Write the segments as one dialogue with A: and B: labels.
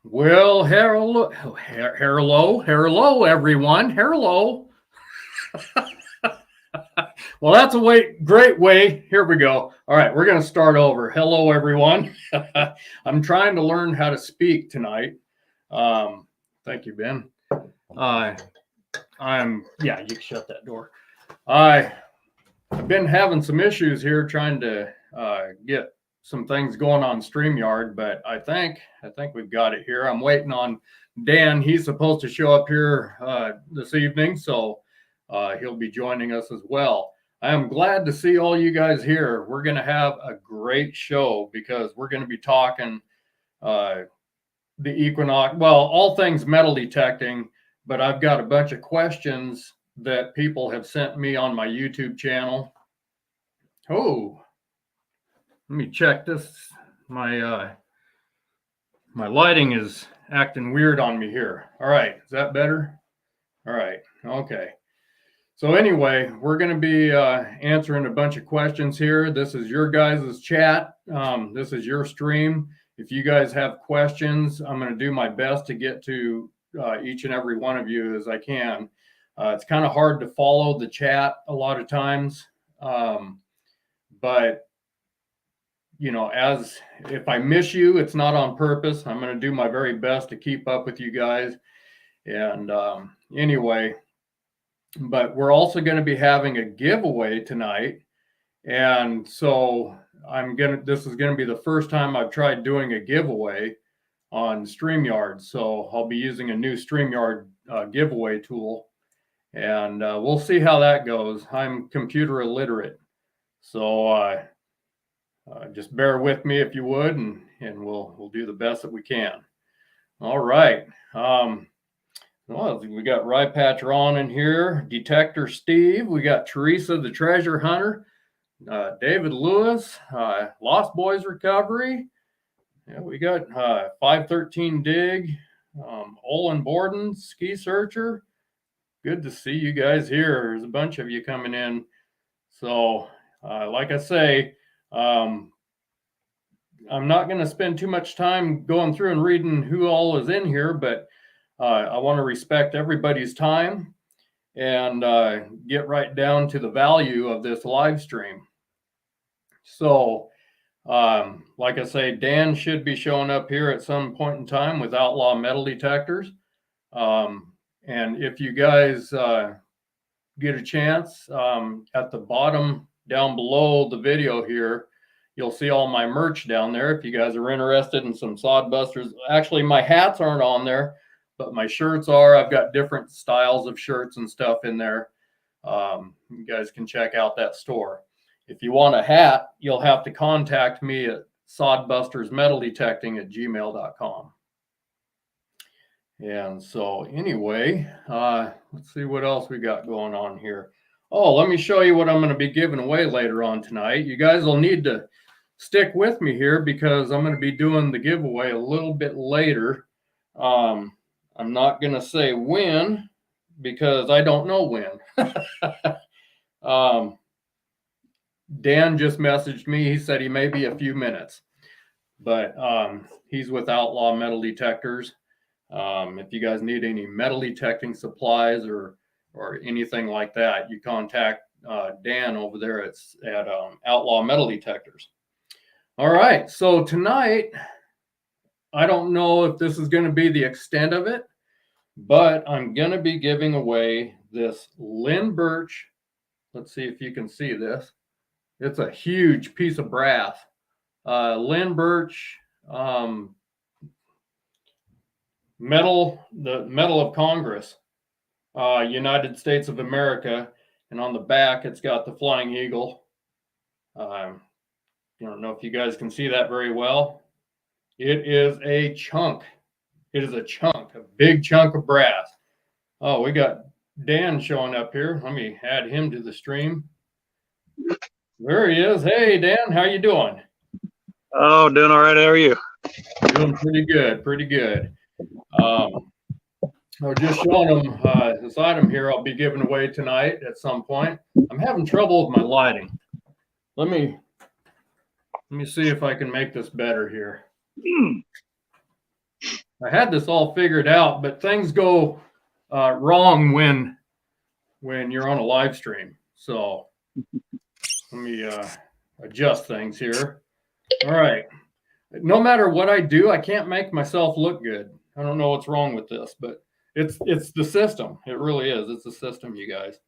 A: Well, hello, everyone. Hello. Well, that's a great way. Here we go. All right, we're going to start over. Hello, everyone. I'm trying to learn how to speak tonight. Thank you, Ben. Yeah, you can shut that door. I've been having some issues here trying to get some things going on StreamYard, but I think we've got it here. I'm waiting on Dan. He's supposed to show up here this evening, so he'll be joining us as well. I am glad to see all you guys here. We're going to have a great show because we're going to be talking the Equinox, well, all things metal detecting, but I've got a bunch of questions that people have sent me on my YouTube channel. Oh, let me check this. My lighting is acting weird on me here. All right, is that better? All right, okay. So anyway, we're going to be answering a bunch of questions here. This is your guys' chat. This is your stream. If you guys have questions, I'm going to do my best to get to each and every one of you as I can. It's kind of hard to follow the chat a lot of times, but you know, as if I miss you, it's not on purpose. I'm going to do my very best to keep up with you guys. And anyway, but we're also going to be having a giveaway tonight. And so this is going to be the first time I've tried doing a giveaway on StreamYard. So I'll be using a new StreamYard giveaway tool, and we'll see how that goes. I'm computer illiterate, so just bear with me if you would, and we'll do the best that we can. All right. Well, we got Rye Patch Ron in here, Detector Steve. We got Teresa the Treasure Hunter, David Lewis, Lost Boys Recovery. Yeah, we got 513 Dig, Olin Borden, Ski Searcher. Good to see you guys here. There's a bunch of you coming in. So, like I say, I'm not going to spend too much time going through and reading who all is in here, but I want to respect everybody's time and get right down to the value of this live stream. So, like I say, Dan should be showing up here at some point in time with Outlaw Metal Detectors. And if you guys get a chance, at the bottom down below the video here, you'll see all my merch down there. If you guys are interested in some Sodbusters, actually my hats aren't on there, but my shirts are. I've got different styles of shirts and stuff in there. You guys can check out that store. If you want a hat, you'll have to contact me at sodbustersmetaldetecting@gmail.com. And so anyway, let's see what else we got going on here. Oh, let me show you what I'm going to be giving away later on tonight. You guys will need to stick with me here because I'm going to be doing the giveaway a little bit later. I'm not going to say when because I don't know when. Dan just messaged me. He said he may be a few minutes, but he's with Outlaw Metal Detectors. If you guys need any metal detecting supplies or anything like that, you contact Dan over there at Outlaw Metal Detectors. All right, so tonight, I don't know if this is going to be the extent of it, but I'm going to be giving away this Lynn Birch. Let's see if you can see this. It's a huge piece of brass. Lynn Birch medal, the Medal of Congress, United States of America, and on the back it's got the Flying Eagle. I don't know if you guys can see that very well. It is a chunk. It is a chunk, a big chunk of brass. Oh, we got Dan showing up here. Let me add him to the stream. There he is. Hey, Dan, how you doing?
B: Oh, doing all right. How are you?
A: Doing pretty good, pretty good. I was just showing them this item here I'll be giving away tonight at some point. I'm having trouble with my lighting. Let me see if I can make this better here. I had this all figured out, but things go wrong when you're on a live stream. So let me adjust things here. All right. No matter what I do, I can't make myself look good. I don't know what's wrong with this, but it's the system. It really is. It's the system, you guys.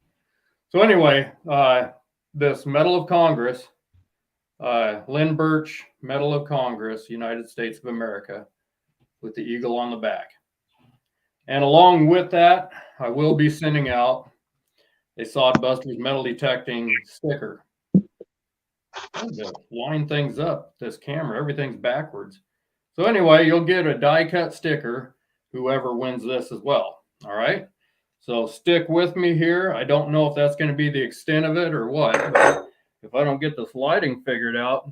A: So anyway, this Medal of Congress, Lynn Birch Medal of Congress, United States of America, with the eagle on the back. And along with that, I will be sending out a Sodbusters metal detecting sticker. To line things up, this camera, everything's backwards. So anyway, you'll get a die cut sticker, whoever wins this as well. All right. So stick with me here. I don't know if that's going to be the extent of it or what, but if I don't get this lighting figured out,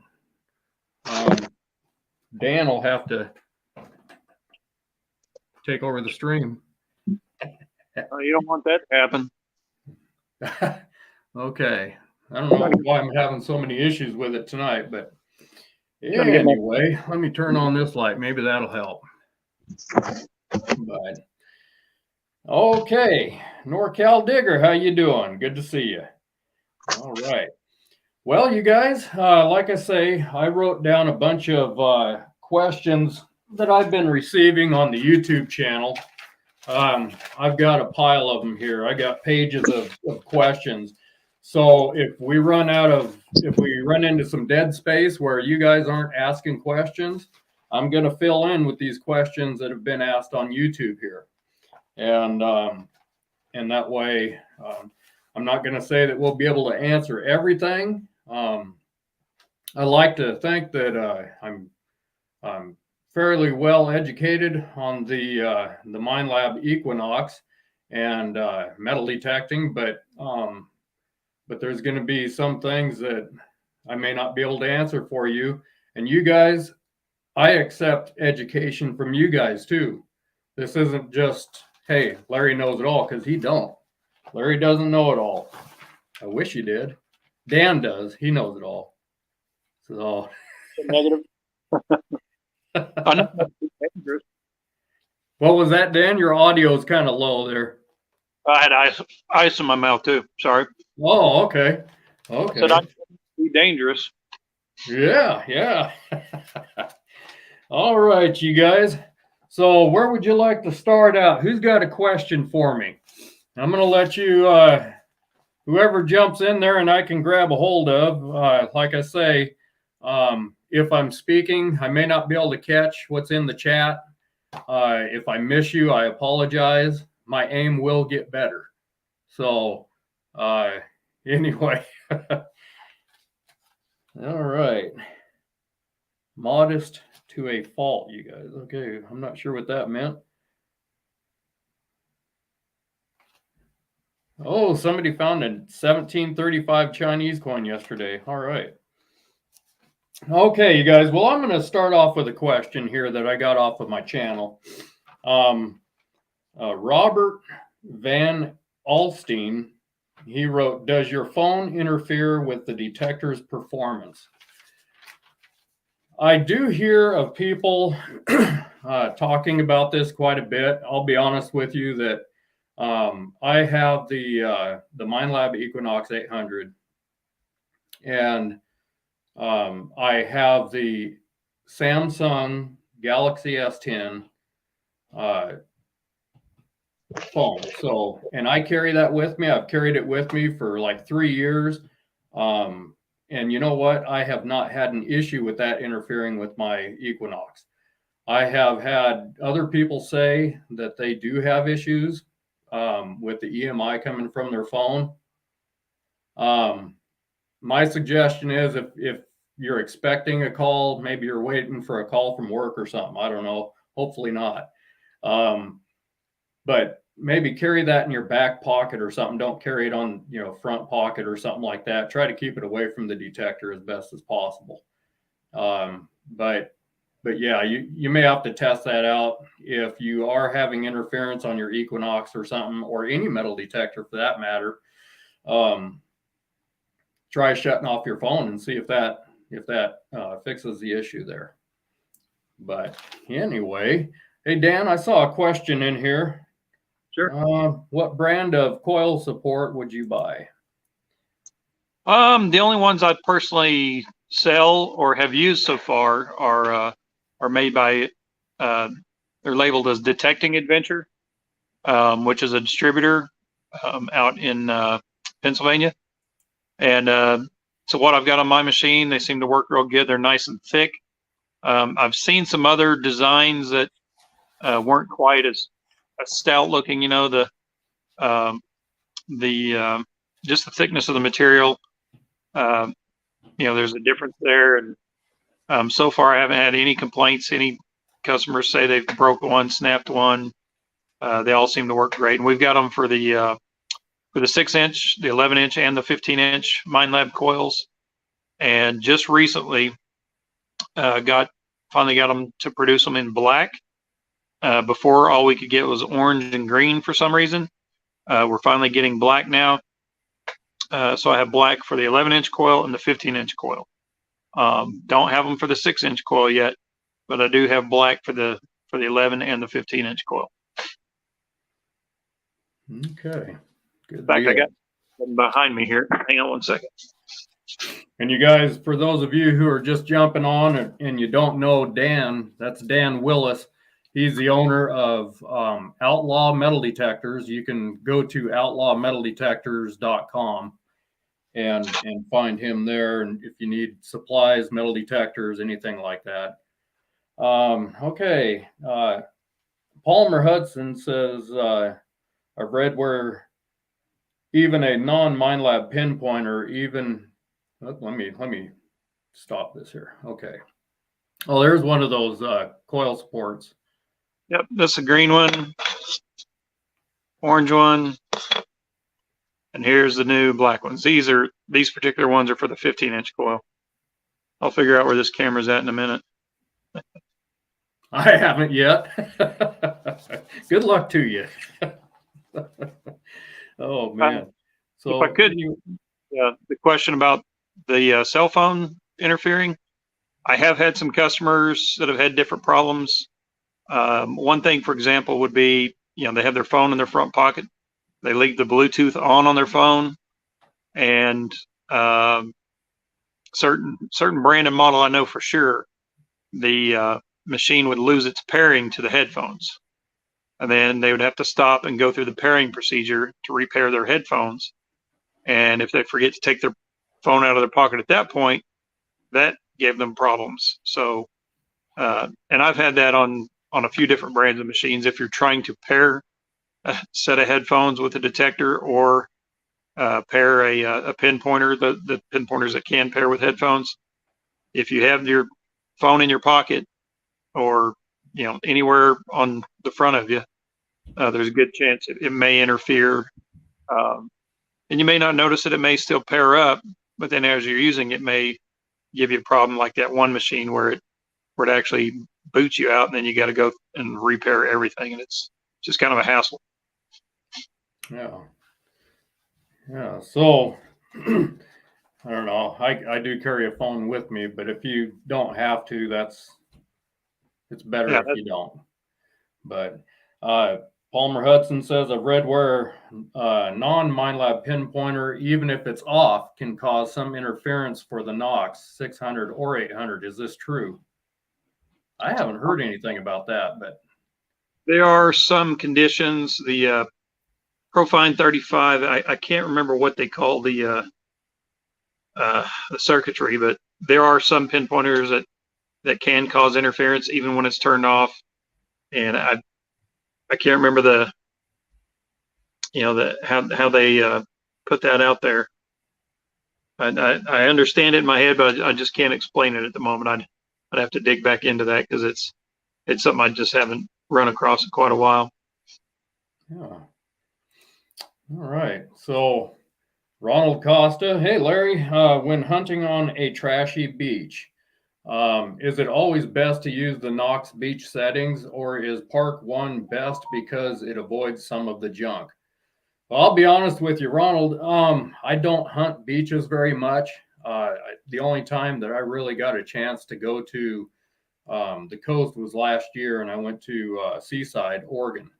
A: Dan will have to take over the stream.
B: You don't want that to happen.
A: Okay. I don't know why I'm having so many issues with it tonight, but anyway, let me turn on this light. Maybe that'll help. But okay, NorCal Digger, how you doing? Good to see you. All right. Well, you guys, like I say, I wrote down a bunch of questions that I've been receiving on the YouTube channel. I've got a pile of them here. I got pages of questions. So if we run into some dead space where you guys aren't asking questions, I'm going to fill in with these questions that have been asked on YouTube here. And that way, I'm not going to say that we'll be able to answer everything. I like to think that I'm fairly well educated on the Minelab Equinox and metal detecting, but there's going to be some things that I may not be able to answer for you. And you guys, I accept education from you guys too. This isn't just, hey, Larry knows it all, because he don't. Larry doesn't know it all. I wish he did. Dan does. He knows it all. So
B: Negative.
A: What was that, Dan? Your audio is kind of low there.
B: I had ice in my mouth too. Sorry.
A: Oh, okay. Okay.
B: Said I'd be dangerous.
A: Yeah. All right, you guys. So where would you like to start out? Who's got a question for me? I'm going to let you, whoever jumps in there and I can grab a hold of, like I say, if I'm speaking, I may not be able to catch what's in the chat. If I miss you, I apologize. My aim will get better. So anyway, all right. Modest to a fault, you guys. Okay, I'm not sure what that meant. Oh, somebody found a 1735 Chinese coin yesterday. All right. Okay, you guys. Well, I'm going to start off with a question here that I got off of my channel. Robert Van Alstein, he wrote, does your phone interfere with the detector's performance? I do hear of people talking about this quite a bit. I'll be honest with you that I have the Minelab Equinox 800, and I have the Samsung Galaxy S10 phone. So, and I carry that with me. I've carried it with me for like 3 years. And you know what? I have not had an issue with that interfering with my Equinox. I have had other people say that they do have issues with the EMI coming from their phone. My suggestion is if you're expecting a call, maybe you're waiting for a call from work or something. I don't know. Hopefully not. But maybe carry that in your back pocket or something. Don't carry it on, front pocket or something like that. Try to keep it away from the detector as best as possible. But yeah, you may have to test that out. If you are having interference on your Equinox or something, or any metal detector for that matter, try shutting off your phone and see if that fixes the issue there. But anyway, Hey, Dan, I saw a question in here.
B: Sure.
A: What brand of coil support would you buy?
B: The only ones I personally sell or have used so far are made by they're labeled as Detecting Adventure, which is a distributor out in Pennsylvania. And so what I've got on my machine, they seem to work real good. They're nice and thick. I've seen some other designs that weren't quite as stout looking. You know, um, the just the thickness of the material. Um, you know, there's a difference there, and so far I haven't had any complaints. Any customers say they've broke one, snapped one. They all seem to work great, and we've got them for the 6-inch, the 11-inch, and the 15-inch Minelab coils. And just recently, finally got them to produce them in black. Before, all we could get was orange and green for some reason. We're finally getting black now. So I have black for the 11-inch coil and the 15-inch coil. Don't have them for the 6-inch coil yet, but I do have black for the 11 and the 15-inch coil.
A: Okay. Good
B: In fact,
A: deal.
B: I got them behind me here. Hang on one second.
A: And you guys, for those of you who are just jumping on and you don't know Dan, that's Dan Willis. He's the owner of Outlaw Metal Detectors. You can go to outlawmetaldetectors.com and find him there. And if you need supplies, metal detectors, anything like that. Okay. Palmer Hudson says, I've read where even a non-Minelab pinpointer, even let me stop this here. Okay. Oh, there's one of those coil supports.
B: Yep, that's the green one, orange one, and here's the new black ones. These particular ones are for the 15-inch coil. I'll figure out where this camera's at in a minute.
A: I haven't yet. Good luck to you. Oh man. So
B: if I could, the question about the cell phone interfering, I have had some customers that have had different problems. One thing, for example, would be, you know, they have their phone in their front pocket. They leave the Bluetooth on their phone, and certain brand and model I know for sure, the machine would lose its pairing to the headphones, and then they would have to stop and go through the pairing procedure to repair their headphones. And if they forget to take their phone out of their pocket at that point, that gave them problems. So, and I've had that on a few different brands of machines. If you're trying to pair a set of headphones with a detector, or pair a pinpointer, the pinpointers that can pair with headphones, if you have your phone in your pocket or, you know, anywhere on the front of you, there's a good chance it may interfere. And you may not notice that it may still pair up, but then as you're using it, may give you a problem like that one machine where it actually boots you out, and then you got to go and repair everything, and it's just kind of a hassle.
A: Yeah. So I don't know. I do carry a phone with me, but if you don't have to, it's better if you don't. But Palmer Hudson says, I've read where non-Minelab pinpointer, even if it's off, can cause some interference for the Knox 600 or 800. Is this true? I haven't heard anything about that, but
B: there are some conditions. The Profine 35, I can't remember what they call the circuitry, but there are some pinpointers that can cause interference even when it's turned off. And I can't remember how they put that out there. I understand it in my head, but I just can't explain it at the moment. I'd have to dig back into that, because it's something I just haven't run across in quite a while.
A: Yeah. All right. So Ronald Costa, hey Larry, when hunting on a trashy beach, is it always best to use the Knox beach settings, or is Park 1 best because it avoids some of the junk? Well, I'll be honest with you, Ronald. I don't hunt beaches very much. The only time that I really got a chance to go to The coast was last year, and I went to Seaside, Oregon.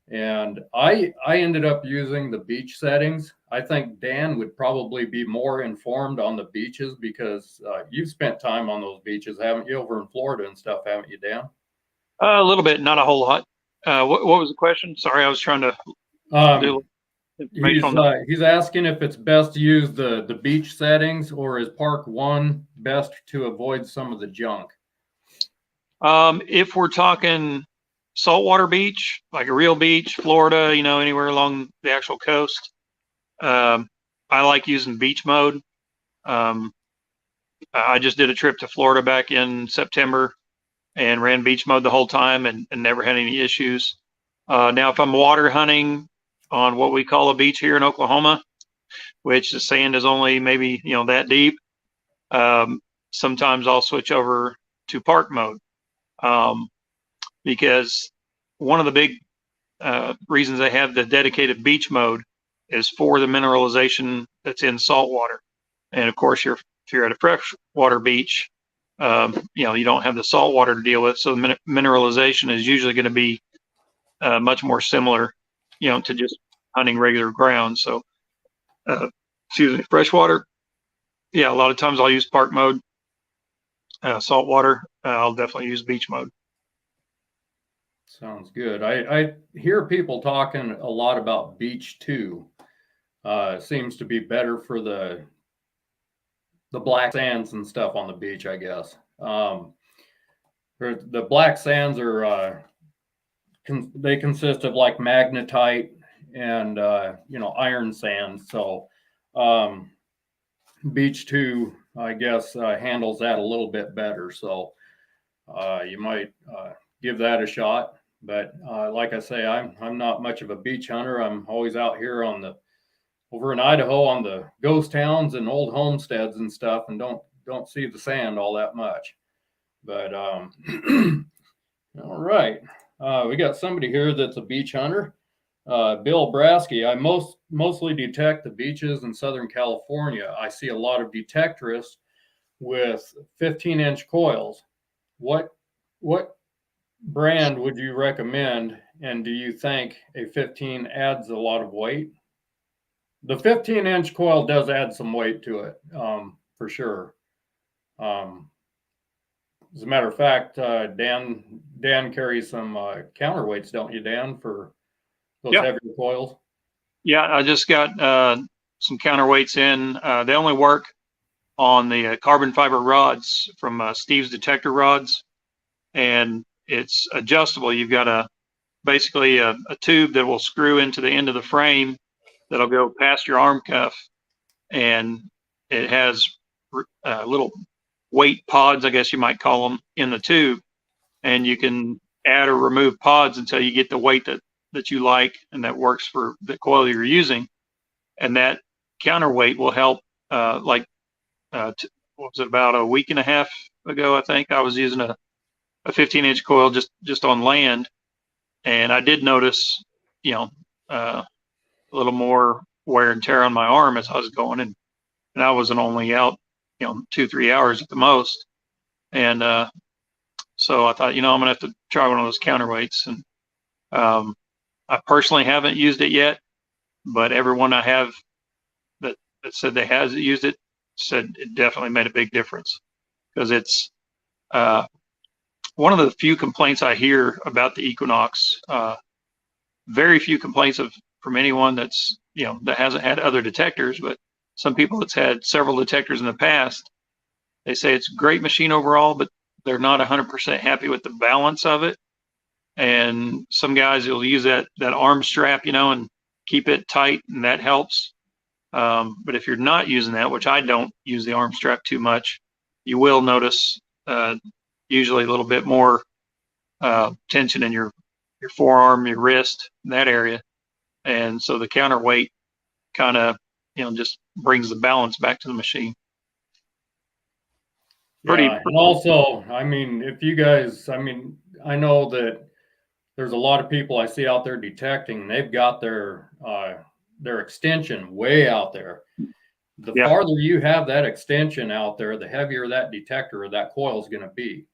A: And I ended up using the beach settings. I think Dan would probably be more informed on the beaches because you've spent time on those beaches, haven't you, over in Florida and stuff, haven't you, Dan?
B: A little bit, not a whole lot. What was the question? Sorry, I was trying to do information on that.
A: He's asking if it's best to use the beach settings, or is Park 1 best to avoid some of the junk?
B: If we're talking saltwater beach, like a real beach, Florida, you know, anywhere along the actual coast, I like using beach mode. I just did a trip to Florida back in September and ran beach mode the whole time and never had any issues. Now, if I'm water hunting on what we call a beach here in Oklahoma, which the sand is only maybe, you know, that deep, sometimes I'll switch over to park mode. Because one of the big reasons they have the dedicated beach mode is for the mineralization that's in salt water. And of course, if you're at a freshwater beach, you know, you don't have the salt water to deal with. So the mineralization is usually going to be much more similar, you know, to just hunting regular ground. So, excuse me, freshwater. Yeah, a lot of times I'll use park mode. Saltwater, I'll definitely use beach mode.
A: Sounds good. I hear people talking a lot about Beach 2. Seems to be better for the black sands and stuff on the beach, I guess. The black sands are they consist of like magnetite and you know, iron sand. So Beach 2, I guess, handles that a little bit better. So you might give that a shot. But like I say, I'm not much of a beach hunter. I'm always out here over in Idaho on the ghost towns and old homesteads and stuff, and don't see the sand all that much. But all right, we got somebody here that's a beach hunter. Bill Brasky. I mostly detect the beaches in Southern California. I see a lot of detectorists with 15-inch coils. What brand would you recommend, and do you think a 15 adds a lot of weight? The 15-inch coil does add some weight to it, for sure. As a matter of fact, Dan carries some counterweights, don't you, Dan, for those heavier coils?
B: Yeah, I just got some counterweights in. They only work on the carbon fiber rods from Steve's Detector rods, and it's adjustable. You've got basically a tube that will screw into the end of the frame that'll go past your arm cuff, and it has little weight pods, I guess you might call them, in the tube, and you can add or remove pods until you get the weight that you like and that works for the coil you're using. And that counterweight will help. What was it, about a week and a half ago, I think I was using a 15-inch coil just on land, and I did notice, you know, a little more wear and tear on my arm as I was going, and I wasn't only out, you know, 2-3 hours at the most. And so I thought, you know, I'm gonna have to try one of those counterweights. And I personally haven't used it yet, but everyone I have that said they has used it said it definitely made a big difference, because it's one of the few complaints I hear about the Equinox. Very few complaints from anyone that's, you know, that hasn't had other detectors, but some people that's had several detectors in the past, they say it's a great machine overall, but they're not 100% happy with the balance of it. And some guys will use that arm strap, you know, and keep it tight, and that helps. But if you're not using that, which I don't use the arm strap too much, you will notice usually a little bit more tension in your forearm, your wrist, that area. And so the counterweight kind of, you know, just brings the balance back to the machine.
A: And also, I mean, if you guys, I mean, I know that there's a lot of people I see out there detecting, they've got their extension way out there. The farther you have that extension out there, the heavier that detector or that coil is going to be.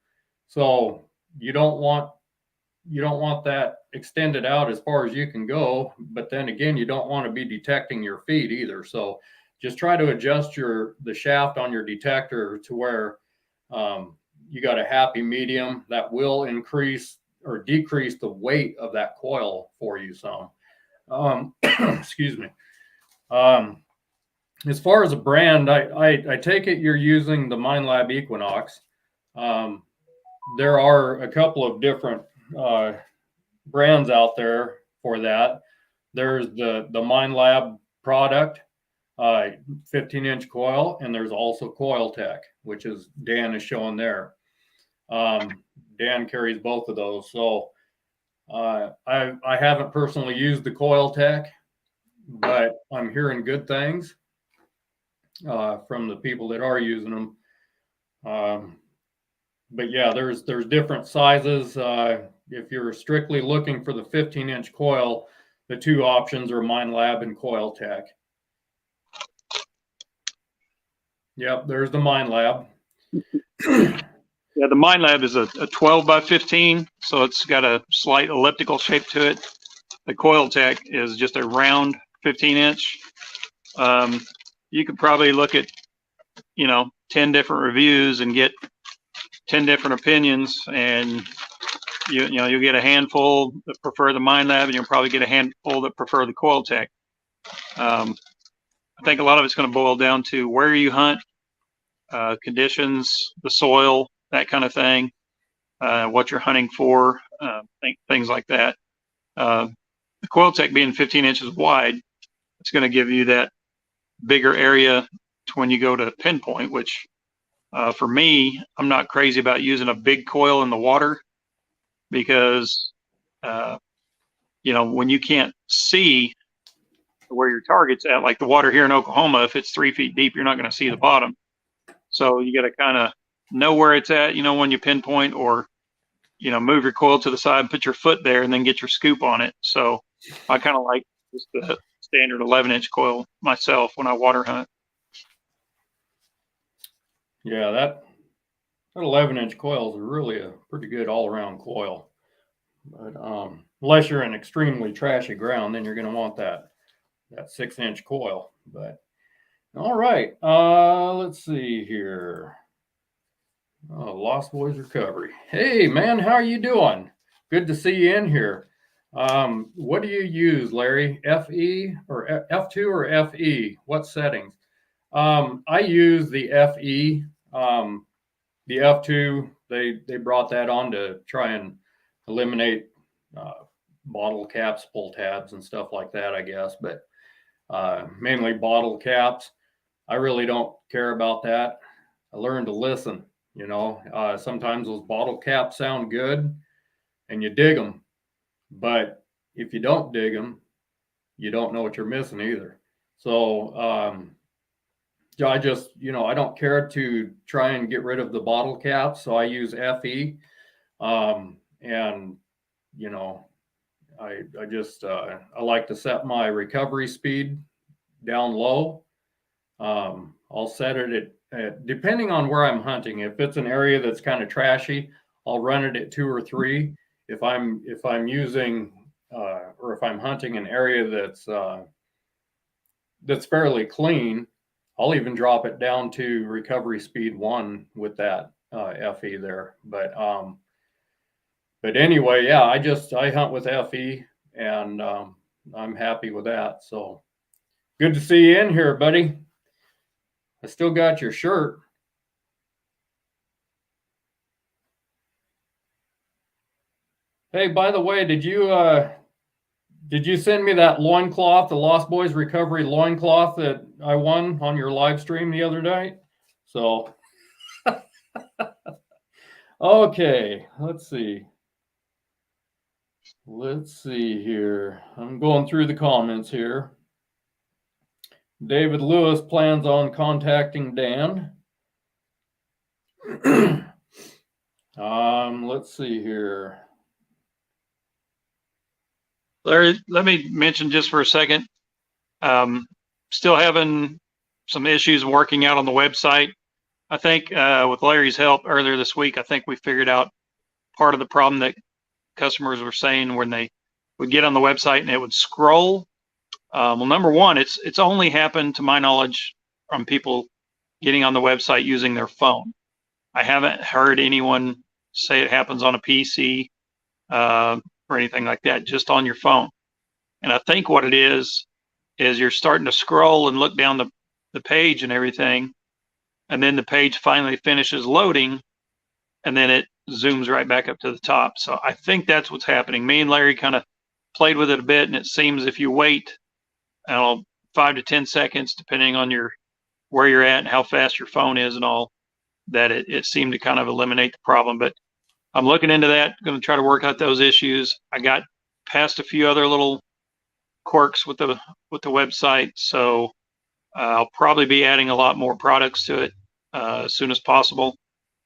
A: So you don't want that extended out as far as you can go, but then again, you don't want to be detecting your feet either. So just try to adjust the shaft on your detector to where you got a happy medium that will increase or decrease the weight of that coil for you some. Excuse me. As far as a brand, I take it you're using the Minelab Equinox. There are a couple of different brands out there for that. There's the Minelab product, 15-inch coil, and there's also Coiltek, which is Dan is showing there. Dan carries both of those. So I haven't personally used the Coiltek, but I'm hearing good things from the people that are using them. But yeah, there's different sizes. If you're strictly looking for the 15-inch coil, the two options are Minelab and Coiltek. Yep, there's the Minelab.
B: Yeah, the Minelab is a 12 by 15, so it's got a slight elliptical shape to it. The Coiltek is just a round 15-inch. You could probably look at, 10 different reviews and get 10 different opinions, and you'll get a handful that prefer the Minelab, and you'll probably get a handful that prefer the Coiltek. I think a lot of it's going to boil down to where you hunt, conditions, the soil, that kind of thing, what you're hunting for, things like that. The Coiltek being 15 inches wide, it's going to give you that bigger area to when you go to pinpoint, which for me, I'm not crazy about using a big coil in the water because, when you can't see where your target's at, like the water here in Oklahoma, if it's 3 feet deep, you're not going to see the bottom. So you got to kind of know where it's at, when you pinpoint, or, move your coil to the side, put your foot there, and then get your scoop on it. So I kind of like just the standard 11-inch coil myself when I water hunt.
A: Yeah, that 11-inch coil is really a pretty good all-around coil. But unless you're in extremely trashy ground, then you're going to want that 6-inch coil. But all right, let's see here. Lost Boys Recovery. Hey, man, how are you doing? Good to see you in here. What do you use, Larry? FE or F2 or FE? What settings? I use the FE. The F2, they brought that on to try and eliminate bottle caps, pull tabs, and stuff like that, I guess. But mainly bottle caps. I really don't care about that. I learned to listen. Sometimes those bottle caps sound good and you dig them, but if you don't dig them, you don't know what you're missing either. So I just, I don't care to try and get rid of the bottle caps. So I use FE. And, I just, I like to set my recovery speed down low. I'll set it at, depending on where I'm hunting. If it's an area that's kind of trashy, I'll run it at 2 or 3. If I'm using, or if I'm hunting an area that's fairly clean, I'll even drop it down to recovery speed 1 with that FE there. But anyway, yeah, I hunt with FE, and I'm happy with that. So good to see you in here, buddy. I still got your shirt. Hey, by the way, did you send me that loincloth, the Lost Boys Recovery loincloth that I won on your live stream the other night? So, okay, let's see. Let's see here. I'm going through the comments here. David Lewis plans on contacting Dan. Let's see here.
B: Larry, let me mention just for a second. Still having some issues working out on the website. I think with Larry's help earlier this week, I think we figured out part of the problem that customers were saying when they would get on the website and it would scroll. Well, number one, it's only happened to my knowledge from people getting on the website using their phone. I haven't heard anyone say it happens on a PC or anything like that, just on your phone. And I think what it is you're starting to scroll and look down the page and everything, and then the page finally finishes loading, and then it zooms right back up to the top. So I think that's what's happening. Me and Larry kind of played with it a bit, and it seems if you wait, I don't know, 5 to 10 seconds, depending on where you're at and how fast your phone is and all, that it seemed to kind of eliminate the problem. But I'm looking into that, going to try to work out those issues. I got past a few other little quirks with the website, so I'll probably be adding a lot more products to it as soon as possible.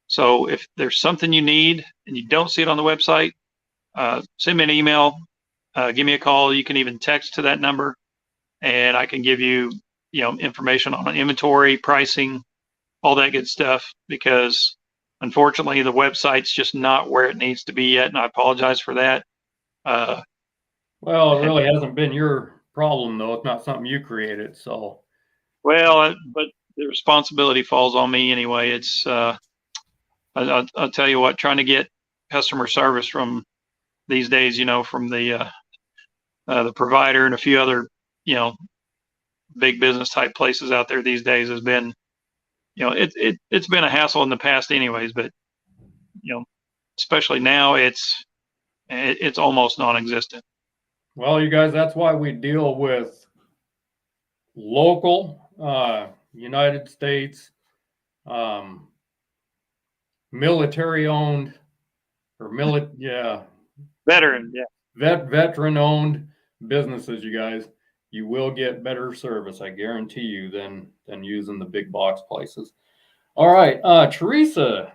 B: So if there's something you need and you don't see it on the website, send me an email, give me a call. You can even text to that number, and I can give you, information on inventory, pricing, all that good stuff, because unfortunately the website's just not where it needs to be yet, and I apologize for that.
A: Well, it really hasn't been your problem, though. It's not something you created, so.
B: Well, but the responsibility falls on me anyway. It's I'll tell you what, trying to get customer service from these days, from the provider and a few other, big business type places out there these days has been, it's been a hassle in the past anyways, but, especially now it's almost non-existent.
A: Well, you guys, that's why we deal with local, United States, military owned or
B: veteran,
A: veteran owned businesses. You guys, you will get better service, I guarantee you, than using the big box places. All right, Teresa.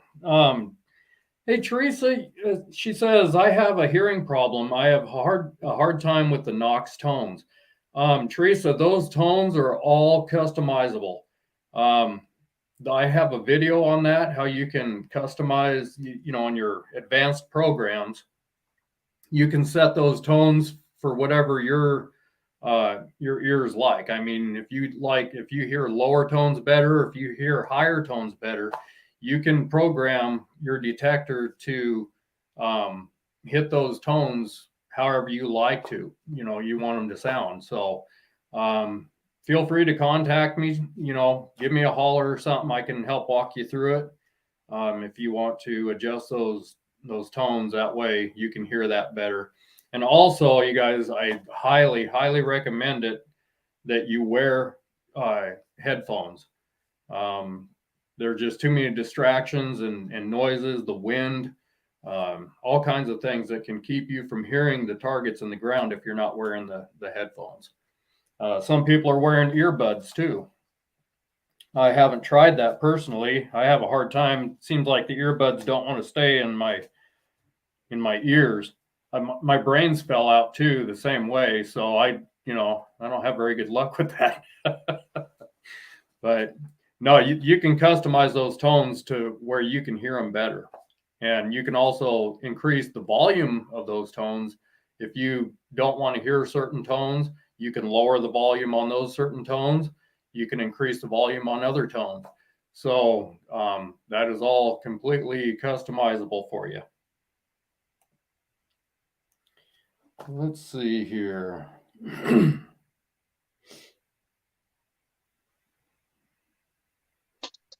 A: Hey, Teresa, she says, I have a hearing problem. I have a hard time with the Knox tones. Teresa, those tones are all customizable. I have a video on that, how you can customize, on your advanced programs. You can set those tones for whatever your ears like. I mean, if you hear lower tones better, if you hear higher tones better, you can program your detector to hit those tones however you like to, you want them to sound. So feel free to contact me, give me a holler or something. I can help walk you through it. If you want to adjust those tones, that way you can hear that better. And also, you guys, I highly, highly recommend it that you wear headphones. There are just too many distractions and noises, the wind, all kinds of things that can keep you from hearing the targets in the ground if you're not wearing the headphones. Some people are wearing earbuds too. I haven't tried that personally. I have a hard time. It seems like the earbuds don't want to stay in my ears. My brains fell out too the same way. So I don't have very good luck with that. But no, you can customize those tones to where you can hear them better. And you can also increase the volume of those tones. If you don't want to hear certain tones, you can lower the volume on those certain tones. You can increase the volume on other tones. So that is all completely customizable for you. Let's see here.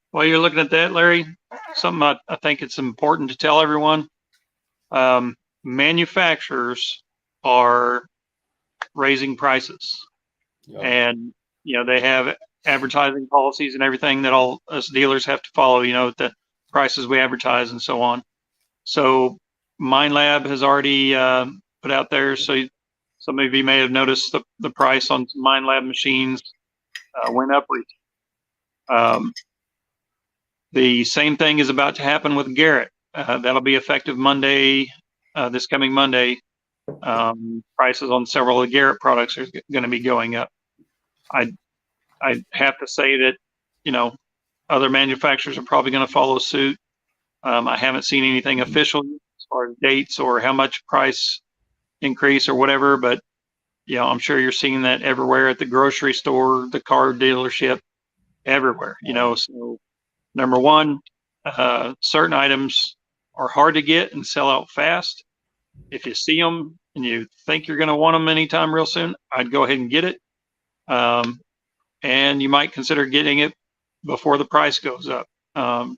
B: While you're looking at that, Larry, something I think it's important to tell everyone, manufacturers are raising prices. Yep. And, they have advertising policies and everything that all us dealers have to follow, the prices we advertise and so on. So Minelab has already put out there. So some of you may have noticed the price on Minelab machines went up recently. The same thing is about to happen with Garrett. That'll be effective Monday, this coming Monday. Prices on several of the Garrett products are going to be going up. I have to say that, other manufacturers are probably going to follow suit. I haven't seen anything official as far as dates or how much price increase or whatever, but I'm sure you're seeing that everywhere at the grocery store, the car dealership, everywhere. So number one, certain items are hard to get and sell out fast. If you see them and you think you're going to want them anytime real soon, I'd go ahead and get it. And you might consider getting it before the price goes up. I've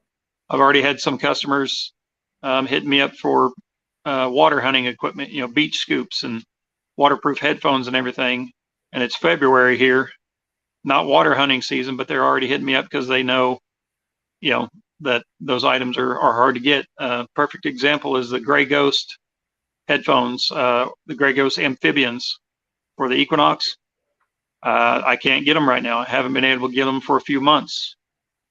B: already had some customers hit me up for water hunting equipment, beach scoops and waterproof headphones and everything. And it's February here, not water hunting season, but they're already hitting me up because they know, that those items are hard to get. Perfect example is the Gray Ghost headphones, the Gray Ghost amphibians for the Equinox. I can't get them right now. I haven't been able to get them for a few months.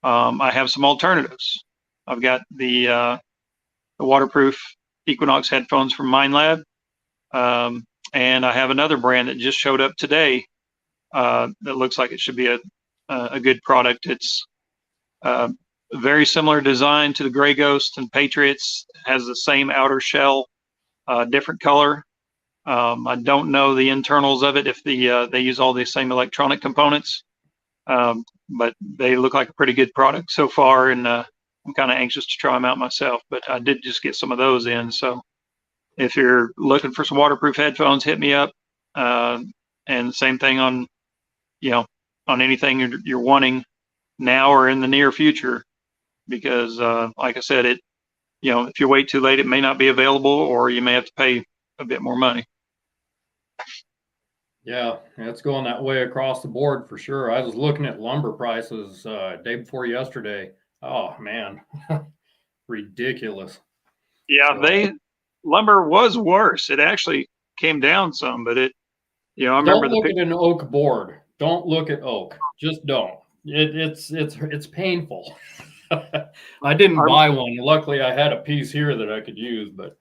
B: I have some alternatives. I've got the waterproof Equinox headphones from Minelab. And I have another brand that just showed up today that looks like it should be a good product. It's very similar design to the Gray Ghost and Patriots. It has the same outer shell, different color. I don't know the internals of it if they use all the same electronic components, but they look like a pretty good product so far, and I'm kind of anxious to try them out myself. But I did just get some of those in, so if you're looking for some waterproof headphones, hit me up. And same thing on anything you're wanting now or in the near future, because like I said, if you wait too late, it may not be available, or you may have to pay a bit more money.
A: Yeah, it's going that way across the board for sure. I was looking at lumber prices day before yesterday. Oh man, ridiculous.
B: Yeah, lumber was worse. It actually came down some, but I remember
A: don't look at an oak board. Don't look at oak. Just don't. It's painful. I didn't buy one. Luckily, I had a piece here that I could use, but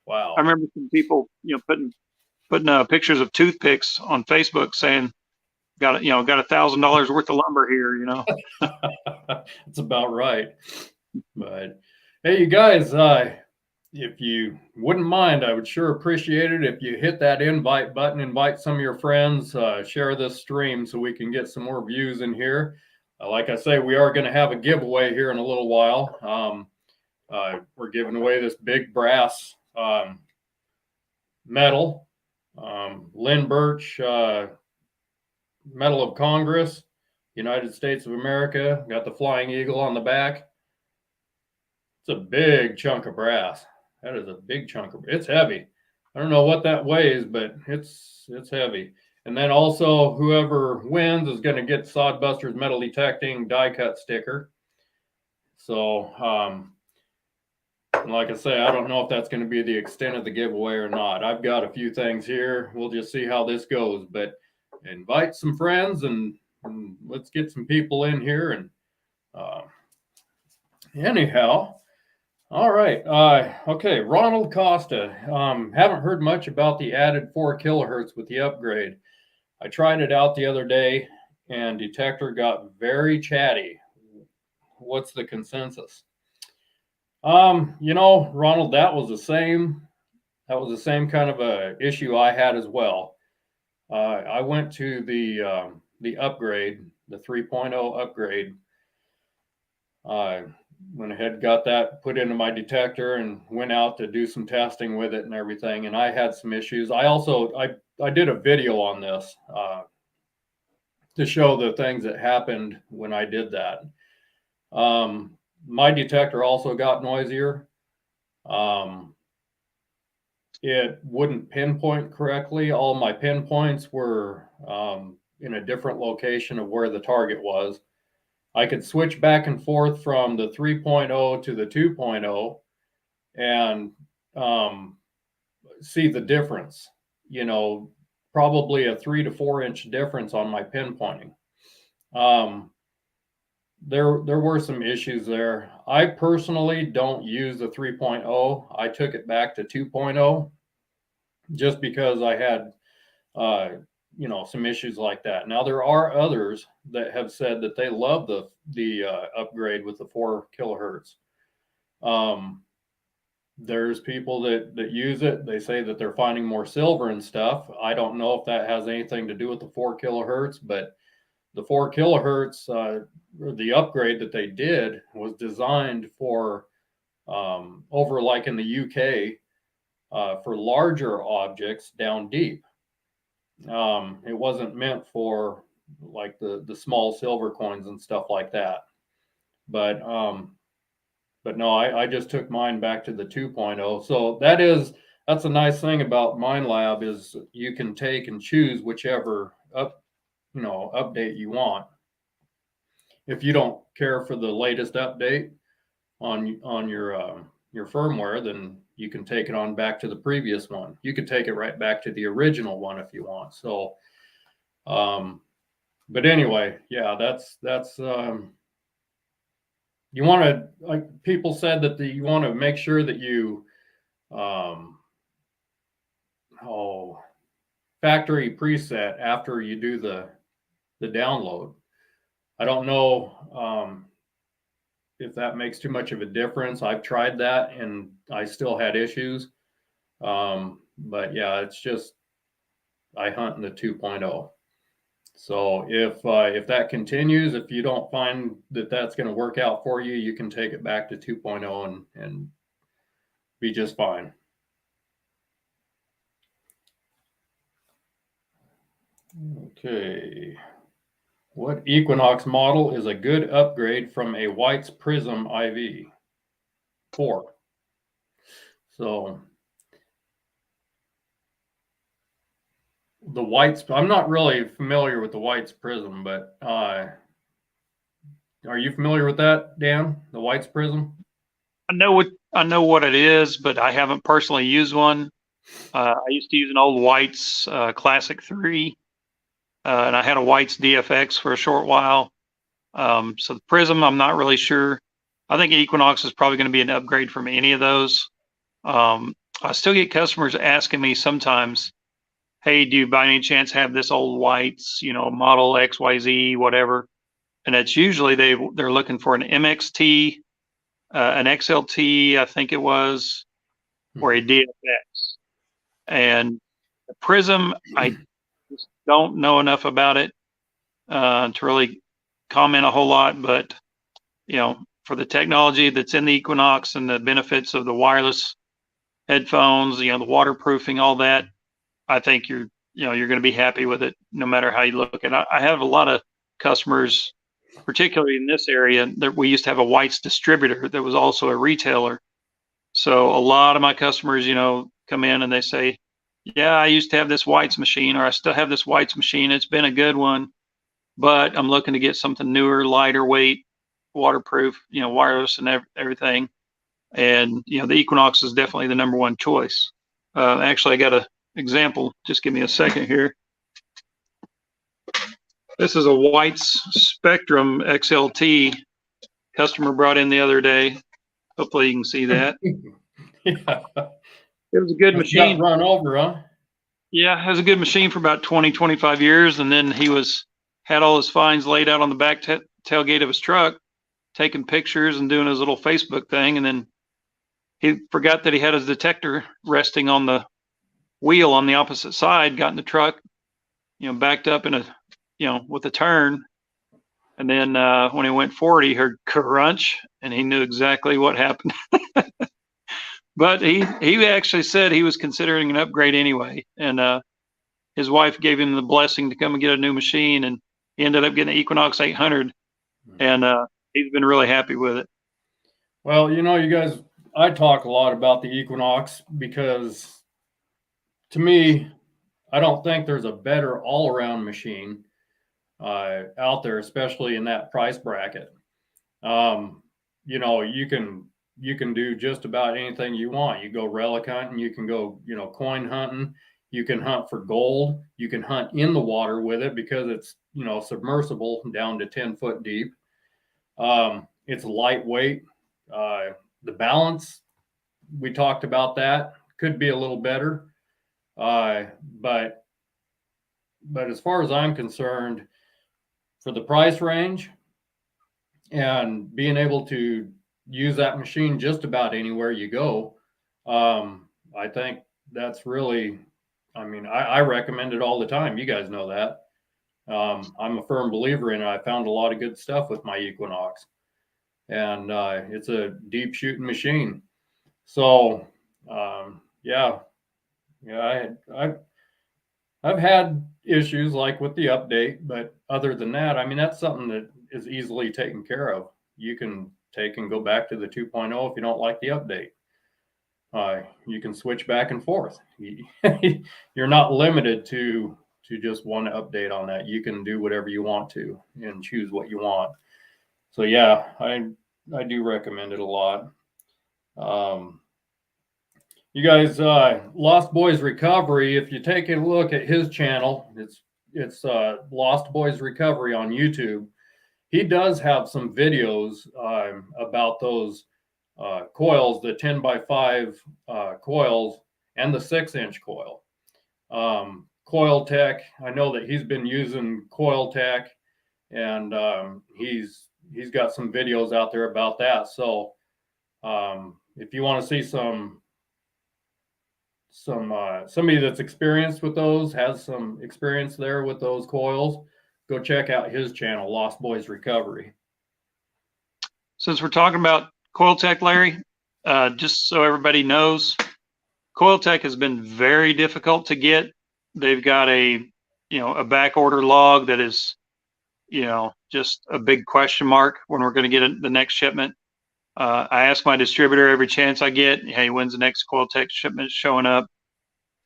A: wow.
B: I remember some people, putting pictures of toothpicks on Facebook saying, got $1,000 worth of lumber here,
A: That's about right. But hey, you guys, if you wouldn't mind, I would sure appreciate it if you hit that invite button, invite some of your friends, share this stream so we can get some more views in here. Like I say, we are going to have a giveaway here in a little while. We're giving away this big brass medal, Lynn Birch Medal of Congress, United States of America. Got the Flying Eagle on the back. It's a big chunk of brass. That is a big chunk of. It's heavy. I don't know what that weighs, but it's heavy. And then also, whoever wins is going to get Sodbuster's metal detecting die cut sticker. So, like I say, I don't know if that's going to be the extent of the giveaway or not. I've got a few things here. We'll just see how this goes. But invite some friends and let's get some people in here. And anyhow, all right. Okay, Ronald Costa. Haven't heard much about the added 4 kilohertz with the upgrade. I tried it out the other day, and Detector got very chatty. What's the consensus? Ronald, that was the same kind of a issue I had as well. I went to the upgrade, the 3.0 upgrade. Went ahead, got that put into my detector, and went out to do some testing with it and everything. And I had some issues. I did a video on this to show the things that happened when I did that. My detector also got noisier. It wouldn't pinpoint correctly. All my pinpoints were in a different location of where the target was. I could switch back and forth from the 3.0 to the 2.0 and see the difference, probably a 3 to 4 inch difference on my pinpointing. There were some issues there. I personally don't use the 3.0. I took it back to 2.0 just because I had some issues like that. Now there are others that have said that they love the upgrade with the 4 kilohertz. there's people that use it. They say that they're finding more silver and stuff. I don't know if that has anything to do with the 4 kilohertz, but the 4 kilohertz, the upgrade that they did was designed for over like in the UK for larger objects down deep. It wasn't meant for like the small silver coins and stuff like that. But no, I just took mine back to the 2.0. So that's a nice thing about Minelab is you can take and choose whichever update you want. If you don't care for the latest update on your firmware, then you can take it on back to the previous one. You could take it right back to the original one if you want. So, but anyway, yeah, that's you want to, like people said that you want to make sure that you factory preset after you do the download. I don't know if that makes too much of a difference. I've tried that and I still had issues. But yeah, it's just I hunt in the 2.0. So if that continues, if you don't find that that's going to work out for you, you can take it back to 2.0 and be just fine. Okay. What Equinox model is a good upgrade from a White's Prism IV? 4. So the White's, I'm not really familiar with the White's Prism, but are you familiar with that, Dan? The White's Prism?
B: I know what it is, but I haven't personally used one. I used to use an old White's Classic 3, and I had a White's DFX for a short while. So the Prism, I'm not really sure. I think Equinox is probably going to be an upgrade from any of those. I still get customers asking me sometimes, hey, do you by any chance have this old White's, model XYZ, whatever? And it's usually they're looking for an MXT, an XLT, I think it was, or a DFX. And the Prism, I just don't know enough about it to really comment a whole lot. But for the technology that's in the Equinox and the benefits of the wireless headphones, the waterproofing, all that, I think you're going to be happy with it no matter how you look. And I have a lot of customers, particularly in this area, that we used to have a White's distributor that was also a retailer. So a lot of my customers, come in and they say, yeah, I used to have this White's machine, or I still have this White's machine. It's been a good one, but I'm looking to get something newer, lighter weight, waterproof, wireless and everything. And, the Equinox is definitely the number one choice. Actually, I got an example. Just give me a second here. This is a White's Spectrum XLT customer brought in the other day. Hopefully you can see that.
A: Yeah.
B: It was a good machine.
A: Run over, huh?
B: Yeah, it was a good machine for about 20, 25 years. And then he had all his finds laid out on the back tailgate of his truck, taking pictures and doing his little Facebook thing. And then he forgot that he had his detector resting on the wheel on the opposite side, got in the truck, backed up in with a turn. And then when he went forward, he heard crunch and he knew exactly what happened. But he actually said he was considering an upgrade anyway. And his wife gave him the blessing to come and get a new machine. And he ended up getting an Equinox 800. And he's been really happy with it.
A: Well, you guys, I talk a lot about the Equinox because to me, I don't think there's a better all-around machine out there, especially in that price bracket. You can do just about anything you want. You go relic hunting, you can go, coin hunting, you can hunt for gold, you can hunt in the water with it because it's, submersible down to 10 foot deep. It's lightweight. The balance, we talked about that, could be a little better. But as far as I'm concerned, for the price range and being able to use that machine just about anywhere you go, I think that's really, I mean, I recommend it all the time. You guys know that. I'm a firm believer in it. I found a lot of good stuff with my Equinox, and it's a deep shooting machine. So, yeah, yeah, I've had issues like with the update, but other than that, I mean, that's something that is easily taken care of. You can take and go back to the 2.0 if you don't like the update. You can switch back and forth. You're not limited to just one update on that. You can do whatever you want to and choose what you want. So yeah, I do recommend it a lot. You guys, Lost Boys Recovery. If you take a look at his channel, it's Lost Boys Recovery on YouTube. He does have some videos about those coils, the 10x5 coils, and the 6-inch coil. Coiltek. I know that he's been using Coiltek, and he's got some videos out there about that. So if you want to see somebody that's experienced with those, has some experience there with those coils, go check out his channel, Lost Boys Recovery.
B: Since we're talking about Coiltek, Larry, just so everybody knows, Coiltek has been very difficult to get. They've got a back order log that is, just a big question mark when we're going to get the next shipment. I ask my distributor every chance I get, hey, when's the next Coiltek shipment showing up?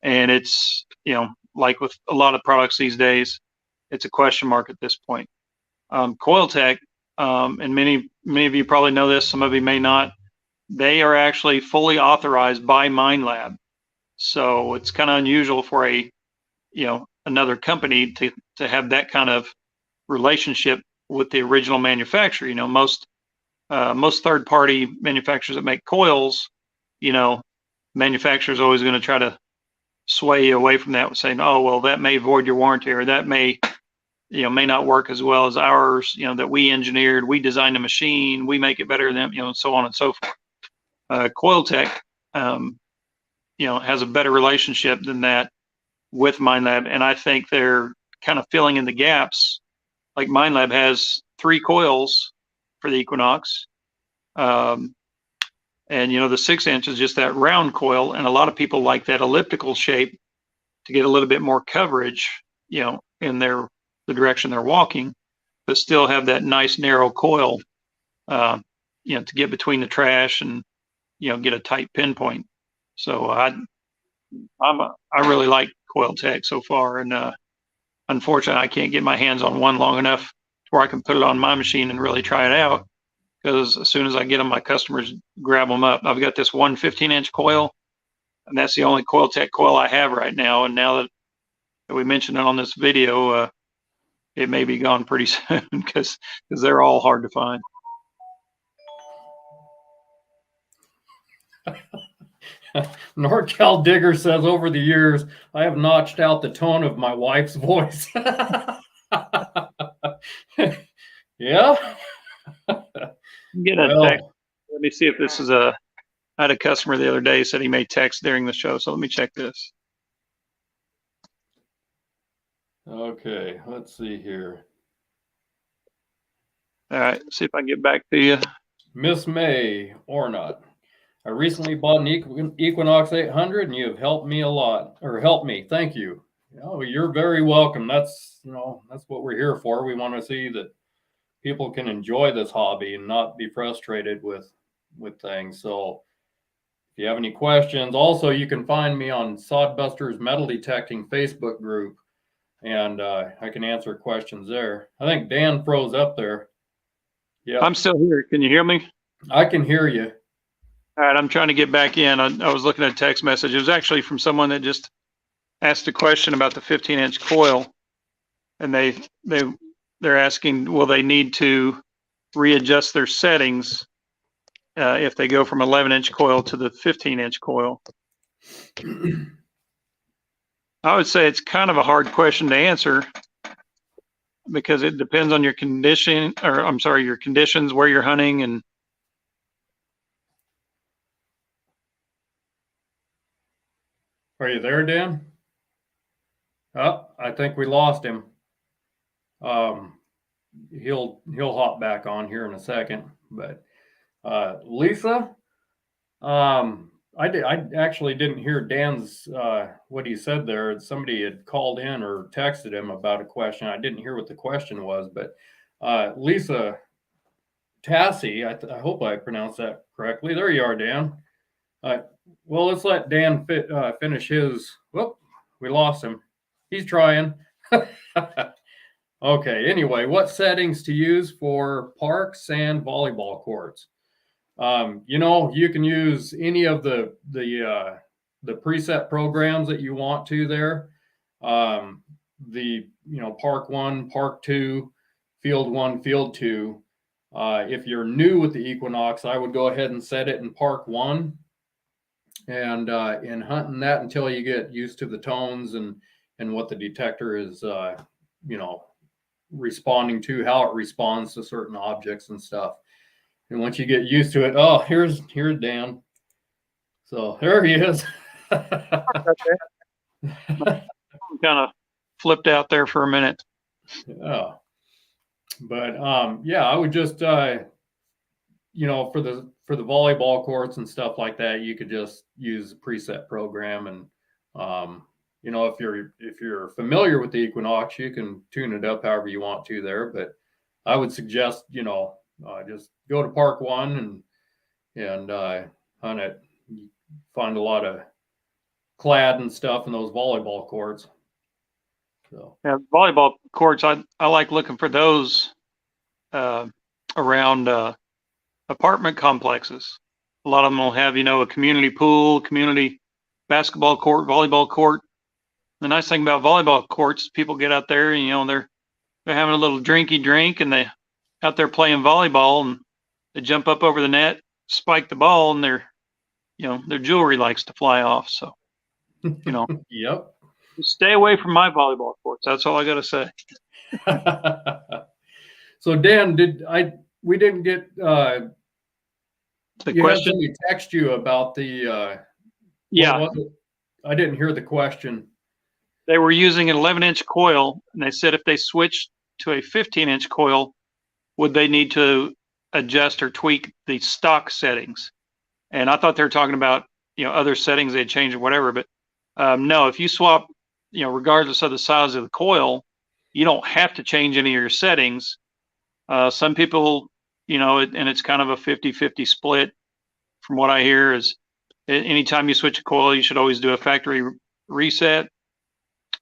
B: And it's, like with a lot of products these days, it's a question mark at this point. Coiltek, and many of you probably know this, some of you may not, they are actually fully authorized by Minelab. So it's kind of unusual for another company to have that kind of relationship with the original manufacturer. Most third-party manufacturers that make coils, manufacturer's always going to try to sway you away from that, saying, oh, well, that may void your warranty, or that may not work as well as ours, that we engineered, we designed a machine, we make it better than them, so on and so forth. Coiltek, has a better relationship than that with Minelab, and I think they're kind of filling in the gaps. Like Minelab has 3 coils for the Equinox, and the 6-inch is just that round coil, and a lot of people like that elliptical shape to get a little bit more coverage, in the direction they're walking, but still have that nice narrow coil, to get between the trash and get a tight pinpoint. So I really like Coiltek so far, and unfortunately I can't get my hands on one long enough where I can put it on my machine and really try it out, because as soon as I get them, my customers grab them up. I've got this 1 15-inch coil, and that's the only Coiltek coil I have right now. And now that we mentioned it on this video, it may be gone pretty soon because they're all hard to find.
A: NorCal Digger says, over the years, I have notched out the tone of my wife's voice. Yeah.
B: Get a text. Let me see if this is I had a customer the other day said he may text during the show, so let me check this.
A: Okay, let's see here.
B: All right, see if I can get back to you.
A: Miss May Ornott. I recently bought an Equinox 800, and you have helped me a lot, or helped me. Thank you. You're very welcome. That's what we're here for. We want to see that people can enjoy this hobby and not be frustrated with things. So if you have any questions, also you can find me on Sodbuster's Metal Detecting Facebook group, and I can answer questions there. I think Dan froze up there. Yeah,
B: I'm still here. Can you hear me?
A: I can hear you.
B: All right, I'm trying to get back in. I was looking at a text message. It was actually from someone that just asked a question about the 15-inch coil, and they're asking, will they need to readjust their settings if they go from 11-inch coil to the 15-inch coil? I would say it's kind of a hard question to answer, because it depends on your condition, or I'm sorry, your conditions, where you're hunting, and
A: Are you there, Dan? Oh, I think we lost him. He'll hop back on here in a second. But Lisa, I actually didn't hear Dan's what he said there. Somebody had called in or texted him about a question. I didn't hear what the question was, but Lisa Tassie, I hope I pronounced that correctly. There you are, Dan. Well, let's let Dan finish his. Whoop, we lost him. He's trying. Okay. Anyway, what settings to use for parks and volleyball courts? You can use any of the preset programs that you want to there. Park 1, Park 2, Field 1, Field 2. If you're new with the Equinox, I would go ahead and set it in Park 1 and hunting that until you get used to the tones and what the detector is, responding to, how it responds to certain objects and stuff. And once you get used to it, oh, here's Dan. So there he is.
B: Kind of flipped out there for a minute.
A: Yeah. But I would just for the volleyball courts and stuff like that, you could just use a preset program, and if you're familiar with the Equinox, you can tune it up however you want to there. But I would suggest just go to Park 1 and hunt it. You find a lot of clad and stuff in those volleyball courts. So
B: yeah, volleyball courts, I like looking for those around apartment complexes. A lot of them will have a community pool, community basketball court, volleyball court. The nice thing about volleyball courts, people get out there and they're having a little drinky drink, and they out there playing volleyball, and they jump up over the net, spike the ball, and their jewelry likes to fly off. So
A: Yep.
B: Stay away from my volleyball courts. That's all I got to say.
A: So Dan, we didn't get
B: the
A: you
B: question?
A: had somebody text you about the
B: Yeah.
A: I didn't hear the question.
B: They were using an 11-inch coil, and they said if they switched to a 15-inch coil, would they need to adjust or tweak the stock settings? And I thought they were talking about other settings they'd change or whatever, but no, if you swap, regardless of the size of the coil, you don't have to change any of your settings. Some people, and it's kind of a 50-50 split from what I hear, is anytime you switch a coil, you should always do a factory reset.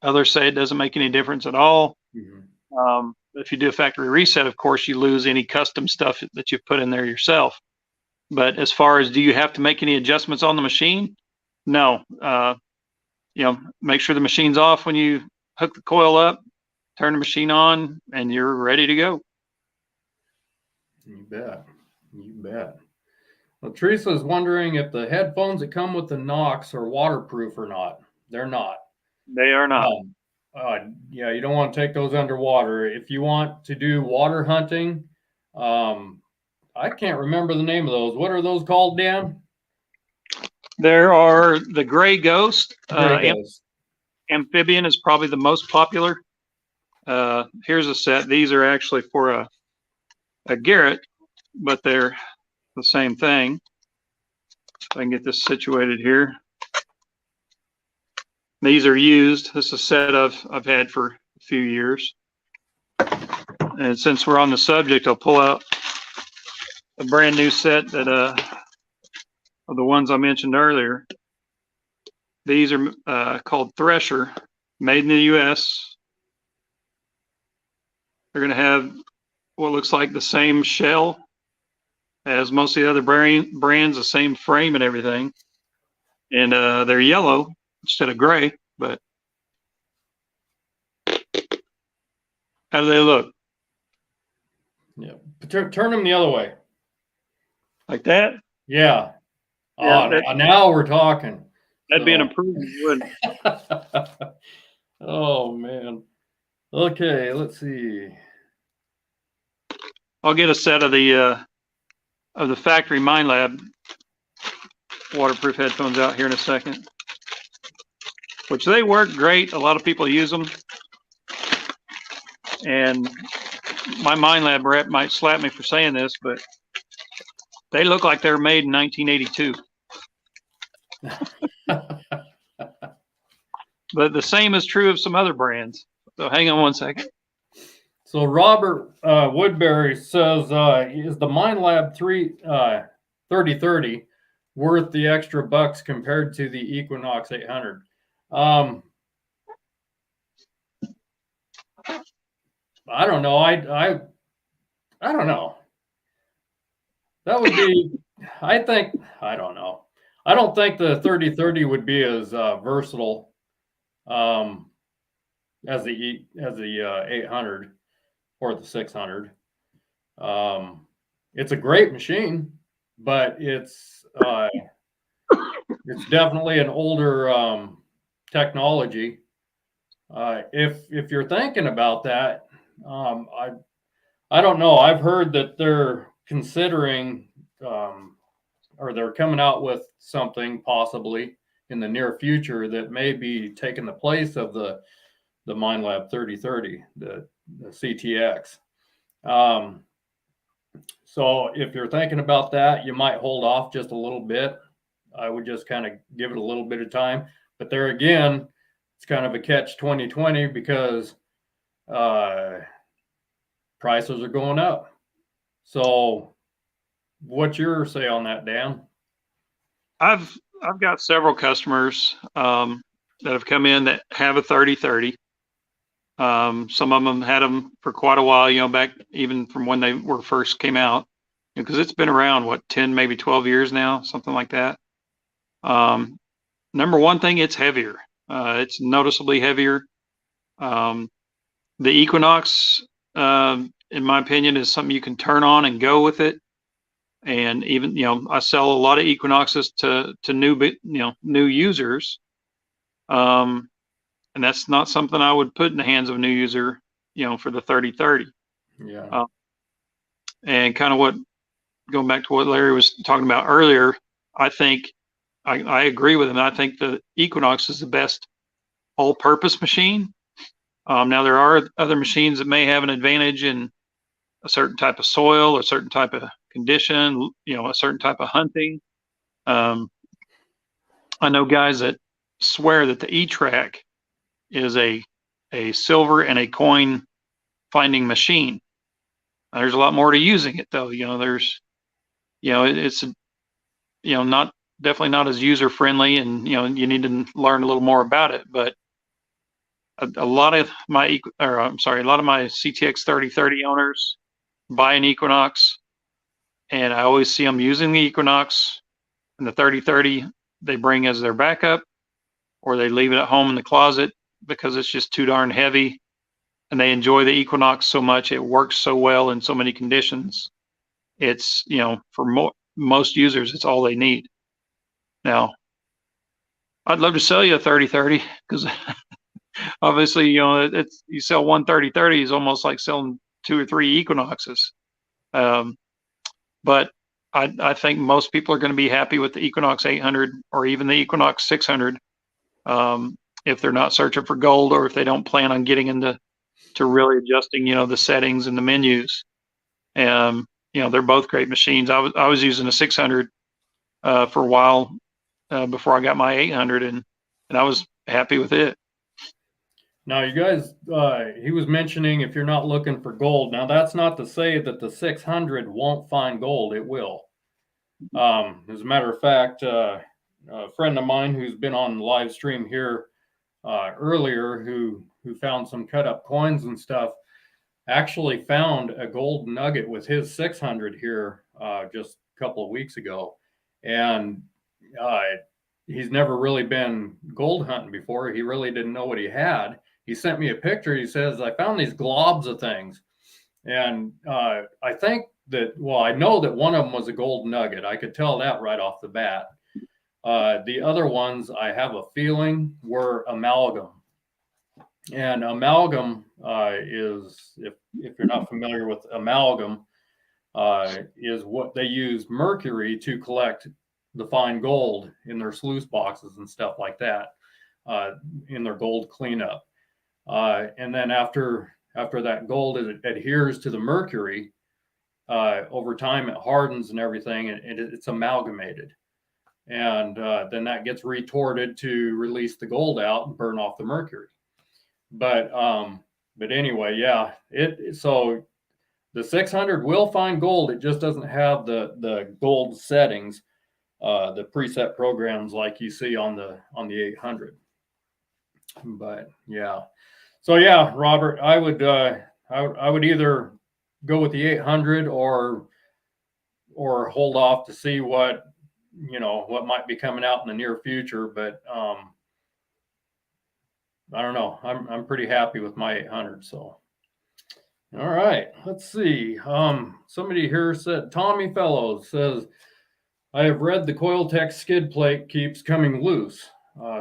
B: Others say it doesn't make any difference at all. Mm-hmm. If you do a factory reset, of course, you lose any custom stuff that you've put in there yourself. But as far as do you have to make any adjustments on the machine? No. Make sure the machine's off when you hook the coil up, turn the machine on, and you're ready to go.
A: You bet. You bet. Well, Teresa's wondering if the headphones that come with the Knox are waterproof or not. They're not.
B: They are not.
A: You don't want to take those underwater. If you want to do water hunting, I can't remember the name of those. What are those called, Dan?
B: There are the Gray Ghost.
A: Ghost.
B: Amphibian is probably the most popular. Here's a set. These are actually for a Garrett, but they're the same thing. If I can get this situated here. These are used. This is a set I've had for a few years. And since we're on the subject, I'll pull out a brand new set that of the ones I mentioned earlier. These are called Thresher, made in the U.S. They're going to have what looks like the same shell as most of the other brands, the same frame and everything. And they're yellow instead of gray, but how do they look?
A: Yeah, turn them the other way.
B: Like that?
A: Yeah. Now we're talking.
B: That'd be an improvement, wouldn't it?
A: Oh man. Okay, let's see.
B: I'll get a set of the factory Minelab waterproof headphones out here in a second. which they work great. A lot of people use them. And my Minelab rep might slap me for saying this, but they look like they were made in 1982. But the same is true of some other brands. So hang on one second.
A: So Robert Woodbury says, is the Minelab 3030 worth the extra bucks compared to the Equinox 800? I don't know. I don't know. That would be, I think, I don't know. I don't think the 3030 would be as versatile as the 800 or the 600. It's a great machine, but it's definitely an older technology. If you're thinking about that, I don't know. I've heard that they're considering or they're coming out with something possibly in the near future that may be taking the place of the Minelab 3030, the CTX. So if you're thinking about that, you might hold off just a little bit. I would just kind of give it a little bit of time. But there again, it's kind of a catch 2020 because prices are going up. So what's your say on that, Dan?
B: I've got several customers that have come in that have a 3030. Some of them had them for quite a while, you know, back even from when they were first came out, because it's been around, what, 10, maybe 12 years now, something like that. Number one thing, it's heavier. It's noticeably heavier. The Equinox, in my opinion, is something you can turn on and go with it. And even, you know, I sell a lot of Equinoxes to new users. And that's not something I would put in the hands of a new user, you know, for the 3030.
A: Yeah.
B: And kind of going back to what Larry was talking about earlier, I think I agree with him. I think the Equinox is the best all-purpose machine. Now there are other machines that may have an advantage in a certain type of soil, a certain type of condition, you know, a certain type of hunting. I know guys that swear that the E-Track is a silver and a coin finding machine. There's a lot more to using it though. You know, there's, you know, it's, you know, definitely not as user friendly, and, you know, you need to learn a little more about it. But a lot of my CTX 3030 owners buy an Equinox, and I always see them using the Equinox, and the 3030 they bring as their backup, or they leave it at home in the closet because it's just too darn heavy, and they enjoy the Equinox so much. It works so well in so many conditions. It's, you know, for most users, it's all they need. Now, I'd love to sell you a 3030 because obviously, you know, you sell one 3030 is almost like selling 2 or 3 Equinoxes. But I think most people are going to be happy with the Equinox 800 or even the Equinox 600 if they're not searching for gold, or if they don't plan on getting into really adjusting, you know, the settings and the menus. You know, they're both great machines. I was using a 600 for a while before I got my 800, and I was happy with it.
A: Now, you guys, he was mentioning if you're not looking for gold. Now, that's not to say that the 600 won't find gold. It will. As a matter of fact, a friend of mine who's been on the live stream here earlier, who found some cut up coins and stuff, actually found a gold nugget with his 600 here just a couple of weeks ago. And he's never really been gold hunting before. He really didn't know what he had. He sent me a picture. He says, I found these globs of things. And I think that, well, I know that one of them was a gold nugget. I could tell that right off the bat. The other ones, I have a feeling, were amalgam. And amalgam is, if you're not familiar with amalgam, is what they use mercury to collect the fine gold in their sluice boxes and stuff like that. in their gold cleanup. And then after that gold adheres to the mercury, over time it hardens and everything, and it's amalgamated. And then that gets retorted to release the gold out and burn off the mercury. But anyway, yeah, so the 600 will find gold. It just doesn't have the gold settings, the preset programs like you see on the 800. But yeah, so yeah, Robert, I would either go with the 800 or hold off to see what might be coming out in the near future. But I don't know. I'm pretty happy with my 800. So, all right, let's see. Somebody here said, Tommy Fellows says, I have read the Coiltek skid plate keeps coming loose.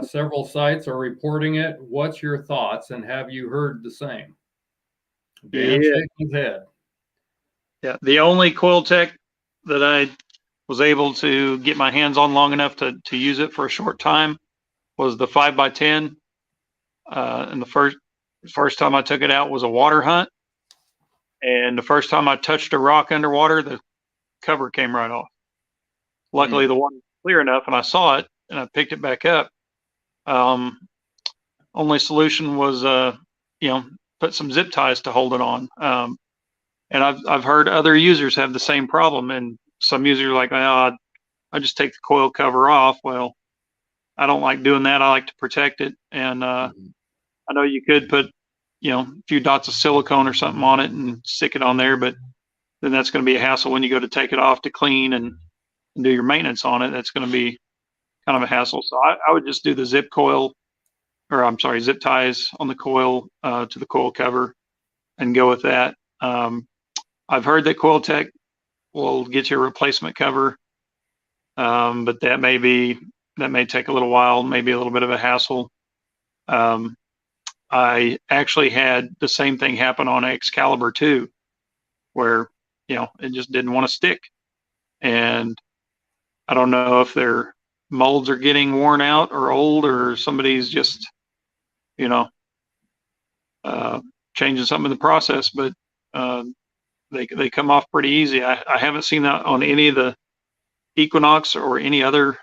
A: Several sites are reporting it. What's your thoughts, and have you heard the same? Dan shaking his head.
B: Yeah, the only Coiltek that I was able to get my hands on long enough to use it for a short time was the 5x10. And the first time I took it out was a water hunt. And the first time I touched a rock underwater, the cover came right off. Luckily, the water was clear enough, and I saw it, and I picked it back up. Only solution was, put some zip ties to hold it on. And I've heard other users have the same problem, and some users are like, well, I just take the coil cover off. Well, I don't like doing that. I like to protect it. And I know you could put, a few dots of silicone or something on it and stick it on there, but then that's going to be a hassle when you go to take it off to clean and do your maintenance on it. That's going to be kind of a hassle. So I would just do the zip ties on the coil to the coil cover and go with that. I've heard that Coiltek will get you a replacement cover, but that may take a little while, maybe a little bit of a hassle. I actually had the same thing happen on Excalibur 2, where it just didn't want to stick, and I don't know if their molds are getting worn out or old, or somebody's just changing something in the process, but they come off pretty easy. I haven't seen that on any of the Equinox or any other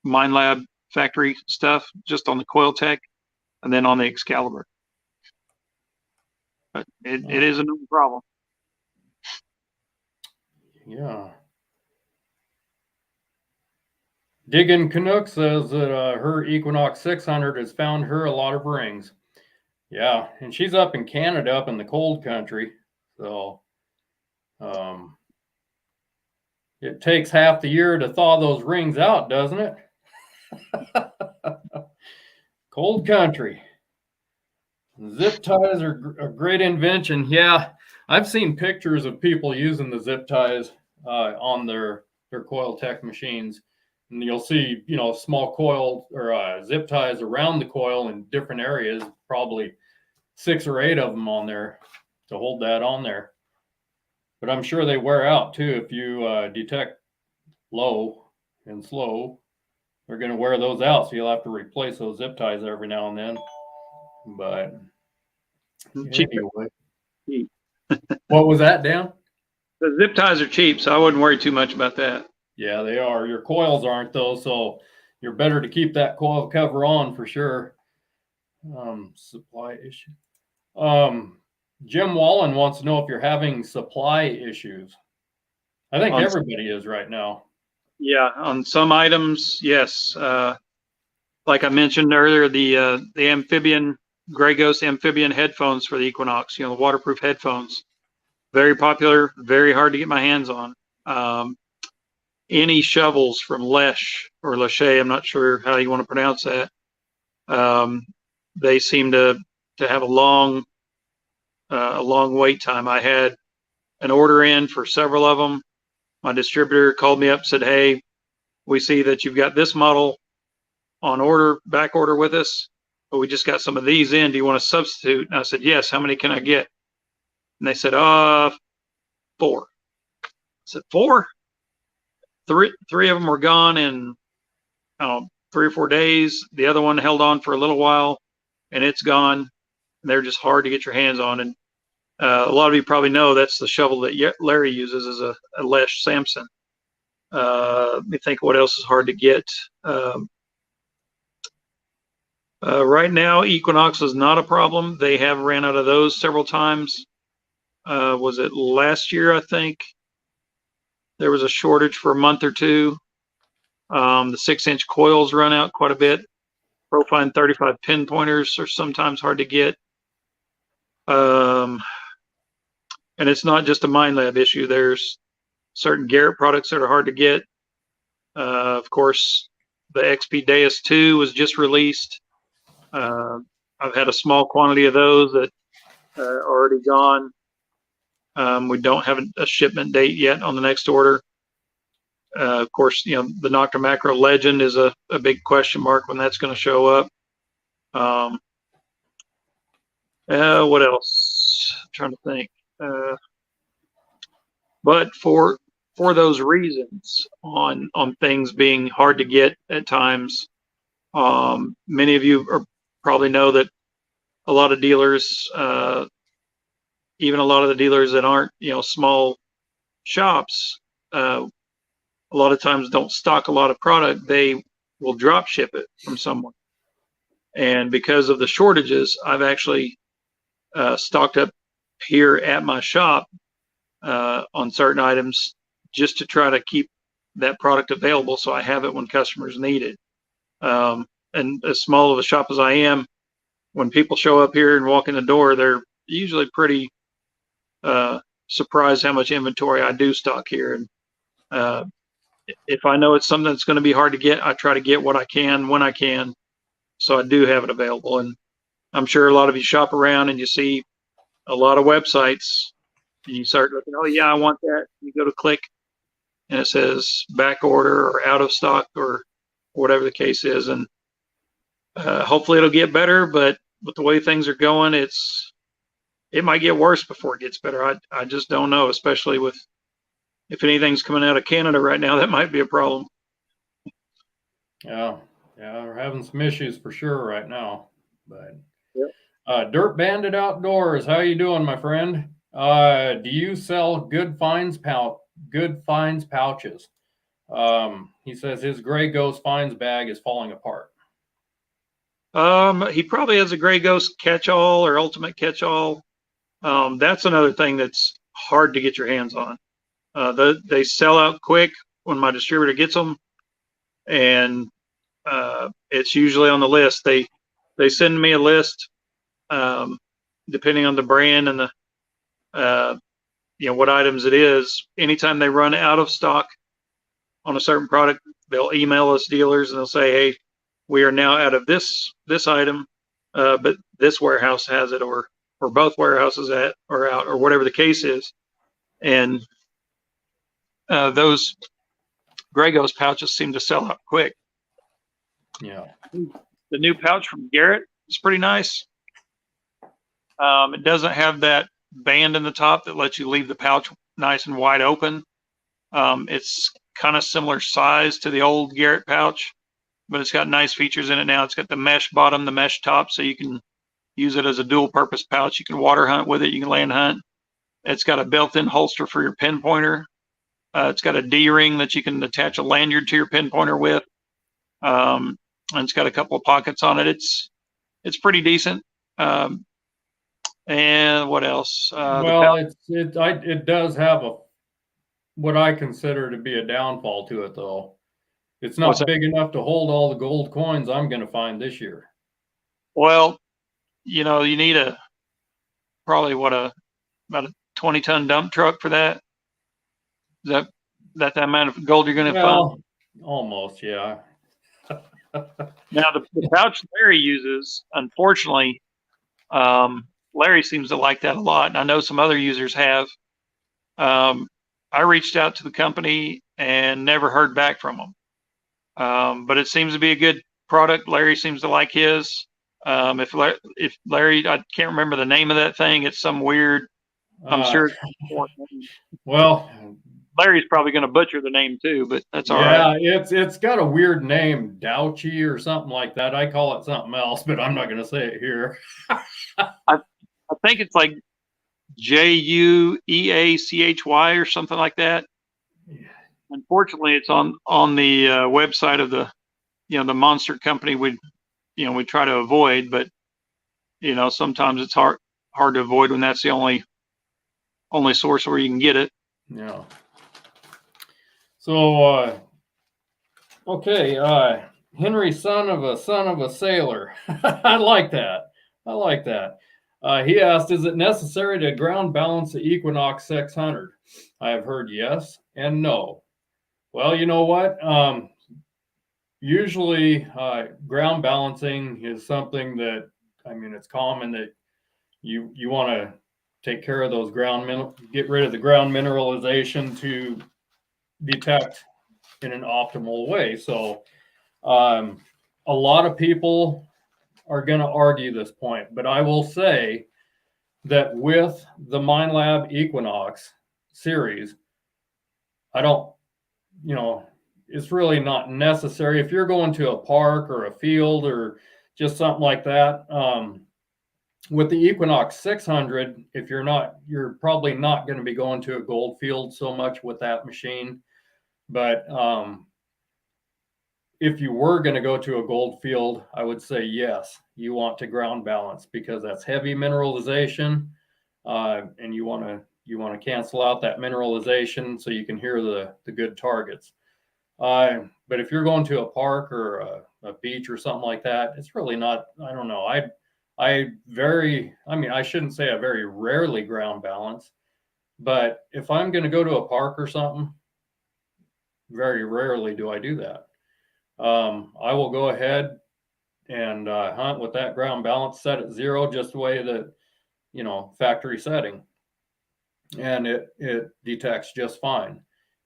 B: Minelab factory stuff, just on the Coiltek and then on the Excalibur. But it is a known problem.
A: Yeah. Diggin Canuck says that her Equinox 600 has found her a lot of rings. Yeah, and she's up in Canada, up in the cold country. So it takes half the year to thaw those rings out, doesn't it? Cold country. Zip ties are a great invention. Yeah, I've seen pictures of people using the zip ties on their Coiltek machines. And you'll see, small coil or zip ties around the coil in different areas, probably 6 or 8 of them on there to hold that on there. But I'm sure they wear out too. If you detect low and slow, they're going to wear those out. So you'll have to replace those zip ties every now and then. But anyway, what was that, Dan?
B: The zip ties are cheap, so I wouldn't worry too much about that.
A: Yeah, they are. Your coils aren't though, so you're better to keep that coil cover on for sure. Supply issue. Jim Wallen wants to know if you're having supply issues. I think everybody is right now.
B: Yeah, on some items, yes. Like I mentioned earlier, the amphibian Gray Ghost amphibian headphones for the Equinox, the waterproof headphones, very popular, very hard to get my hands on. Any shovels from Lesh or Lachey, I'm not sure how you want to pronounce that. They seem to have a long wait time. I had an order in for several of them. My distributor called me up, said, "Hey, we see that you've got this model on order, back order with us, but we just got some of these in. Do you want to substitute?" And I said, "Yes. How many can I get?" And they said, 4. I said, 4? Three of them were gone in 3 or 4 days. The other one held on for a little while, and it's gone. They're just hard to get your hands on. And a lot of you probably know that's the shovel that Larry uses, is a Lesh Samson. Let me think what else is hard to get. Right now, Equinox is not a problem. They have ran out of those several times. Was it last year, I think? There was a shortage for a month or two. The 6-inch coils run out quite a bit. Profine 35 pinpointers are sometimes hard to get. And it's not just a Minelab issue. There's certain Garrett products that are hard to get. Of course, the XP Deus 2 was just released. I've had a small quantity of those that are already gone. We don't have a shipment date yet on the next order. Of course, you know, the Nocta Macro Legend is a big question mark when that's going to show up. What else? I'm trying to think. But for those reasons, on things being hard to get at times, many of you probably know that a lot of dealers, even a lot of the dealers that aren't, you know, small shops, a lot of times don't stock a lot of product. They will drop ship it from someone. And because of the shortages, I've actually stocked up here at my shop on certain items just to try to keep that product available so I have it when customers need it. And as small of a shop as I am, when people show up here and walk in the door, they're usually pretty surprised how much inventory I do stock here. And if I know it's something that's going to be hard to get, I try to get what I can when I can, so I do have it available. And I'm sure a lot of you shop around and you see a lot of websites and you start looking, oh yeah, I want that. You go to click and it says back order or out of stock or whatever the case is. And hopefully it'll get better, but with the way things are going, it might get worse before it gets better. I just don't know, especially with, if anything's coming out of Canada right now, that might be a problem.
A: Yeah, we're having some issues for sure right now. But
B: yep.
A: Dirt Bandit Outdoors, how you doing, my friend? Do you sell good finds pouches? He says his Gray Ghost finds bag is falling apart.
B: He probably has a Gray Ghost catch-all or ultimate catch-all. That's another thing that's hard to get your hands on. They sell out quick when my distributor gets them, and it's usually on the list. They send me a list, depending on the brand and the you know, what items it is. Anytime they run out of stock on a certain product, they'll email us dealers and they'll say, hey, we are now out of this item, but this warehouse has it, or both warehouses are out, or whatever the case is. And those Gray Ghost pouches seem to sell out quick.
A: Yeah.
B: The new pouch from Garrett is pretty nice. It doesn't have that band in the top that lets you leave the pouch nice and wide open. It's kind of similar size to the old Garrett pouch, but it's got nice features in it now. It's got the mesh bottom, the mesh top, so you can use it as a dual purpose pouch. You can water hunt with it. You can land hunt. It's got a built-in holster for your pinpointer. It's got a D-ring that you can attach a lanyard to your pinpointer with. And it's got a couple of pockets on it. It's pretty decent. And what else?
A: Well, it does have what I consider to be a downfall to it, though. It's not big enough to hold all the gold coins I'm going to find this year.
B: Well, you know, you need probably about a 20-ton dump truck for that. Is that the amount of gold you're going to find?
A: Almost, yeah.
B: Now the pouch Larry uses, unfortunately, Larry seems to like that a lot, and I know some other users have. I reached out to the company and never heard back from them. But it seems to be a good product. Larry seems to like his. If Larry, I can't remember the name of that thing. It's some weird. I'm sure.
A: Well,
B: Larry's probably going to butcher the name too, but that's all
A: Yeah,
B: right.
A: it's got a weird name, Douchy or something like that. I call it something else, but I'm not going to say it here.
B: I think it's like Jueachy or something like that. Unfortunately, it's on the website of the the monster company we try to avoid, but sometimes it's hard to avoid when that's the only source where you can get it.
A: Yeah. So okay, Henry, son of a sailor. I like that. I like that. He asked, is it necessary to ground balance the Equinox 600? I have heard yes and no. Well, you know what? Usually ground balancing is something that, I mean, it's common that you want to take care of those get rid of the ground mineralization to detect in an optimal way. So a lot of people are going to argue this point, but I will say that with the Minelab Equinox series, I don't, it's really not necessary. If you're going to a park or a field or just something like that, with the Equinox 600, if you're probably not going to be going to a gold field so much with that machine. But if you were going to go to a gold field, I would say yes, you want to ground balance because that's heavy mineralization, and you want to cancel out that mineralization so you can hear the good targets. But if you're going to a park or a beach or something like that, it's really not. I don't know. I shouldn't say I very rarely ground balance, but if I'm going to go to a park or something, very rarely do I do that. I will go ahead and hunt with that ground balance set at 0, just the way that, factory setting, and it detects just fine.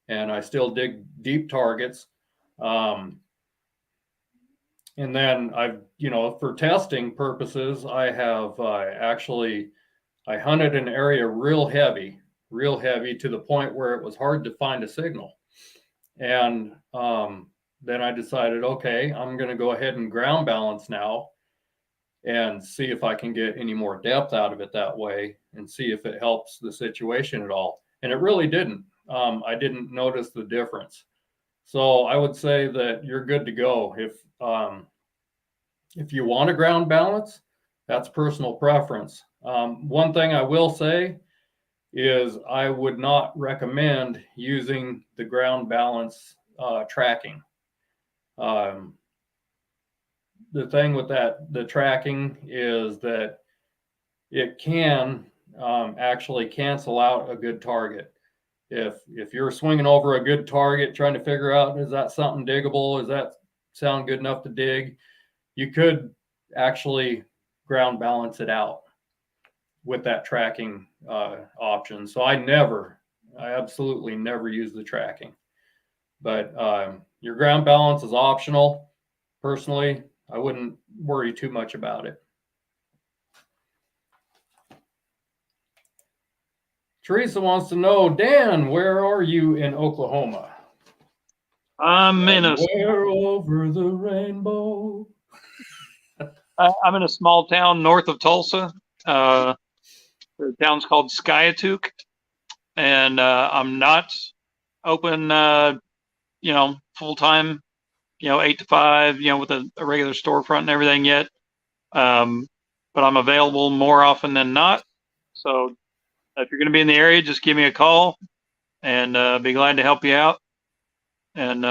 A: And I still dig deep targets. And then for testing purposes, I have I hunted an area real heavy to the point where it was hard to find a signal. And then I decided, okay, I'm going to go ahead and ground balance now and see if I can get any more depth out of it that way and see if it helps the situation at all. And it really didn't. I didn't notice the difference. So I would say that you're good to go. If you want to ground balance, that's personal preference. One thing I will say is I would not recommend using the ground balance tracking. The thing with the tracking is that it can actually cancel out a good target. If you're swinging over a good target, trying to figure out, is that something diggable? Does that sound good enough to dig? You could actually ground balance it out with that tracking option. So I absolutely never use the tracking. But your ground balance is optional. Personally, I wouldn't worry too much about it. Teresa wants to know, Dan, where are you in Oklahoma?
B: I'm in
A: Where over the rainbow.
B: I'm in a small town north of Tulsa. The town's called Skiatook, and I'm not open, full time, 8 to 5, with a regular storefront and everything yet. But I'm available more often than not. So if you're going to be in the area, just give me a call, and be glad to help you out. And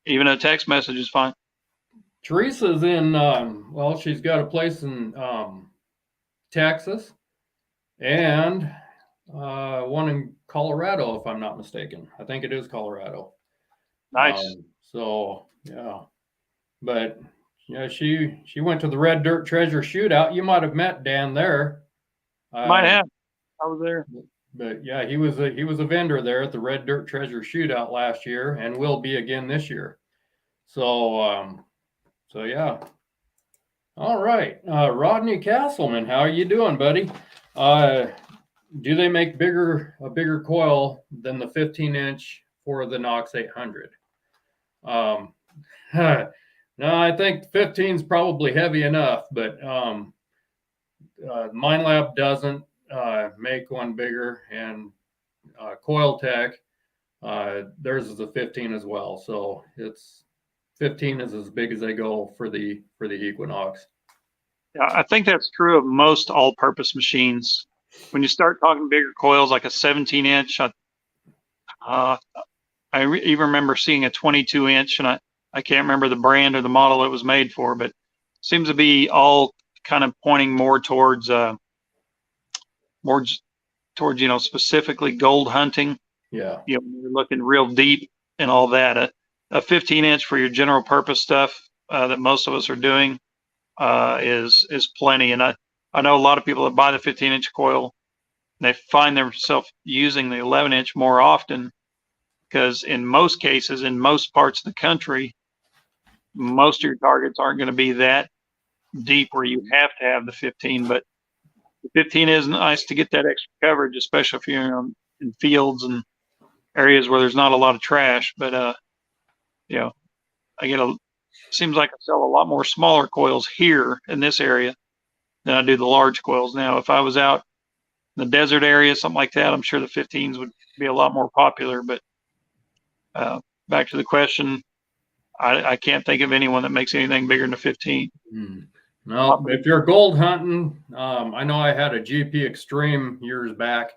B: even a text message is fine.
A: Teresa's in, she's got a place in Texas and one in Colorado, if I'm not mistaken. I think it is Colorado.
B: Nice.
A: So, yeah. But, she went to the Red Dirt Treasure Shootout. You might have met Dan there.
B: Might have. I was there.
A: But yeah, he was a vendor there at the Red Dirt Treasure Shootout last year and will be again this year. So, yeah. All right. Rodney Castleman, how are you doing, buddy? do they make a bigger coil than the 15-inch for the Knox 800? No, I think 15 is probably heavy enough, but Minelab doesn't make one bigger, and Coiltek, theirs is a 15 as well. So it's 15 is as big as they go for the Equinox.
B: Yeah, I think that's true of most all-purpose machines. When you start talking bigger coils, like a 17-inch, even remember seeing a 22-inch, and I can't remember the brand or the model it was made for, but it seems to be all kind of pointing more towards specifically gold hunting.
A: Yeah.
B: You're looking real deep and all that. A 15-inch for your general purpose stuff that most of us are doing is plenty. And I know a lot of people that buy the 15-inch coil, they find themselves using the 11-inch more often, because in most cases, in most parts of the country, most of your targets aren't going to be that deep where you have to have the 15. But the 15 is nice to get that extra coverage, especially if you're in fields and areas where there's not a lot of trash. But seems like I sell a lot more smaller coils here in this area than I do the large coils. Now, if I was out in the desert area, something like that, I'm sure the 15s would be a lot more popular. But back to the question, I can't think of anyone that makes anything bigger than a 15.
A: No, if you're gold hunting, I know I had a GP Extreme years back,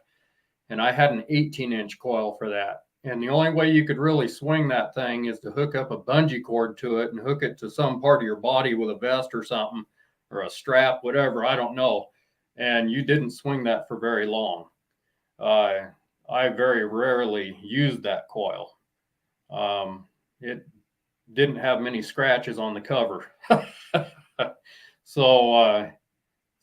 A: and I had an 18-inch coil for that. And the only way you could really swing that thing is to hook up a bungee cord to it and hook it to some part of your body with a vest or something, or a strap, whatever, I don't know. And you didn't swing that for very long. I very rarely used that coil. It didn't have many scratches on the cover. So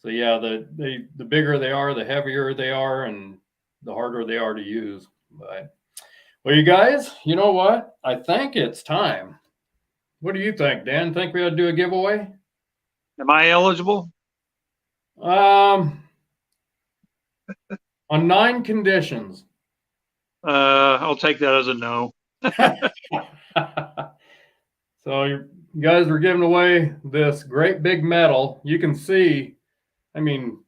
A: yeah, the bigger they are, the heavier they are, and the harder they are to use. But well, you guys, you know what? I think it's time. What do you think, Dan? Think we ought to do a giveaway?
B: Am I eligible?
A: On 9 conditions.
B: I'll take that as a no.
A: So you guys are giving away this great big metal. You can see, I mean,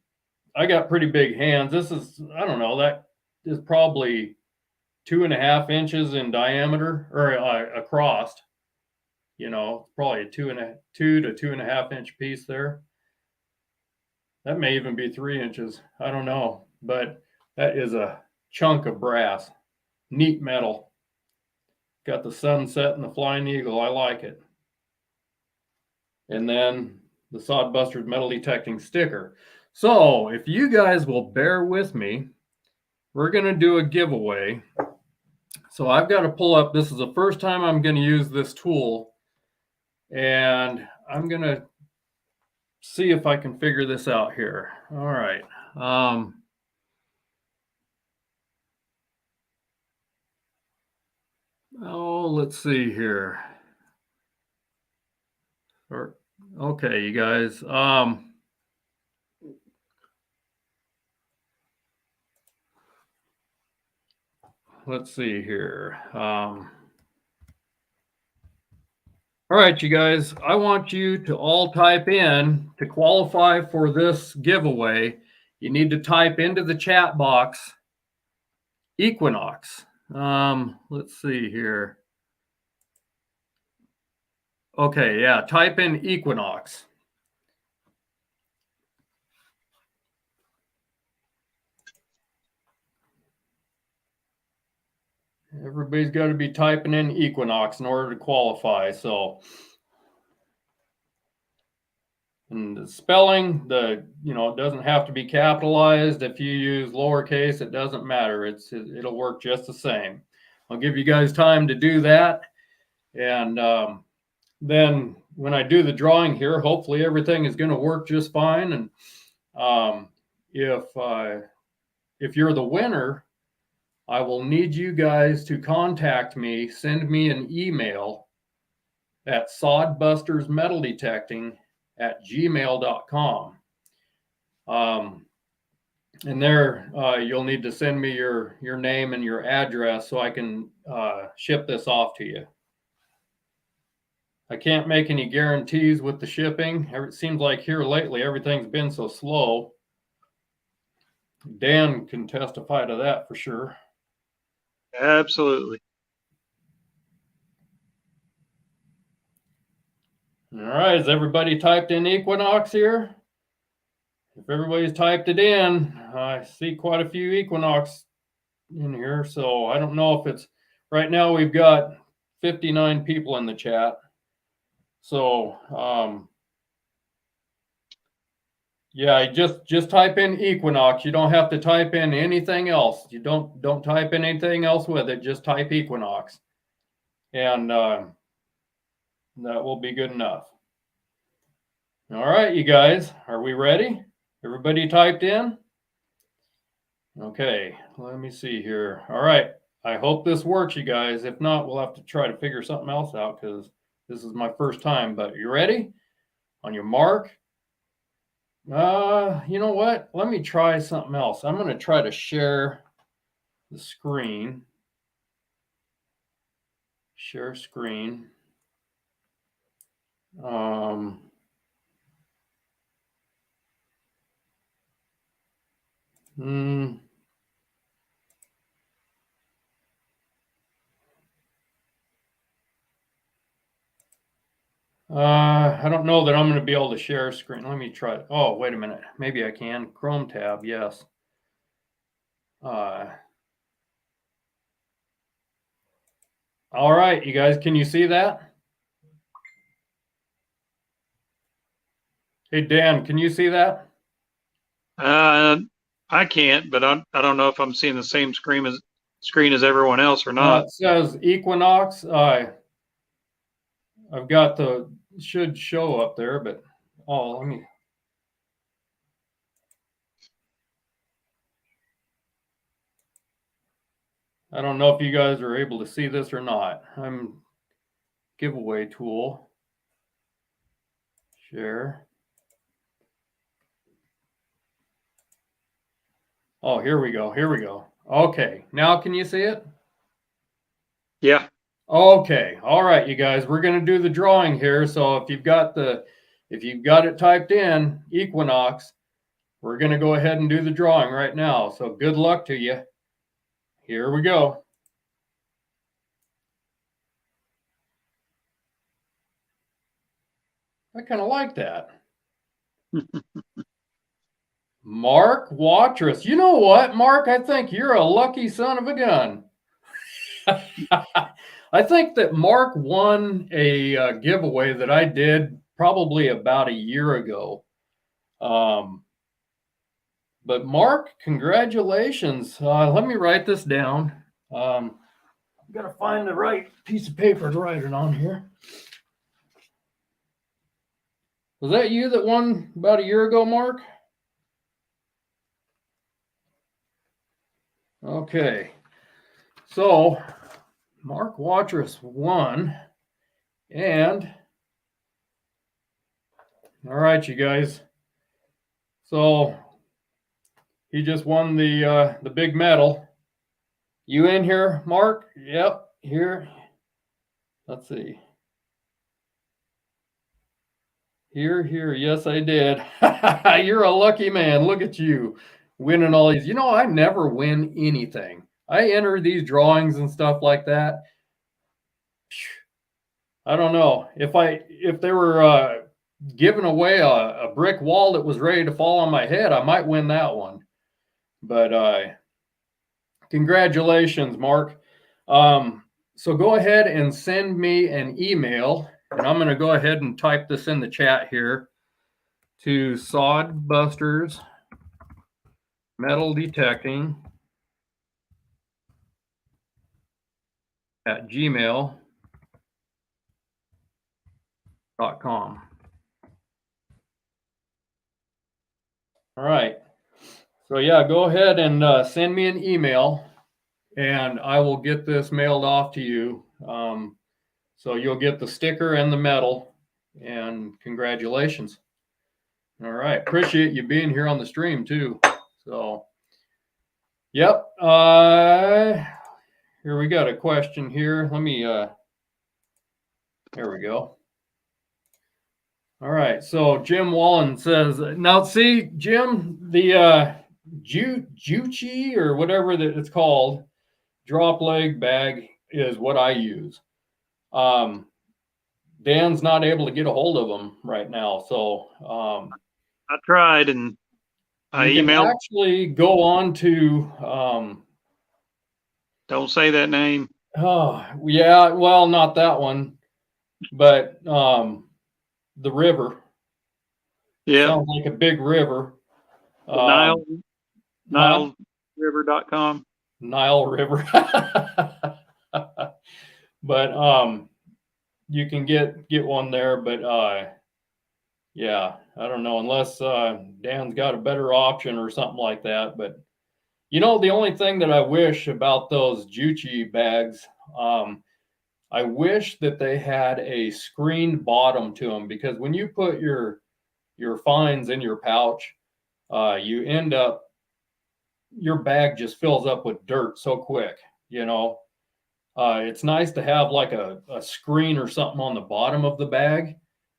A: I got pretty big hands. This is, I don't know, that is probably 2.5 inches in diameter, or across. Probably a 2 to 2.5 inch piece there. That may even be 3 inches. I don't know, but that is a chunk of brass. Neat metal. Got the sunset and the flying eagle. I like it. And then the Sodbusters metal detecting sticker. So if you guys will bear with me, we're going to do a giveaway. So I've got to pull up. This is the first time I'm going to use this tool. And I'm going to see if I can figure this out here. All right. Let's see here. Okay, you guys. Let's see here. All right, you guys, I want you to all type in to qualify for this giveaway. You need to type into the chat box Equinox. Let's see here. Okay, yeah, type in Equinox. Everybody's got to be typing in Equinox in order to qualify. So, and the spelling, it doesn't have to be capitalized. If you use lowercase, it doesn't matter. It'll work just the same. I'll give you guys time to do that. And then when I do the drawing here, hopefully everything is going to work just fine. And if you're the winner, I will need you guys to contact me, send me an email at sodbustersmetaldetecting@gmail.com. And there, you'll need to send me your name and your address so I can ship this off to you. I can't make any guarantees with the shipping. It seems like here lately everything's been so slow. Dan can testify to that for sure.
B: Absolutely.
A: All right, has everybody typed in Equinox here? If everybody's typed it in, I see quite a few Equinox in here, so I don't know if it's, right now we've got 59 people in the chat. So, yeah, just type in Equinox. You don't have to type in anything else. You don't type in anything else with it. Just type Equinox, and that will be good enough. All right, you guys, are we ready? Everybody typed in? Okay, let me see here. All right, I hope this works, you guys. If not, we'll have to try to figure something else out because this is my first time. But you ready? On your mark. You know what? Let me try something else. I'm going to try to share the screen. Share screen. I don't know that I'm going to be able to share a screen. Let me try. Oh, wait a minute. Maybe I can. Chrome tab. Yes. All right, you guys, can you see that? Hey, Dan, can you see that?
B: I can't, but I don't know if I'm seeing the same screen as everyone else or not.
A: It says Equinox. I've got should show up there, but let me. I don't know if you guys are able to see this or not. I'm giveaway tool. Share. Oh, here we go. Here we go. Okay. Now can you see it?
B: Yeah.
A: Okay. All right, you guys, we're going to do the drawing here. So if you've got it typed in, Equinox, we're going to go ahead and do the drawing right now. So good luck to you. Here we go. I kind of like that. Mark Watrous. You know what, Mark? I think you're a lucky son of a gun. I think that Mark won a giveaway that I did probably about a year ago. But Mark, congratulations. Let me write this down. I've got to find the right piece of paper to write it on here. Was that you that won about a year ago, Mark? Okay. So Mark Watrous won. And all right, you guys. So he just won the big medal. You in here, Mark? Yep, here. Let's see. Here. Yes, I did. You're a lucky man. Look at you winning all these. You know, I never win anything. I enter these drawings and stuff like that. I don't know if they were giving away a brick wall that was ready to fall on my head, I might win that one. But congratulations, Mark. So go ahead and send me an email, and I'm going to go ahead and type this in the chat here to Sodbusters Metal Detecting at gmail.com. All right. So yeah, go ahead and send me an email, and I will get this mailed off to you. So you'll get the sticker and the medal, and congratulations. All right. Appreciate you being here on the stream too. So, yep. Here we got a question here. Let me, there we go. All right. So Jim Wallen says, now see, Jim, the Juchi or whatever that it's called, drop leg bag is what I use. Dan's not able to get a hold of them right now. So
B: I tried and I
A: you can
B: emailed.
A: actually go on to,
B: Don't say that name.
A: oh, yeah, well, not that one, but the river.
B: Yeah.
A: Sounds like a big river.
B: Nile,
A: Huh?
B: NileRiver.com.
A: Nile River. But you can get one there, but yeah, I don't know, unless Dan's got a better option or something like that. But you know, the only thing that I wish about those Juchi bags, I wish that they had a screened bottom to them, because when you put your fines in your pouch, you end up, your bag just fills up with dirt so quick, you know. It's nice to have like a screen or something on the bottom of the bag.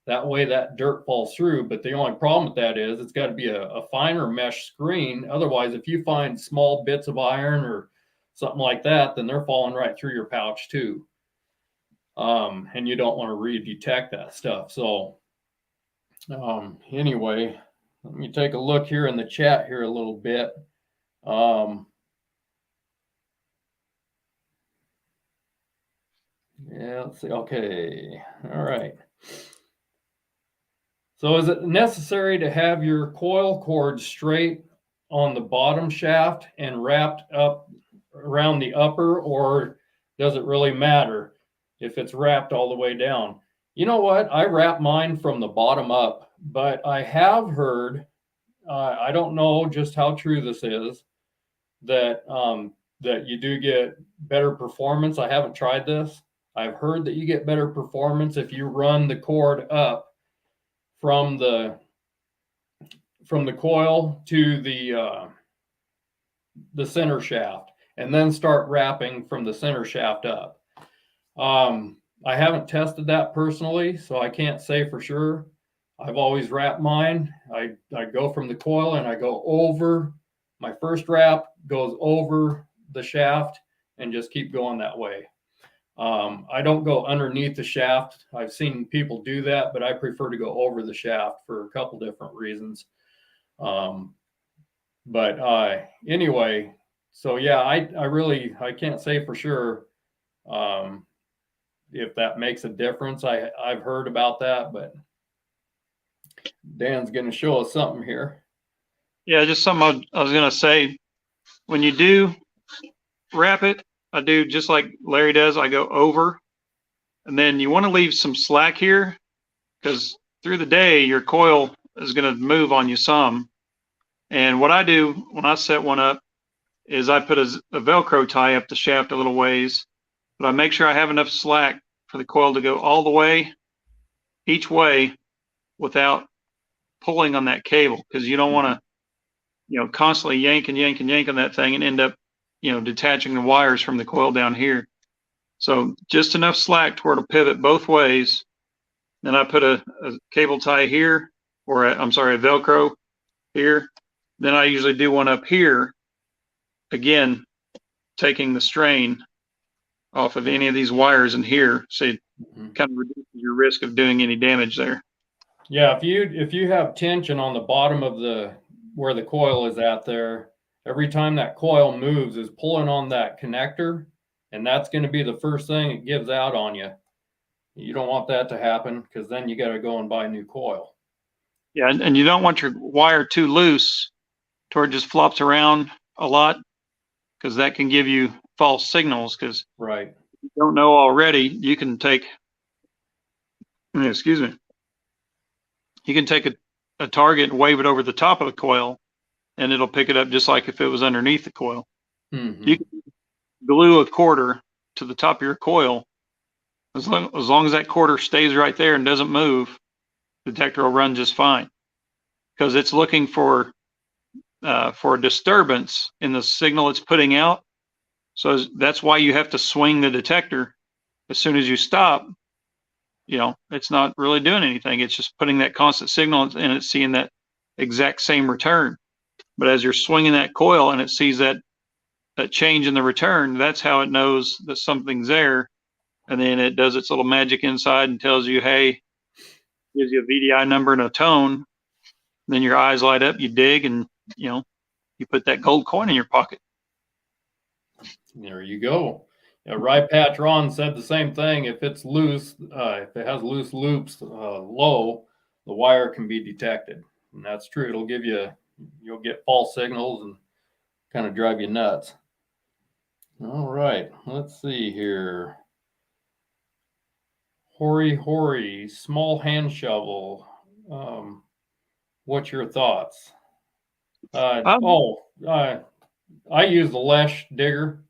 A: That way that dirt falls through. But the only problem with that is it's got to be a finer mesh screen. Otherwise, if you find small bits of iron or something like that, then they're falling right through your pouch too. And you don't want to redetect that stuff. So anyway, let me take a look here in the chat here a little bit. Yeah, let's see. Okay. All right. So is it necessary to have your coil cord straight on the bottom shaft and wrapped up around the upper, or does it really matter if it's wrapped all the way down? You know what? I wrap mine from the bottom up, but I have heard, I don't know just how true this is, that that you do get better performance. I haven't tried this. I've heard that you get better performance if you run the cord up from the coil to the center shaft, and then start wrapping from the center shaft up. I haven't tested that personally, so I can't say for sure. I've always wrapped mine. I go from the coil and I go over. My first wrap goes over the shaft and just keep going that way. I don't go underneath the shaft. I've seen people do that, but I prefer to go over the shaft for a couple different reasons. But anyway, so yeah, I can't say for sure if that makes a difference. I've heard about that, but Dan's going to show us something here.
B: Yeah, just something I was going to say. When you do wrap it, I do just like Larry does. I go over, and then you want to leave some slack here, because through the day your coil is going to move on you some. And what I do when I set one up is I put a Velcro tie up the shaft a little ways, but I make sure I have enough slack for the coil to go all the way, each way, without pulling on that cable, because you don't want to, constantly yank and yank and yank on that thing and end up, detaching the wires from the coil down here. So just enough slack to where it'll pivot both ways. Then I put a cable tie here, or a Velcro here. Then I usually do one up here, again, taking the strain off of any of these wires in here, so it kind of reduces your risk of doing any damage there.
A: Yeah, if you have tension on the bottom of where the coil is at there, every time that coil moves is pulling on that connector, and that's going to be the first thing it gives out on you. You don't want that to happen, because then you got to go and buy a new coil.
B: Yeah, and you don't want your wire too loose to where it just flops around a lot, because that can give you false signals. Because
A: right,
B: if you don't know already, you can take, excuse me, you can take a target and wave it over the top of the coil, and it'll pick it up just like if it was underneath the coil. You can glue a quarter to the top of your coil. As long as that quarter stays right there and doesn't move, the detector will run just fine, because it's looking for for a disturbance in the signal it's putting out. So that's why you have to swing the detector. As soon as you stop, it's not really doing anything. It's just putting that constant signal and it's seeing that exact same return. But as you're swinging that coil and it sees that change in the return, that's how it knows that something's there. And then it does its little magic inside and tells you, hey, gives you a VDI number and a tone. Then your eyes light up, you dig, and you put that gold coin in your pocket.
A: There you go. Right Patch Ron said the same thing. If it's loose, if it has loose loops low, the wire can be detected. And that's true. It'll give you'll get false signals and kind of drive you nuts. All right, let's see here. Hori, small hand shovel. What's your thoughts? I use the Lesh digger.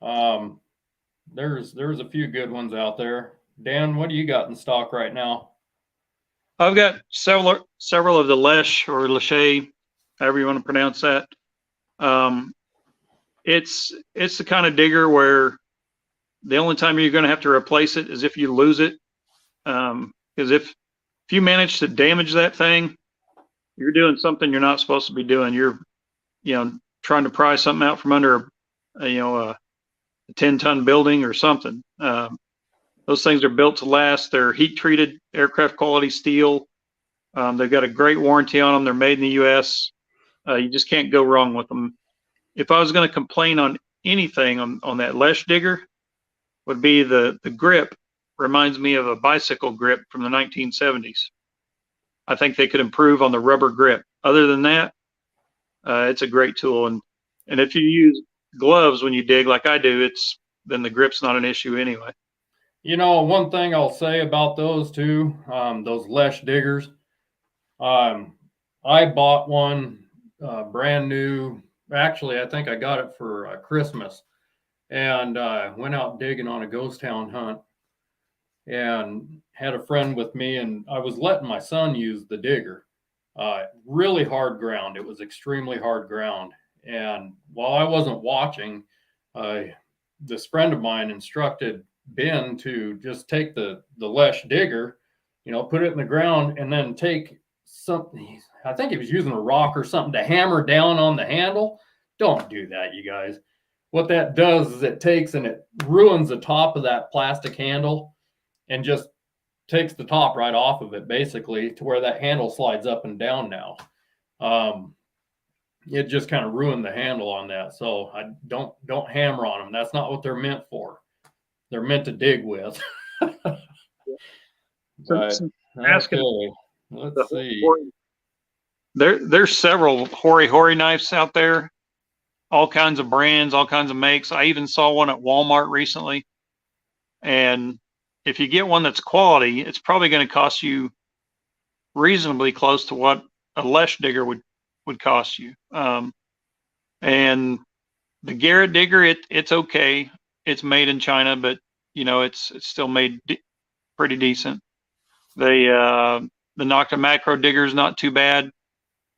A: There's a few good ones out there. Dan, what do you got in stock right now?
B: I've got several of the Lesh or Leshay, however you want to pronounce that. It's the kind of digger where the only time you're going to have to replace it is if you lose it. Because if you manage to damage that thing, you're doing something you're not supposed to be doing. You're, trying to pry something out from under a 10-ton building or something. Those things are built to last. They're heat treated, aircraft quality steel. They've got a great warranty on them. They're made in the US. You just can't go wrong with them. If I was going to complain on anything on that Lesh digger, would be the grip. Reminds me of a bicycle grip from the 1970s. I think they could improve on the rubber grip. Other than that, it's a great tool. And if you use gloves when you dig like I do, then the grip's not an issue anyway.
A: One thing I'll say about those two, those Lesh diggers, I bought one brand new. Actually, I think I got it for Christmas, and went out digging on a ghost town hunt, and had a friend with me, and I was letting my son use the digger. Really hard ground. It was extremely hard ground, and while I wasn't watching, this friend of mine instructed Ben to just take the Lesh digger, put it in the ground, and then take something. I think he was using a rock or something to hammer down on the handle. Don't do that, you guys. What that does is it takes and it ruins the top of that plastic handle and just takes the top right off of it, basically, to where that handle slides up and down now. It just kind of ruined the handle on that. So I don't hammer on them. That's not what they're meant for. They're meant to dig with. But, okay, let's see.
B: There's several Hori knives out there, all kinds of brands, all kinds of makes. I even saw one at Walmart recently. And if you get one that's quality, it's probably going to cost you reasonably close to what a Lesh digger would cost you. And the Garrett digger, it's okay. It's made in China, but it's still made pretty decent. The Nocta macro digger is not too bad.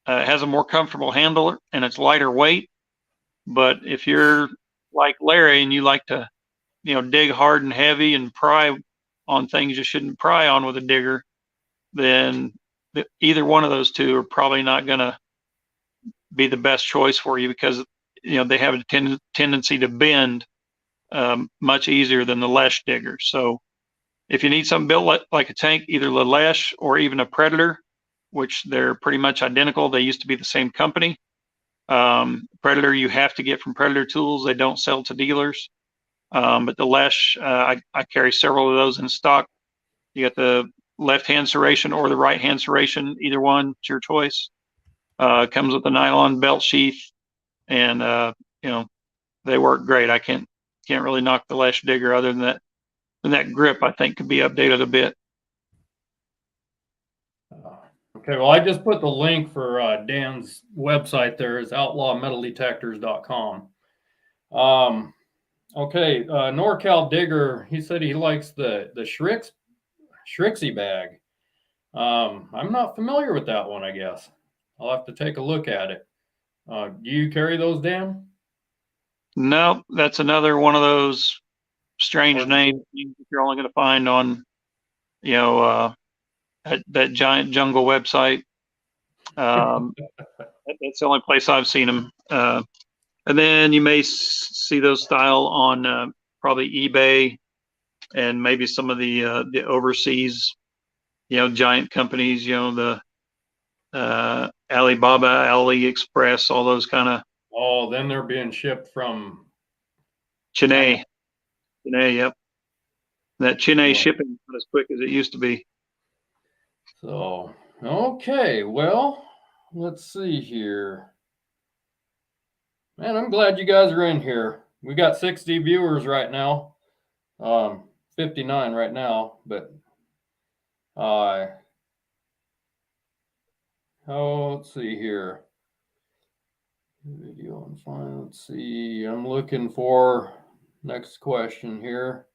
B: It has a more comfortable handle and it's lighter weight. But if you're like Larry and you like to, dig hard and heavy and pry on things you shouldn't pry on with a digger, then either one of those two are probably not going to be the best choice for you, because they have a tendency to bend much easier than the Lesh digger. So if you need something built like a tank, either the Lesh or even a Predator, which they're pretty much identical. They used to be the same company. Predator you have to get from Predator Tools. They don't sell to dealers. But the Lesh, I carry several of those in stock. You got the left-hand serration or the right-hand serration, either one, it's your choice. Comes with a nylon belt sheath, and they work great. I can't really knock the Lesh digger. Other than that grip, I think, could be updated a bit.
A: Okay, well, I just put the link for Dan's website there is outlawmetaldetectors.com. Okay, NorCal Digger, he said he likes the Shrixie bag. I'm not familiar with that one, I guess. I'll have to take a look at it. Do you carry those, Dan?
B: No, that's another one of those strange
A: Or-
B: names you're only going to find on, you know, that giant jungle website. That's the only place I've seen them. And then you may see those style on probably eBay and maybe some of the overseas, giant companies, the Alibaba, AliExpress, all those kind of
A: Oh, then they're being shipped from China.
B: Chennai. Chennai, yep. That Chennai
A: So,
B: shipping not as quick as it used to be.
A: so okay, well, let's see here. Man, I'm glad you guys are in here. We got 60 viewers right now. 59 right now, but let's see here. Video on fine. Let's see. I'm looking for next question here.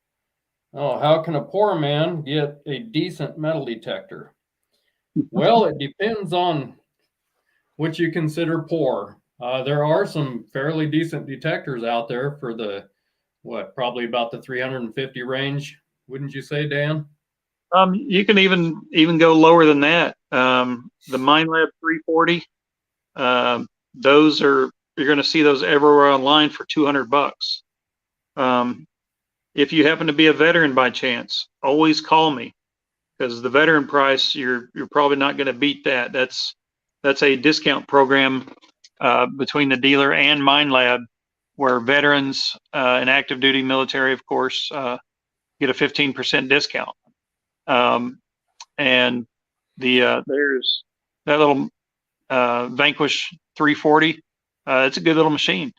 A: Oh, how can a poor man get a decent metal detector? Well, it depends on what you consider poor. There are some fairly decent detectors out there for the probably about the 350 range, wouldn't you say, Dan?
B: You can even go lower than that. The Minelab 340, those you're going to see those everywhere online for $200. If you happen to be a veteran by chance, always call me, because the veteran price, you're probably not going to beat that. That's a discount program between the dealer and Minelab, where veterans and active duty military, of course, get a 15% discount. And there's that little Vanquish 340. It's a good little machine.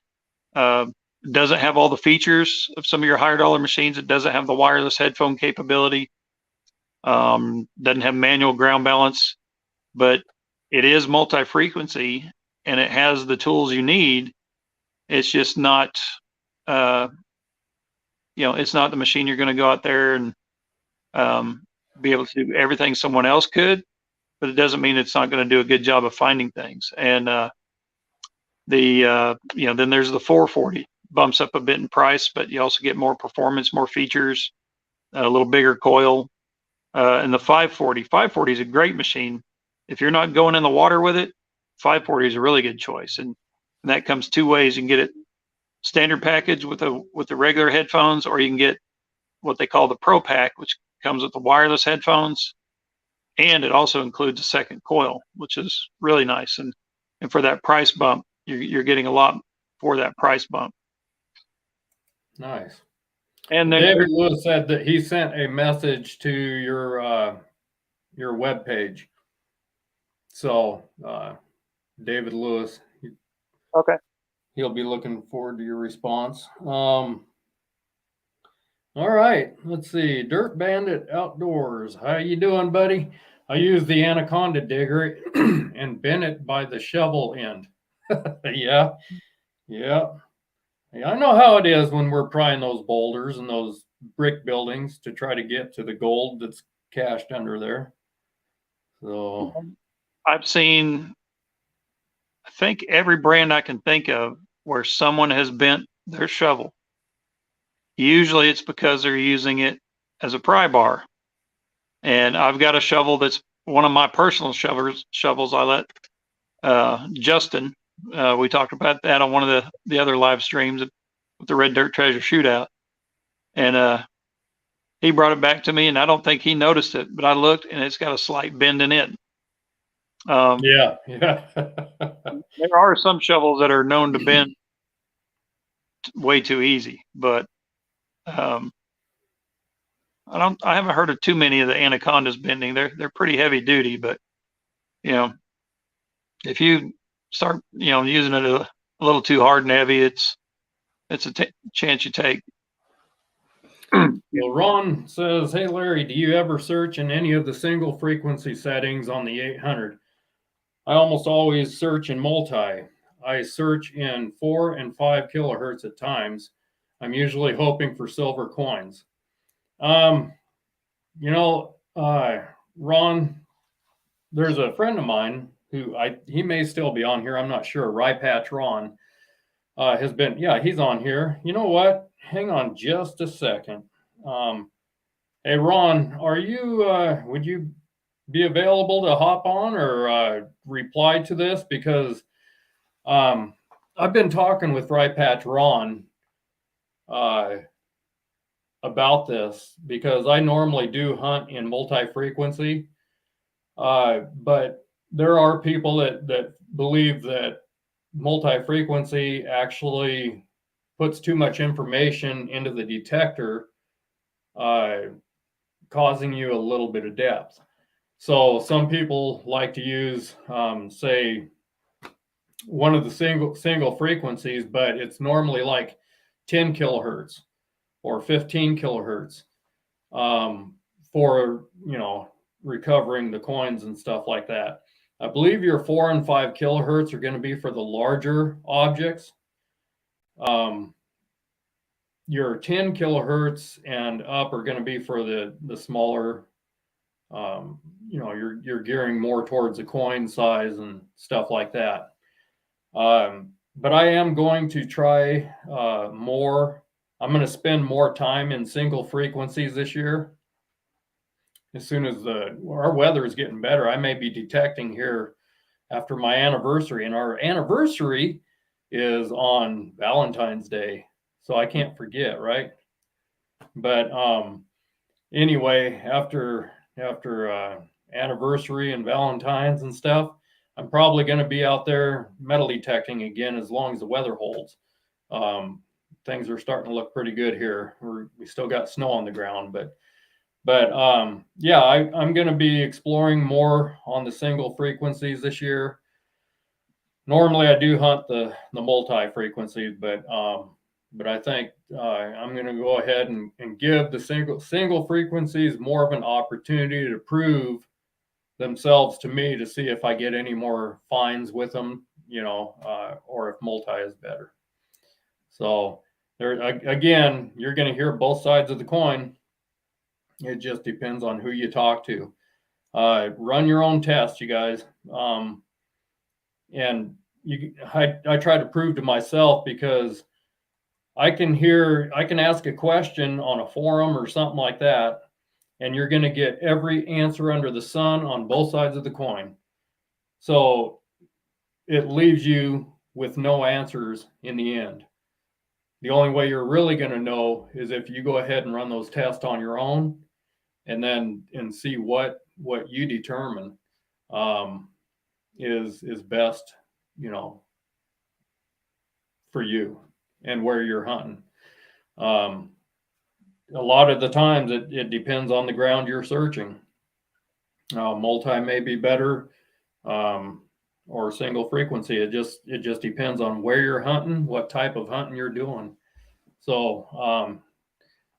B: Doesn't have all the features of some of your higher dollar machines. It doesn't have the wireless headphone capability. Doesn't have manual ground balance, but it is multi-frequency and it has the tools you need. It's just not, it's not the machine you're going to go out there and be able to do everything someone else could, but it doesn't mean it's not going to do a good job of finding things. And then there's the 440, bumps up a bit in price, but you also get more performance, more features, a little bigger coil. And the 540 is a great machine. If you're not going in the water with it, 540 is a really good choice. And that comes two ways. You can get it standard package with the regular headphones, or you can get what they call the Pro Pack, which comes with the wireless headphones, and it also includes a second coil, which is really nice. And for that price bump, you're getting a lot for that price bump.
A: Nice.
B: And
A: David Lewis said that he sent a message to your webpage. So David Lewis,
B: okay,
A: he'll be looking forward to your response. All right, let's see. Dirt Bandit Outdoors, how you doing, buddy? I use the Anaconda digger and bent it by the shovel end. Yeah. I know how it is when we're prying those boulders and those brick buildings to try to get to the gold that's cached under there. So
B: I've seen, I think, every brand I can think of where someone has bent their shovel. Usually it's because they're using it as a pry bar. And I've got a shovel that's one of my personal shovels. I let Justin, we talked about that on one of the other live streams with the Red Dirt Treasure Shootout. And he brought it back to me, and I don't think he noticed it, but I looked and it's got a slight bend in it.
A: yeah.
B: There are some shovels that are known to bend way too easy, but I haven't heard of too many of the Anacondas bending. They're pretty heavy duty, but if you start using it a little too hard and heavy, it's a chance you take.
A: Well, Ron says, hey Larry, do you ever search in any of the single frequency settings on the 800? I almost always search in multi. I search in 4 and 5 kilohertz at times. I'm usually hoping for silver coins. Ron, there's a friend of mine he may still be on here, I'm not sure. Rypatch Ron has been, yeah, he's on here. You know what? Hang on just a second. Hey Ron, are you would you be available to hop on or reply to this? Because I've been talking with Rypatch Ron about this, because I normally do hunt in multi-frequency, but there are people that believe that multi-frequency actually puts too much information into the detector, causing you a little bit of depth. So some people like to use, say, one of the single frequencies, but it's normally like 10 kilohertz or 15 kilohertz for, recovering the coins and stuff like that. I believe your 4 and 5 kilohertz are going to be for the larger objects. Your 10 kilohertz and up are going to be for the smaller, you're gearing more towards the coin size and stuff like that. But I am going to try more. I'm going to spend more time in single frequencies this year. As soon as our weather is getting better, I may be detecting here after my anniversary, and our anniversary is on Valentine's Day, so I can't forget, right? But anyway, after anniversary and Valentine's and stuff, I'm probably going to be out there metal detecting again as long as the weather holds. Things are starting to look pretty good here. We still got snow on the ground, but yeah, I'm going to be exploring more on the single frequencies this year. Normally I do hunt the multi frequencies, but I think I'm going to go ahead and give the single frequencies more of an opportunity to prove themselves to me, to see if I get any more finds with them, or if multi is better. So there again, you're going to hear both sides of the coin. It just depends on who you talk to. Run your own test, you guys. And I try to prove to myself, because I can ask a question on a forum or something like that, and you're going to get every answer under the sun on both sides of the coin. So it leaves you with no answers in the end. The only way you're really going to know is if you go ahead and run those tests on your own, and see what you determine is best, for you and where you're hunting. A lot of the times it depends on the ground you're searching. Multi may be better, or single frequency. It just depends on where you're hunting, what type of hunting you're doing. So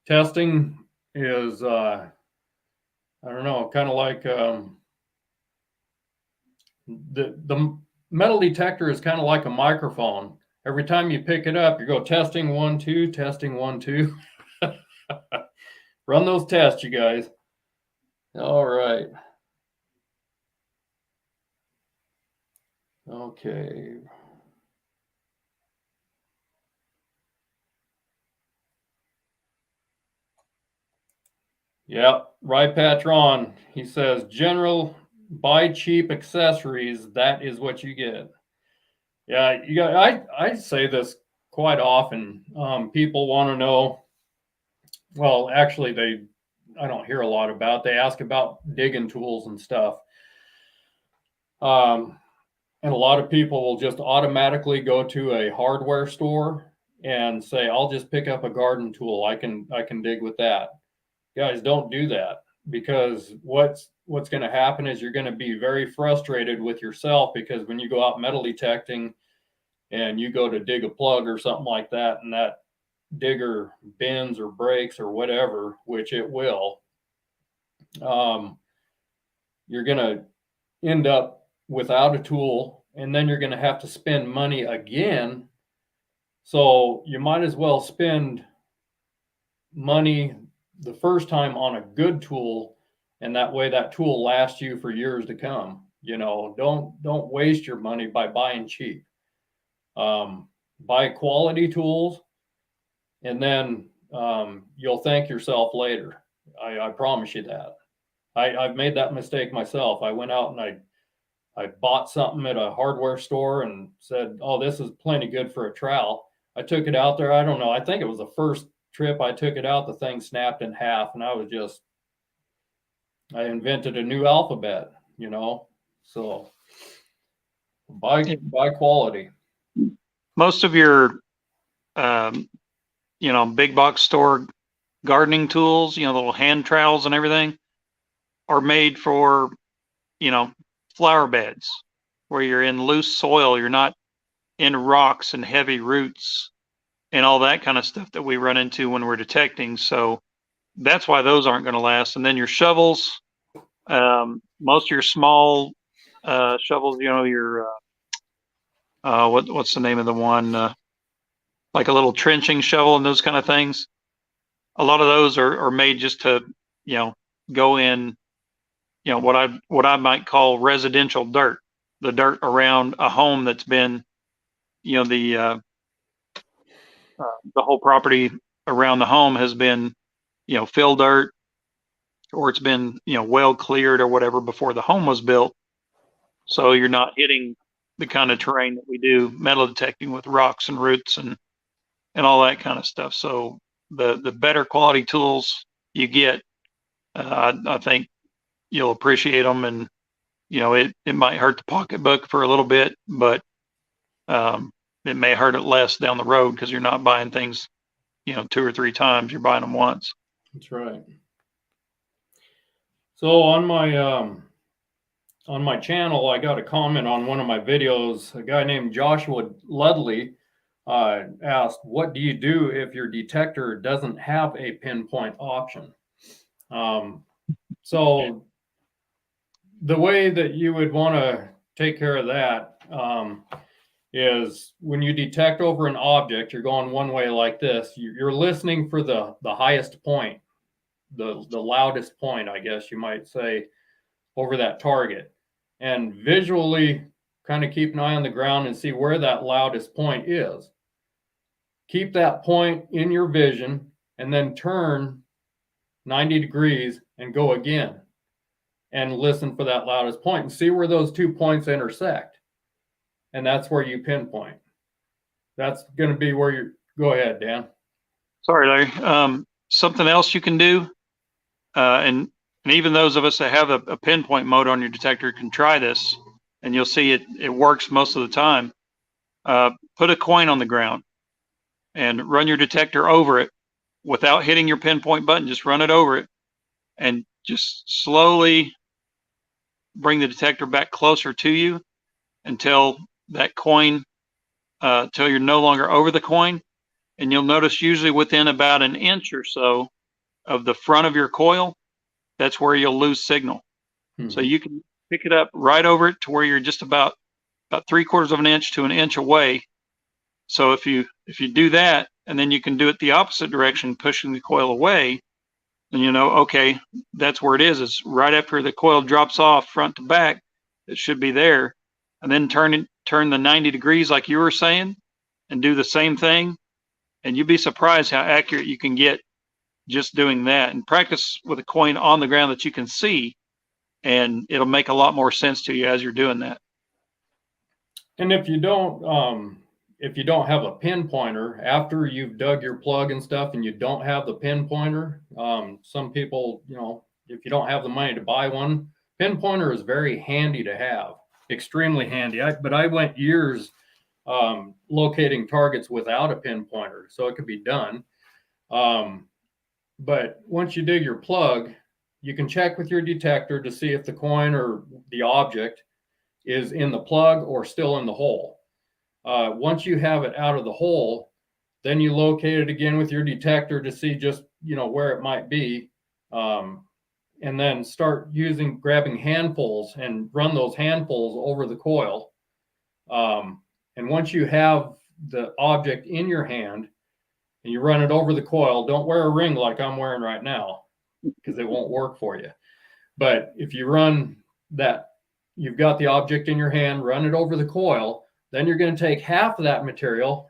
A: testing is I don't know, kind of like the metal detector is kind of like a microphone. Every time you pick it up, you go testing 1 2, testing 1 2. Run those tests, you guys. All right. Okay. Yeah, Rypatch Ron, he says, general buy cheap accessories, that is what you get. Yeah, you got. I say this quite often. People want to know. Well, actually, I don't hear a lot about. They ask about digging tools and stuff. And a lot of people will just automatically go to a hardware store and say, "I'll just pick up a garden tool. I can dig with that." Guys, don't do that, because what's going to happen is you're going to be very frustrated with yourself, because when you go out metal detecting and you go to dig a plug or something like that, and that digger bends or breaks or whatever, which it will, you're going to end up without a tool, and then you're going to have to spend money again. So you might as well spend money the first time on a good tool, and that way that tool lasts you for years to come. You know, don't waste your money by buying cheap. Buy quality tools, and then you'll thank yourself later. I promise you that. I've made that mistake myself. I went out and I bought something at a hardware store and said, oh, this is plenty good for a trowel. I took it out there. I don't know. I think it was the first trip I took it out, the thing snapped in half, and I invented a new alphabet, you know. So buy quality.
B: Most of your, you know, big box store gardening tools, you know, little hand trowels and everything, are made for, you know, flower beds where you're in loose soil, you're not in rocks and heavy roots and all that kind of stuff that we run into when we're detecting. So that's why those aren't going to last. And then your shovels, most of your small shovels, you know, your what's the name of the one, like a little trenching shovel and those kind of things. A lot of those are made just to, you know, go in, you know, what I might call residential dirt, the dirt around a home that's been, you know, the whole property around the home has been, you know, fill dirt, or it's been, you know, well cleared or whatever before the home was built. So you're not hitting the kind of terrain that we do metal detecting with rocks and roots and all that kind of stuff. So the better quality tools you get, I think you'll appreciate them. And, you know, it might hurt the pocketbook for a little bit, but it may hurt it less down the road because you're not buying things, you know, 2 or 3 times. You're buying them once.
A: That's right. So on my channel, I got a comment on one of my videos. A guy named Joshua Ludley asked, what do you do if your detector doesn't have a pinpoint option? So the way that you would want to take care of that is when you detect over an object, you're going one way like this. You're listening for the highest point, the loudest point, I guess you might say, over that target. And visually kind of keep an eye on the ground and see where that loudest point is. Keep that point in your vision and then turn 90 degrees and go again and listen for that loudest point and see where those 2 points intersect. And that's where you pinpoint. That's going to be where you go ahead, Dan. Sorry,
B: Larry. Something else you can do, and even those of us that have a pinpoint mode on your detector can try this, and you'll see it works most of the time. Put a coin on the ground and run your detector over it without hitting your pinpoint button. Just run it over it and just slowly bring the detector back closer to you until that coin, till you're no longer over the coin. And you'll notice usually within about an inch or so of the front of your coil, that's where you'll lose signal. So you can pick it up right over it to where you're just about 3/4 of an inch to an inch away. So if you do that, and then you can do it the opposite direction, pushing the coil away, then you know, okay, that's where it is. It's right after the coil drops off front to back. It should be there. And then turn the 90 degrees like you were saying and do the same thing. And you'd be surprised how accurate you can get just doing that. And practice with a coin on the ground that you can see, and it'll make a lot more sense to you as you're doing that.
A: And if you don't have a pinpointer, after you've dug your plug and stuff and you don't have the pinpointer, some people, you know, if you don't have the money to buy one, pinpointer is very handy to have, extremely handy. But I went years locating targets without a pinpointer, so it could be done. But once you dig your plug, you can check with your detector to see if the coin or the object is in the plug or still in the hole. Once you have it out of the hole, then you locate it again with your detector to see just, you know, where it might be. And then start grabbing handfuls and run those handfuls over the coil. And once you have the object in your hand and you run it over the coil, don't wear a ring like I'm wearing right now because it won't work for you. But if you run that you've got the object in your hand, run it over the coil. Then you're going to take half of that material,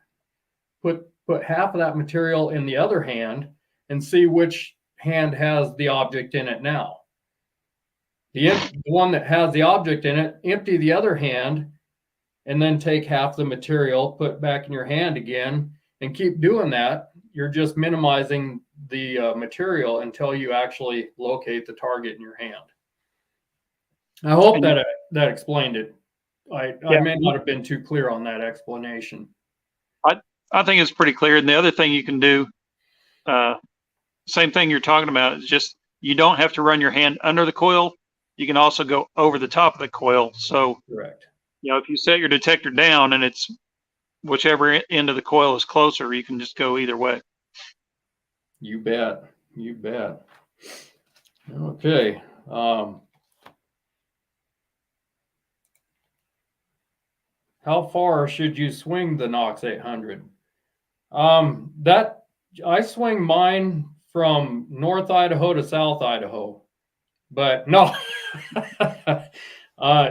A: put half of that material in the other hand, and see which hand has the object in it now. The one that has the object in it, empty the other hand, and then take half the material, put back in your hand again, and keep doing that. You're just minimizing the material until you actually locate the target in your hand. I hope that explained it. I may not have been too clear on that explanation.
B: I think it's pretty clear. And the other thing you can do, same thing you're talking about, is just you don't have to run your hand under the coil. You can also go over the top of the coil. So,
A: correct.
B: You know, if you set your detector down and it's whichever end of the coil is closer, you can just go either way.
A: You bet. You bet. Okay. How far should you swing the Knox 800? That I swing mine from North Idaho to South Idaho, but no.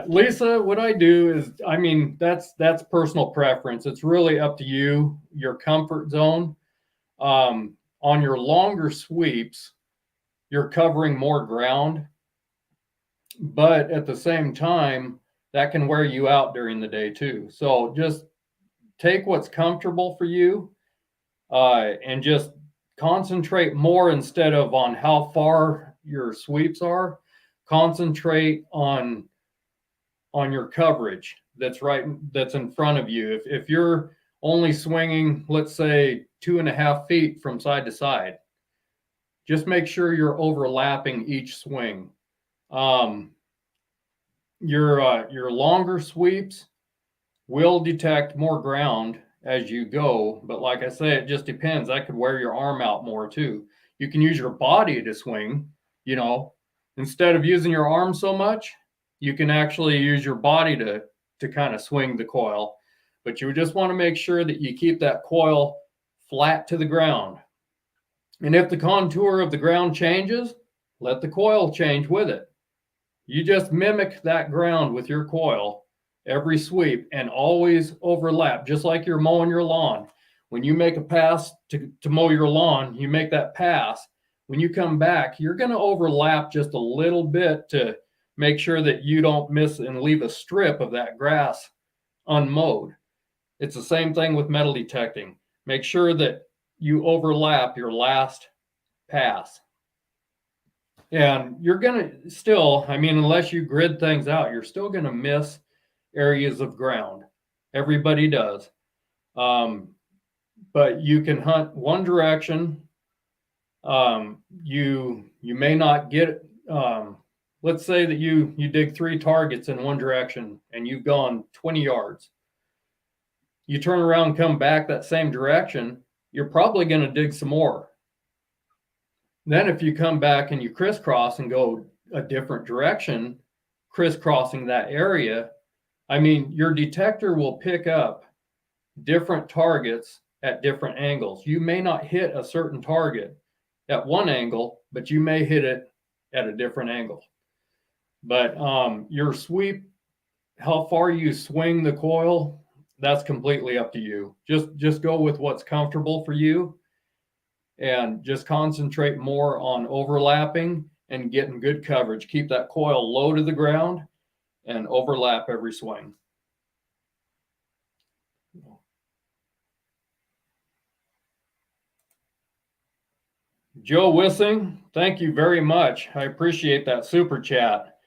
A: Lisa, what I do is, I mean, that's personal preference. It's really up to you, your comfort zone. On your longer sweeps, you're covering more ground, but at the same time, that can wear you out during the day too. So just take what's comfortable for you, and just concentrate more instead of on how far your sweeps are. Concentrate on your coverage that's in front of you. If you're only swinging, let's say 2.5 feet from side to side, just make sure you're overlapping each swing. Your longer sweeps will detect more ground as you go, but like I say, it just depends. That could wear your arm out more too. You can use your body to swing, you know, instead of using your arm so much, you can actually use your body to kind of swing the coil. But you just want to make sure that you keep that coil flat to the ground. And if the contour of the ground changes, let the coil change with it. You just mimic that ground with your coil every sweep and always overlap, just like you're mowing your lawn. When you make a pass to mow your lawn, you make that pass. When you come back, you're going to overlap just a little bit to make sure that you don't miss and leave a strip of that grass unmowed. It's the same thing with metal detecting. Make sure that you overlap your last pass. And you're going to still, I mean, unless you grid things out, you're still going to miss areas of ground. Everybody does. But you can hunt one direction. You may not get, let's say that you dig 3 targets in one direction and you've gone 20 yards. You turn around and come back that same direction, you're probably going to dig some more. Then if you come back and you crisscross and go a different direction, crisscrossing that area, I mean, your detector will pick up different targets at different angles. You may not hit a certain target at one angle, but you may hit it at a different angle. But your sweep, how far you swing the coil, that's completely up to you. Just go with what's comfortable for you, and just concentrate more on overlapping and getting good coverage. Keep that coil low to the ground and overlap every swing. Joe Wissing, thank you very much. I appreciate that super chat.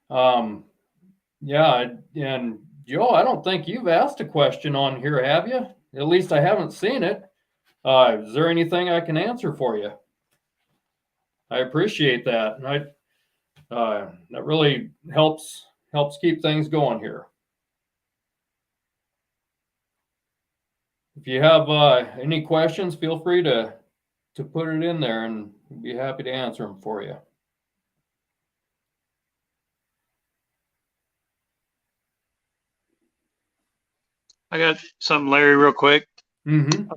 A: Yeah, and Joe, I don't think you've asked a question on here, have you? At least I haven't seen it. Is there anything I can answer for you? I appreciate that. And that really helps keep things going here. If you have any questions, feel free to put it in there, and we'd be happy to answer them for you.
B: I got something, Larry, real quick.
A: Mm-hmm.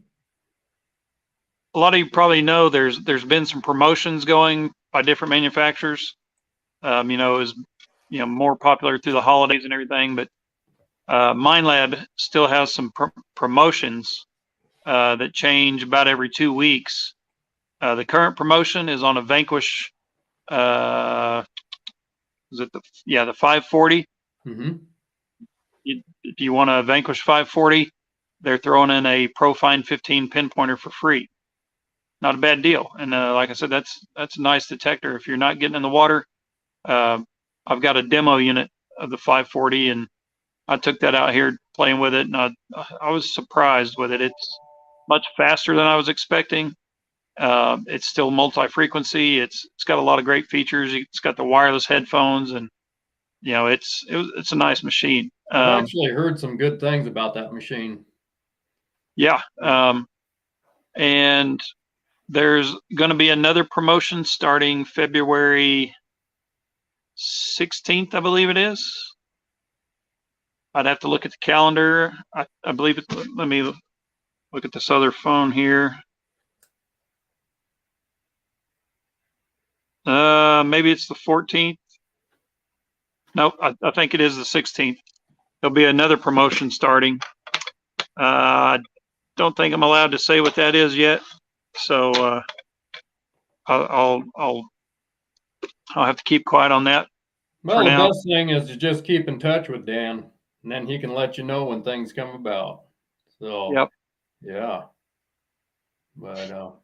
B: A lot of you probably know there's been some promotions going by different manufacturers. You know, as more popular through the holidays and everything. But Minelab still has some promotions that change about every 2 weeks. The current promotion is on a Vanquish. Is it the 540?
A: Mm-hmm.
B: If you want a Vanquish 540, they're throwing in a Profine 15 pinpointer for free. Not a bad deal. And like I said, that's a nice detector. If you're not getting in the water, I've got a demo unit of the 540, and I took that out here playing with it, and I was surprised with it. It's much faster than I was expecting. It's still multi-frequency. It's got a lot of great features. It's got the wireless headphones, and it's a nice machine.
A: I've actually heard some good things about that machine.
B: Yeah, and there's going to be another promotion starting February 16th, I believe it is. I'd have to look at the calendar. I believe it. Let me look at this other phone here. Maybe it's the 14th. Nope, I think it is the 16th. There'll be another promotion starting. I don't think I'm allowed to say what that is yet, so I'll have to keep quiet on that.
A: Well, the best thing is to just keep in touch with Dan, and then he can let you know when things come about. So,
B: yep.
A: Yeah. But all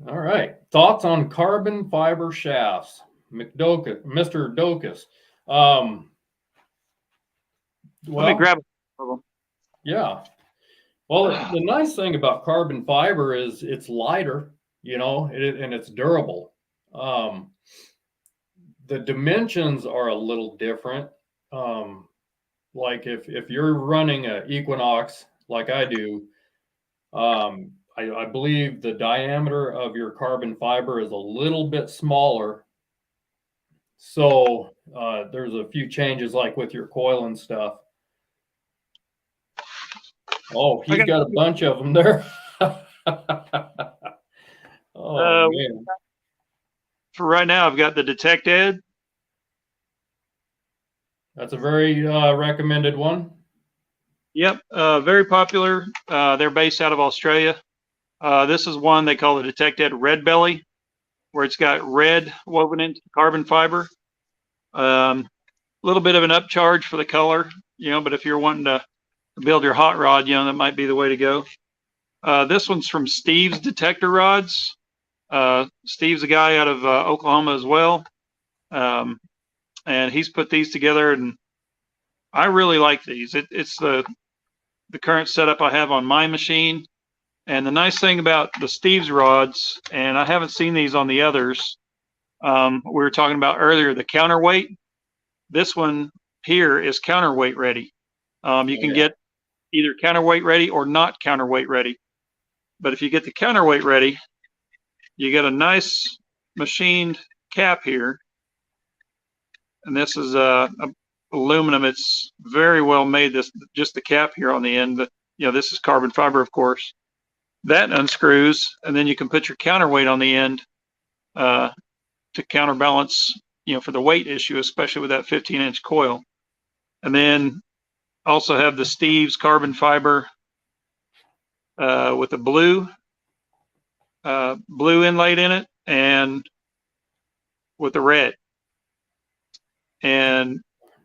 A: right. Thoughts on carbon fiber shafts, Mr. Dokus?
B: Let me grab them.
A: Yeah. Well, the nice thing about carbon fiber is it's lighter, and it's durable. The dimensions are a little different. Like if you're running an Equinox like I do, I believe the diameter of your carbon fiber is a little bit smaller. So there's a few changes like with your coil and stuff. Oh, he's got a bunch of them there. Man.
B: For right now, I've got the Detector.
A: That's a very recommended one.
B: Yep, very popular. They're based out of Australia. This is one they call the Detector Red Belly, where it's got red woven into carbon fiber. A little bit of an upcharge for the color, but if you're wanting to build your hot rod, that might be the way to go. This one's from Steve's Detector Rods. Steve's a guy out of Oklahoma as well. And he's put these together, and I really like these. It's the current setup I have on my machine. And the nice thing about the Steve's rods, and I haven't seen these on the others, we were talking about earlier, the counterweight. This one here is counterweight ready. You can get either counterweight ready or not counterweight ready. But if you get the counterweight ready, you get a nice machined cap here. And this is aluminum. It's very well made. Just the cap here on the end. But, this is carbon fiber, of course. That unscrews, and then you can put your counterweight on the end to counterbalance, for the weight issue, especially with that 15-inch coil. And then also have the Steve's carbon fiber with a blue inlaid in it, and with the red. And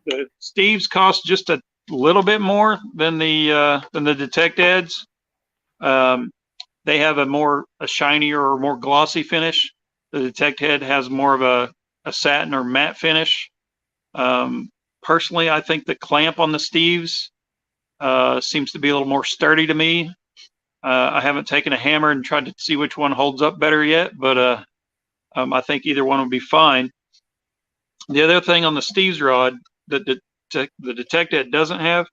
B: the Steve's cost just a little bit more than the Detectors. They have a shinier or more glossy finish. The Detector has more of a satin or matte finish. Personally, I think the clamp on the Steve's seems to be a little more sturdy to me. I haven't taken a hammer and tried to see which one holds up better yet, but I think either one would be fine. The other thing on the Steve's rod that the Detector doesn't have,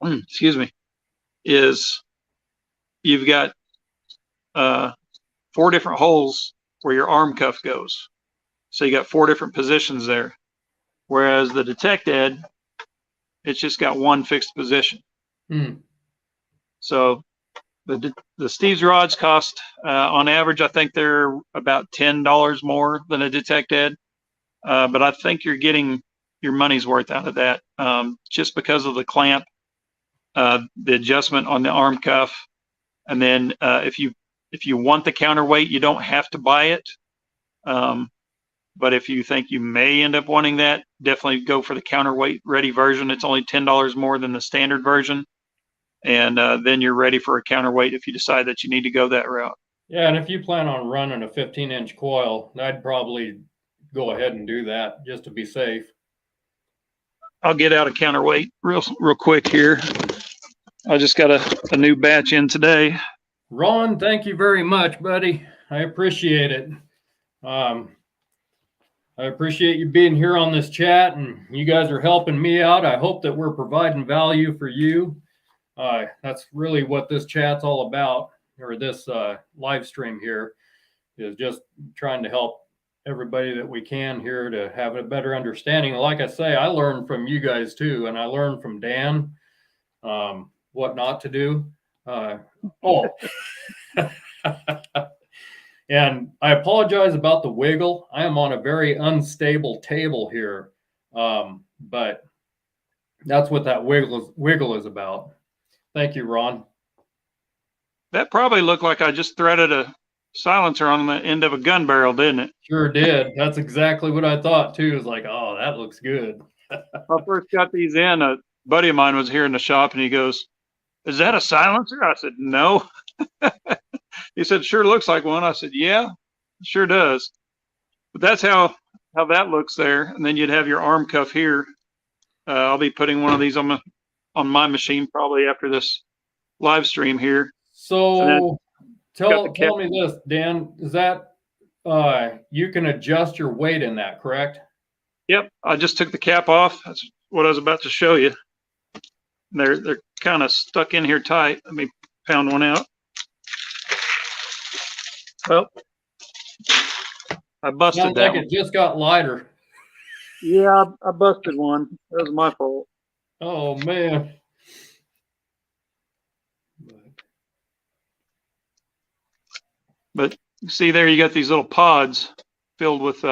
B: excuse me, is you've got 4 different holes where your arm cuff goes. So you got 4 different positions there. Whereas the Detector, it's just got one fixed position. So the Steve's rods cost, on average, I think they're about $10 more than a Detector. but I think you're getting your money's worth out of that, just because of the clamp, the adjustment on the arm cuff, and then if you want the counterweight, you don't have to buy it. But if you think you may end up wanting that, definitely go for the counterweight ready version. It's only $10 more than the standard version. And then you're ready for a counterweight if you decide that you need to go that route.
A: Yeah, and if you plan on running a 15-inch coil, I'd probably go ahead and do that just to be safe.
B: I'll get out a counterweight real quick here. I just got a new batch in today.
A: Ron, thank you very much, buddy. I appreciate it. I appreciate you being here on this chat, and you guys are helping me out. I hope that we're providing value for you. That's really what this chat's all about, or this live stream here, is just trying to help everybody that we can here to have a better understanding. Like I say, I learned from you guys too, and I learned from Dan what not to do. And I apologize about the wiggle. I am on a very unstable table here, but that's what that wiggle is about. Thank you, Ron.
B: That probably looked like I just threaded a silencer on the end of a gun barrel, didn't it?
A: Sure did. That's exactly what I thought too. It's like, oh, that looks good.
B: When I first got these in, a buddy of mine was here in the shop and he goes, "Is that a silencer?" I said, "No." He said, "Sure looks like one." I said, "Yeah, it sure does." But that's how that looks there. And then you'd have your arm cuff here. I'll be putting one of these on my machine probably after this live stream here.
A: So tell me this, Dan, is that you can adjust your weight in that, correct?
B: Yep, I just took the cap off. That's what I was about to show you. They're kind of stuck in here tight. Let me pound one out. Well, I busted
A: Sounds
B: that
A: like it just got lighter.
B: Yeah, I busted one. That was my fault.
A: Oh, man.
B: But see there, you got these little pods filled with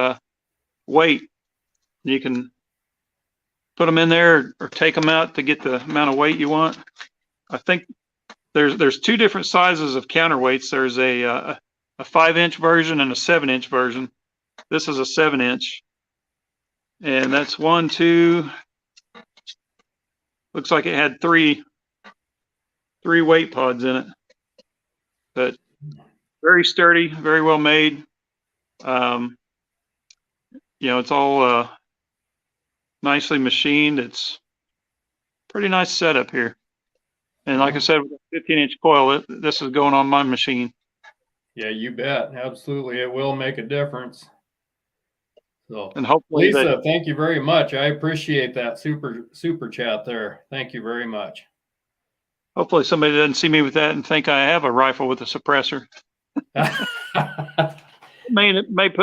B: weight. You can put them in there or take them out to get the amount of weight you want. I think there's two different sizes of counterweights. There's a 5-inch version and a 7-inch version. This is a 7-inch, and that's 1, 2. Looks like it had three weight pods in it, but very sturdy, very well made. It's all nicely machined. It's pretty nice setup here. And like I said, with a 15-inch coil, this is going on my machine.
A: Yeah, you bet. Absolutely. It will make a difference. So,
B: and hopefully
A: Lisa, thank you very much. I appreciate that super chat there. Thank you very much.
B: Hopefully somebody doesn't see me with that and think I have a rifle with a suppressor. It may make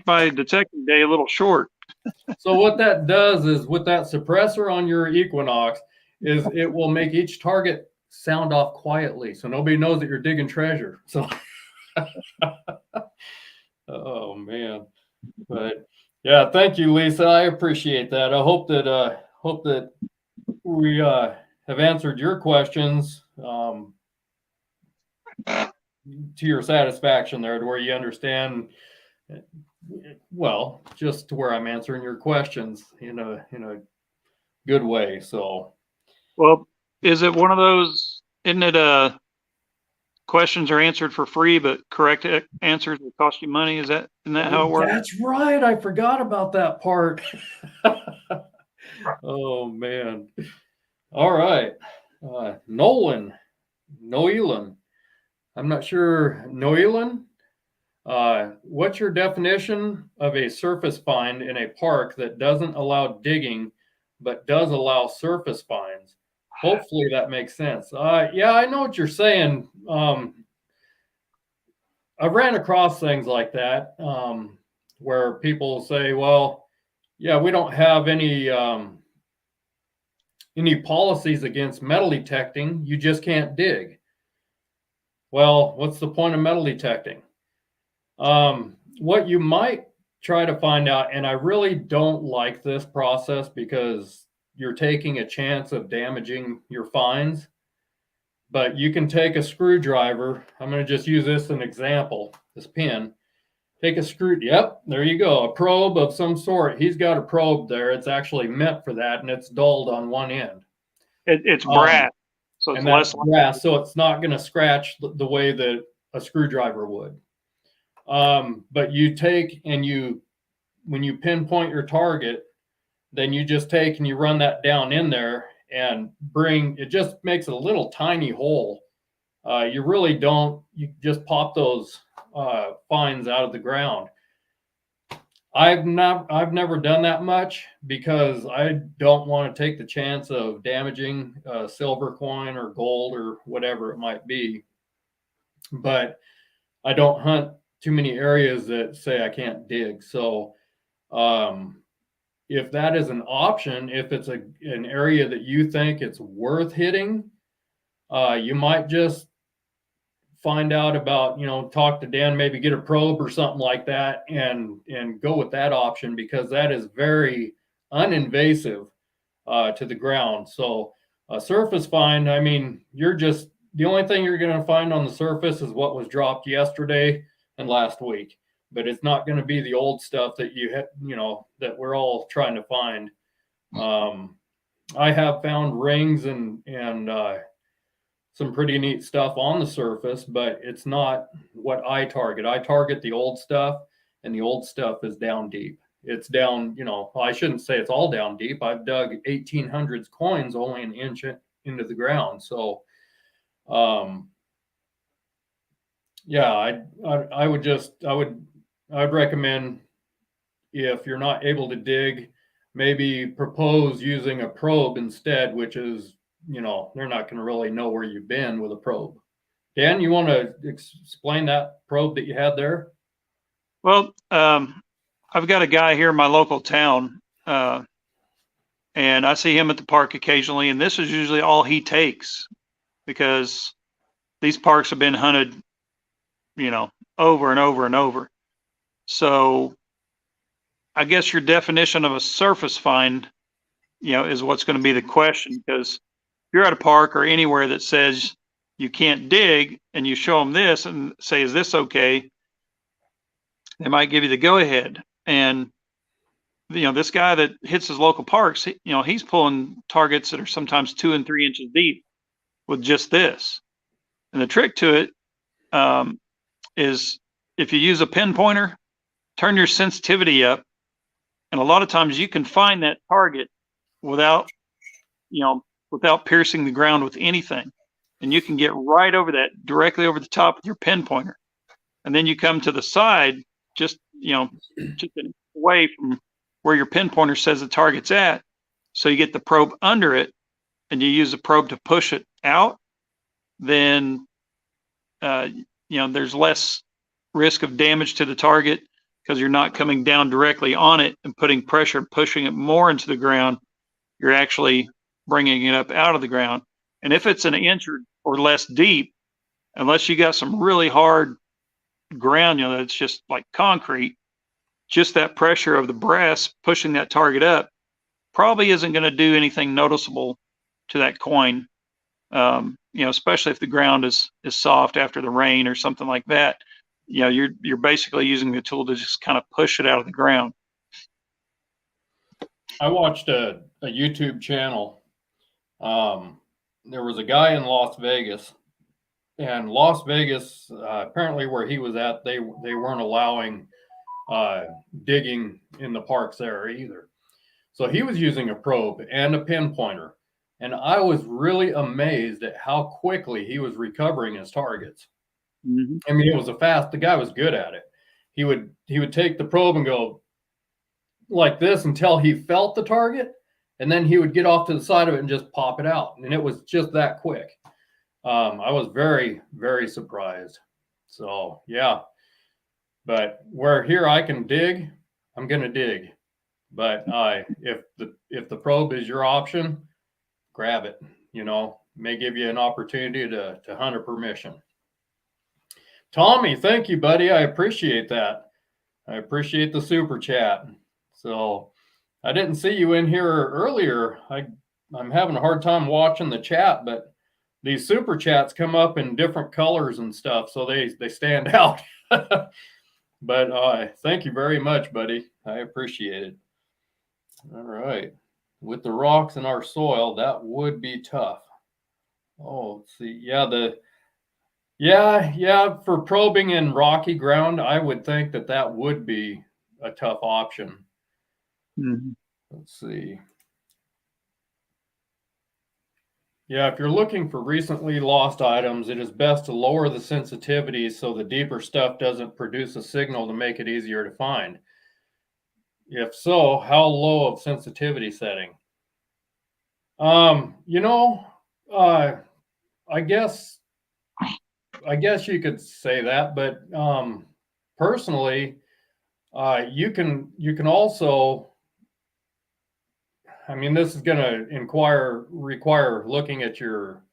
B: my detecting day a little short.
A: So what that does is, with that suppressor on your Equinox, is it will make each target sound off quietly, so nobody knows that you're digging treasure. So, oh man, but yeah, thank you, Lisa. I appreciate that. I hope that we have answered your questions to your satisfaction there, to where you understand. Well, just to where I'm answering your questions in a good way. So,
B: well, is it one of those? Isn't it questions are answered for free, but correct answers will cost you money? Isn't that how it works?
A: That's right. I forgot about that part. Oh man. All right. Nolan. I'm not sure. Noelan. What's your definition of a surface find in a park that doesn't allow digging, but does allow surface finds? Hopefully that makes sense. Yeah, I know what you're saying. I've ran across things like that where people say, well, yeah, we don't have any policies against metal detecting. You just can't dig. Well, what's the point of metal detecting? What you might try to find out, and I really don't like this process because you're taking a chance of damaging your fines. But you can take a screwdriver. I'm going to just use this as an example, this pin. Take a screw. Yep, there you go. A probe of some sort. He's got a probe there. It's actually meant for that, and it's dulled on one end.
B: It's brass, so it's
A: and that's
B: less
A: brass, so it's not going to scratch the way that a screwdriver would. But you take and when you pinpoint your target, then you just take and you run that down in there and it just makes a little tiny hole. You really don't, you just pop those fines out of the ground. I've never done that much because I don't want to take the chance of damaging a silver coin or gold or whatever it might be. But I don't hunt too many areas that say I can't dig. So if that is an option, if it's an area that you think it's worth hitting, you might just find out about, talk to Dan, maybe get a probe or something like that, and go with that option, because that is very uninvasive to the ground. So a surface find, I mean, the only thing you're going to find on the surface is what was dropped yesterday and last week, but it's not going to be the old stuff that that we're all trying to find. I have found rings and some pretty neat stuff on the surface, but it's not what I target. I target the old stuff, and the old stuff is down deep. It's down, I shouldn't say it's all down deep. I've dug 1800s coins only an inch into the ground. So, yeah, I'd recommend, if you're not able to dig, maybe propose using a probe instead, which is, they're not going to really know where you've been with a probe. Dan, you want to explain that probe that you had there?
B: Well, I've got a guy here in my local town, and I see him at the park occasionally, and this is usually all he takes, because these parks have been hunted, over and over and over. So I guess your definition of a surface find, is what's going to be the question, because you're at a park or anywhere that says you can't dig, and you show them this and say, is this okay? They might give you the go ahead. And, this guy that hits his local parks, he's pulling targets that are sometimes 2 and 3 inches deep with just this. And the trick to it is, if you use a pinpointer, turn your sensitivity up. And a lot of times you can find that target without piercing the ground with anything. And you can get right over that, directly over the top with your pinpointer. And then you come to the side, just away from where your pinpointer says the target's at. So you get the probe under it, and you use the probe to push it out. Then, there's less risk of damage to the target, because you're not coming down directly on it and putting pressure, pushing it more into the ground. You're actually bringing it up out of the ground. And if it's an inch or less deep, unless you got some really hard ground, that's just like concrete, just that pressure of the brass pushing that target up probably isn't going to do anything noticeable to that coin. Especially if the ground is soft after the rain or something like that. You're basically using the tool to just kind of push it out of the ground.
A: I watched a YouTube channel. There was a guy in Las Vegas, and Las Vegas, apparently where he was at, they weren't allowing digging in the parks there either. So he was using a probe and a pinpointer, and I was really amazed at how quickly he was recovering his targets. Mm-hmm. I mean, the guy was good at it. He would take the probe and go like this until he felt the target, and then he would get off to the side of it and just pop it out. And it was just that quick. I was very, very surprised. So yeah, but where here I can dig, I'm going to dig. But if the probe is your option, grab it. May give you an opportunity to hunt a permission. Tommy, thank you, buddy. I appreciate that. I appreciate the super chat. So I didn't see you in here earlier. I'm having a hard time watching the chat, but these super chats come up in different colors and stuff, so they stand out. But thank you very much, buddy. I appreciate it. All right. With the rocks in our soil, that would be tough. Oh, let's see. Yeah, for probing in rocky ground, I would think that would be a tough option.
B: Mm-hmm.
A: Let's see. Yeah, if you're looking for recently lost items, it is best to lower the sensitivity so the deeper stuff doesn't produce a signal to make it easier to find. If so, how low of sensitivity setting? You know, I guess you could say that, but personally, you can also. I mean, this is going to require looking at your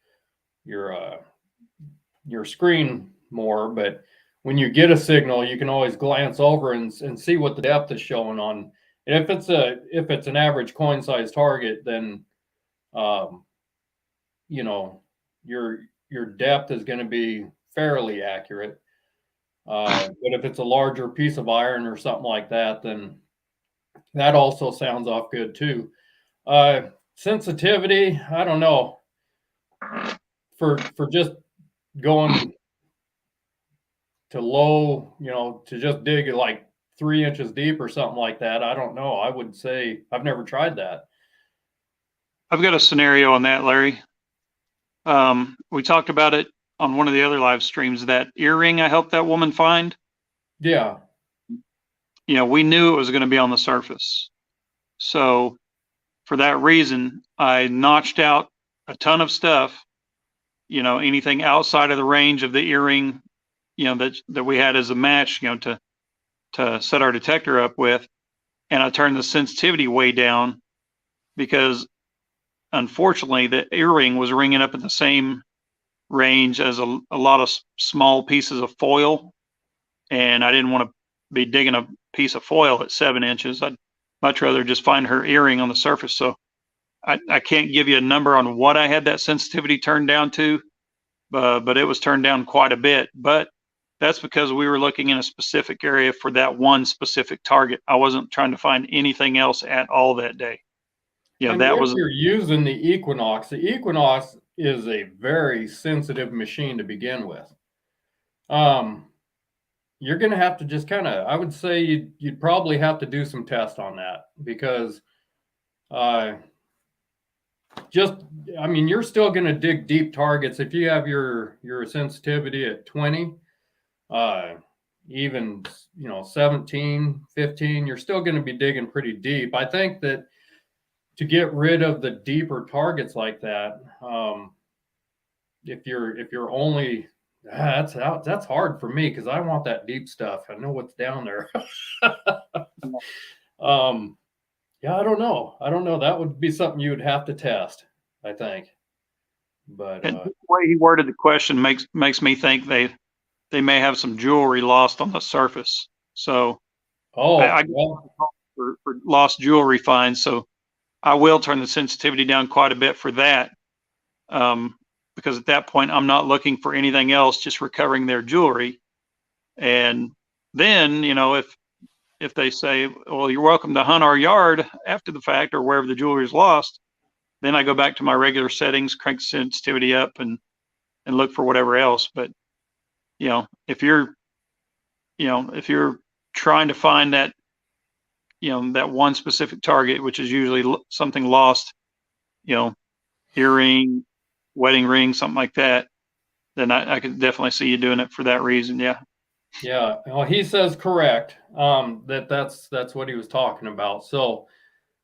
A: screen more, but when you get a signal, you can always glance over and see what the depth is showing on. And if it's an average coin size target, then you know your depth is going to be fairly accurate. But if it's a larger piece of iron or something like that, then that also sounds off good too. Sensitivity, I don't know. For just going to low, to just dig like 3 inches deep or something like that, I don't know. I would say I've never tried that.
B: I've got a scenario on that, Larry. We talked about it on one of the other live streams, that earring I helped that woman find.
A: Yeah.
B: We knew it was going to be on the surface. So for that reason, I notched out a ton of stuff, anything outside of the range of the earring, that we had as a match, to set our detector up with. And I turned the sensitivity way down because unfortunately the earring was ringing up in the same range as a lot of small pieces of foil. And I didn't want to be digging a piece of foil at 7 inches. I'd much rather just find her earring on the surface. So I can't give you a number on what I had that sensitivity turned down to, but it was turned down quite a bit. But that's because we were looking in a specific area for that one specific target. I wasn't trying to find anything else at all that day.
A: And
B: that
A: if
B: was.
A: you're using the Equinox is a very sensitive machine to begin with. You're going to have to just I would say you'd probably have to do some tests on that, because you're still going to dig deep targets if you have your sensitivity at 20, even 17, 15. You're still going to be digging pretty deep. I think that to get rid of the deeper targets like that, if you're only that's hard for me, because I want that deep stuff. I know what's down there. Yeah, I don't know. That would be something you would have to test, I think. But
B: And the way he worded the question makes me think they may have some jewelry lost on the surface. So I for lost jewelry finds. So I will turn the sensitivity down quite a bit for that. Because at that point, I'm not looking for anything else, just recovering their jewelry. And then, if they say, well, you're welcome to hunt our yard after the fact or wherever the jewelry is lost, then I go back to my regular settings, crank the sensitivity up and look for whatever else. But, if you're trying to find that, that one specific target, which is usually something lost, earring, wedding ring, something like that, then I could definitely see you doing it for that reason. Yeah.
A: Yeah. Well, he says correct. That's what he was talking about. So,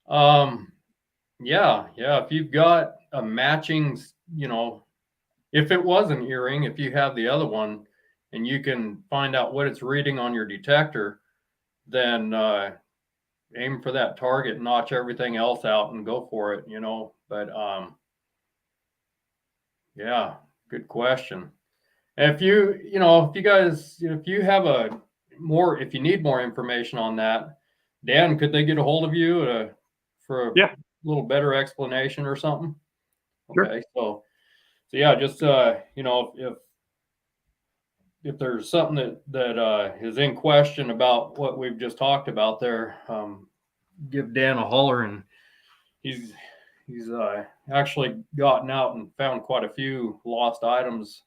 A: yeah. If you've got a matching, if it was an earring, if you have the other one and you can find out what it's reading on your detector, then aim for that target, notch everything else out and go for it, But yeah, good question. If you have more, if you need more information on that, Dan, could they get a hold of you for a
B: Yeah.
A: little better explanation or something?
B: Sure.
A: Okay, so yeah, just you know, if there's something that is in question about what we've just talked about there, give Dan a holler, and he's actually gotten out and found quite a few lost items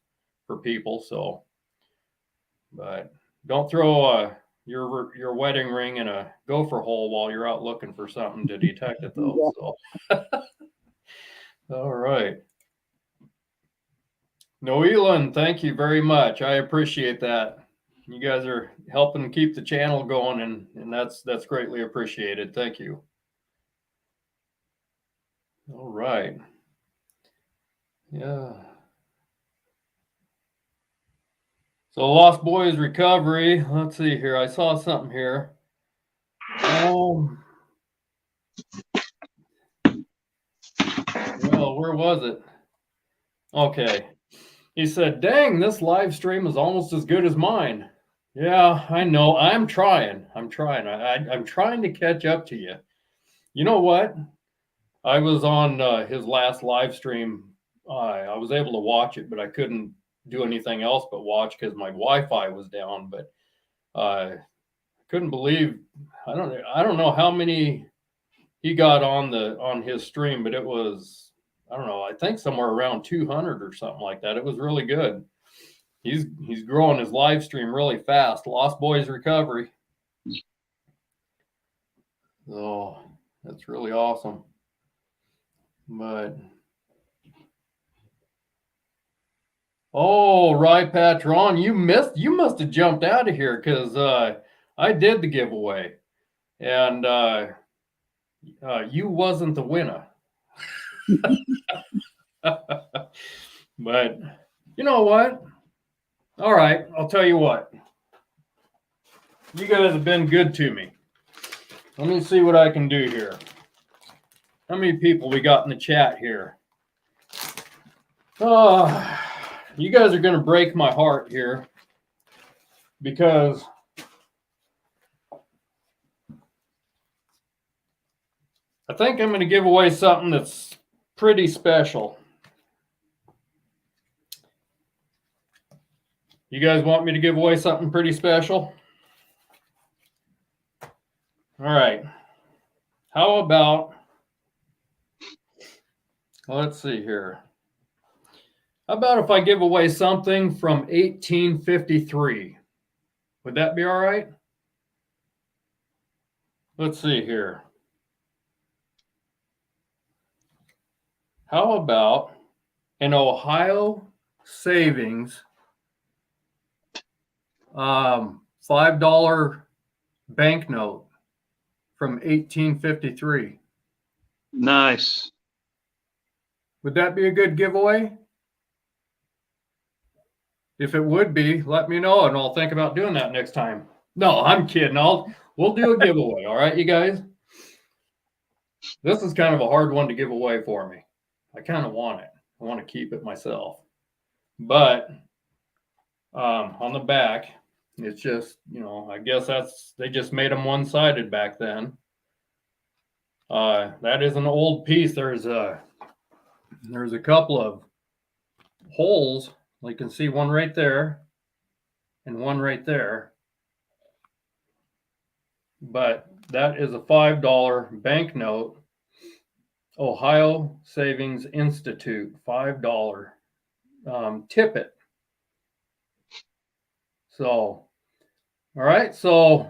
A: for people. So, but don't throw your wedding ring in a gopher hole while you're out looking for something to detect it, though. So, all right. Noelan, thank you very much. I appreciate that. You guys are helping keep the channel going, and that's greatly appreciated. Thank you. All right. Yeah. So Lost Boys recovery. Let's see here. I saw something here. Well, where was it? Okay. He said, "Dang, this live stream is almost as good as mine." Yeah, I know. I'm trying. I'm trying. I'm trying to catch up to you. You know what? I was on his last live stream. I was able to watch it, but I couldn't do anything else but watch because my Wi-Fi was down. But I couldn't believe, I don't know how many he got on his stream, but it was, I don't know, I think somewhere around 200 or something like that. It was really good. He's growing his live stream really fast. Lost Boys recovery. So that's really awesome. But oh, right, Patron, you must have jumped out of here because I did the giveaway, and you wasn't the winner. But you know what? All right, I'll tell you what. You guys have been good to me. Let me see what I can do here. How many people we got in the chat here? Oh, you guys are going to break my heart here because I think I'm going to give away something that's pretty special. You guys want me to give away something pretty special? All right. How about, let's see here. How about if I give away something from 1853? Would that be all right? Let's see here. How about an Ohio savings $5 banknote from 1853?
B: Nice.
A: Would that be a good giveaway? If it would be, let me know and I'll think about doing that next time. No, I'm kidding. We'll do a giveaway. All right, you guys. This is kind of a hard one to give away for me. I kind of want it. I want to keep it myself. But on the back, it's just, you know, I guess they just made them one-sided back then. That is an old piece. There's a couple of holes. You can see one right there and one right there. But that is a $5 banknote. Ohio Savings Institute, $5. Tip it. So, all right. So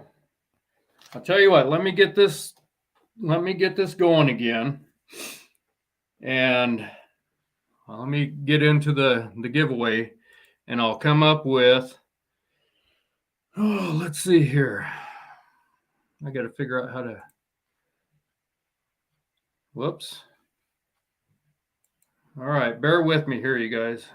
A: I'll tell you what, let me get this going again. And let me get into the giveaway, and I'll come up with, let's see here. I got to figure out how to, whoops. All right, bear with me here, you guys.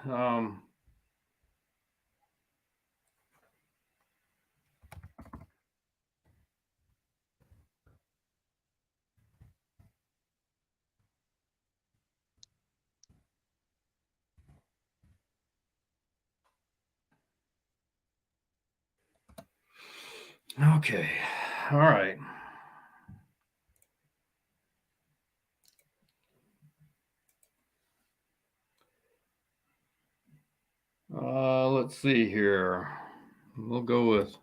A: Okay. All right. Let's see here. We'll go with.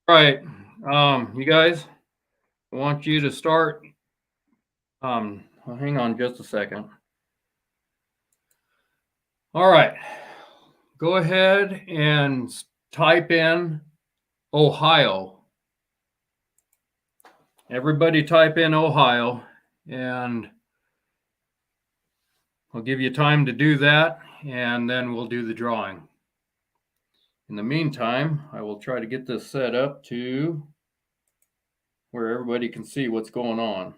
A: All right. You guys, I want you to start. Hang on just a second. All right. Go ahead and type in Ohio. Everybody type in Ohio, and I'll give you time to do that, and then we'll do the drawing. In the meantime, I will try to get this set up to where everybody can see what's going on.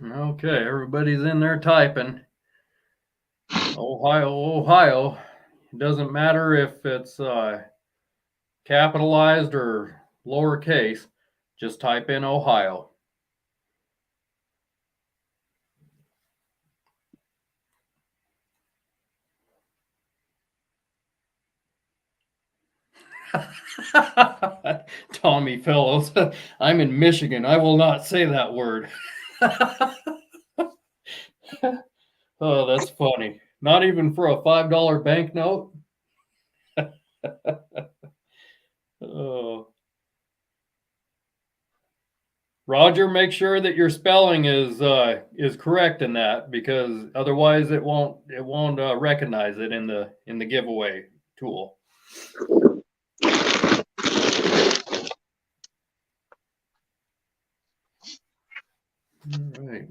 A: Okay, everybody's in there typing. Ohio, Ohio. It doesn't matter if it's capitalized or lowercase, just type in Ohio. Tommy Fellows, I'm in Michigan. I will not say that word. Oh, that's funny. Not even for a $5 banknote. Oh. Roger, make sure that your spelling is correct in that, because otherwise it won't recognize it in the giveaway tool. All right.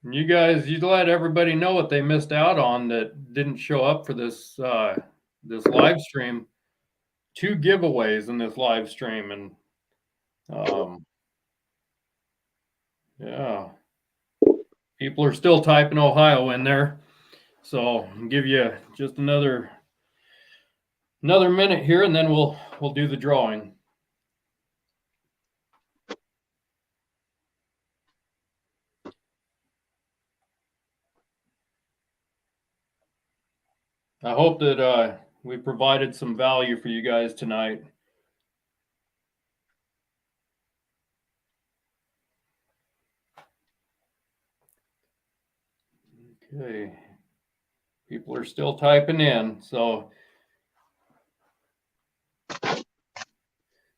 A: You guys, you let everybody know what they missed out on that didn't show up for this this live stream. 2 giveaways in this live stream, and yeah, people are still typing Ohio in there. So I'll give you just another minute here, and then we'll do the drawing. I hope that we provided some value for you guys tonight. Okay. People are still typing in, so.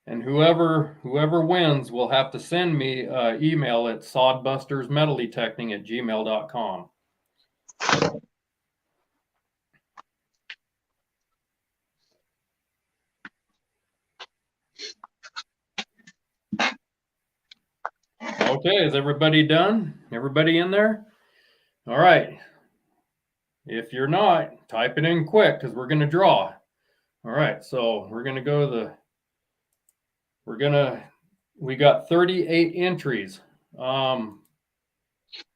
A: And whoever wins will have to send me an email at sodbustersmetaldetecting@gmail.com. Okay, is everybody done? Everybody in there? All right. If you're not, type it in quick because we're going to draw. All right, so we're going to go we got 38 entries. Out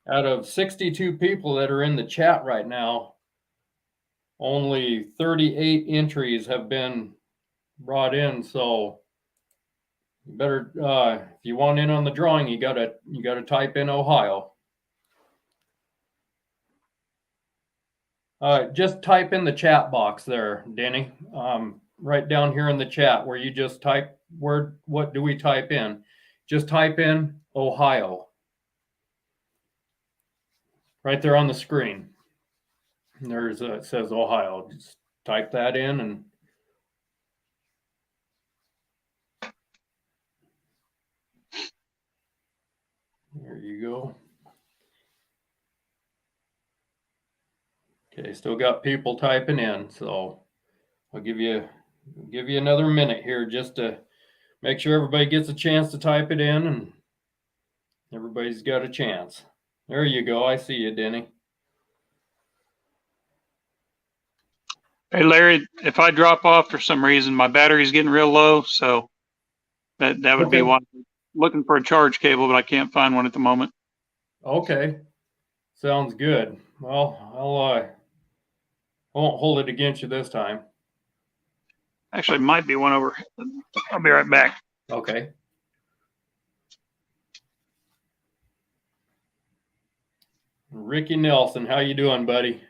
A: of 62 people that are in the chat right now, only 38 entries have been brought in. So you better, if you want in on the drawing, you gotta type in Ohio. Just type in the chat box there, Denny. Right down here in the chat where you just type what do we type in? Just type in Ohio. Right there on the screen. There's it says Ohio. Just type that in and there you go. Okay, still got people typing in, so I'll give you another minute here just to make sure everybody gets a chance to type it in, and everybody's got a chance. There you go. I see you, Denny.
B: Hey, Larry, if I drop off for some reason, my battery's getting real low, so that would be one. looking for a charge cable, but I can't find one at the moment.
A: Okay. Sounds good. Well, I won't hold it against you this time.
B: Actually, might be one over. I'll be right back.
A: Okay. Ricky Nelson, how you doing, buddy?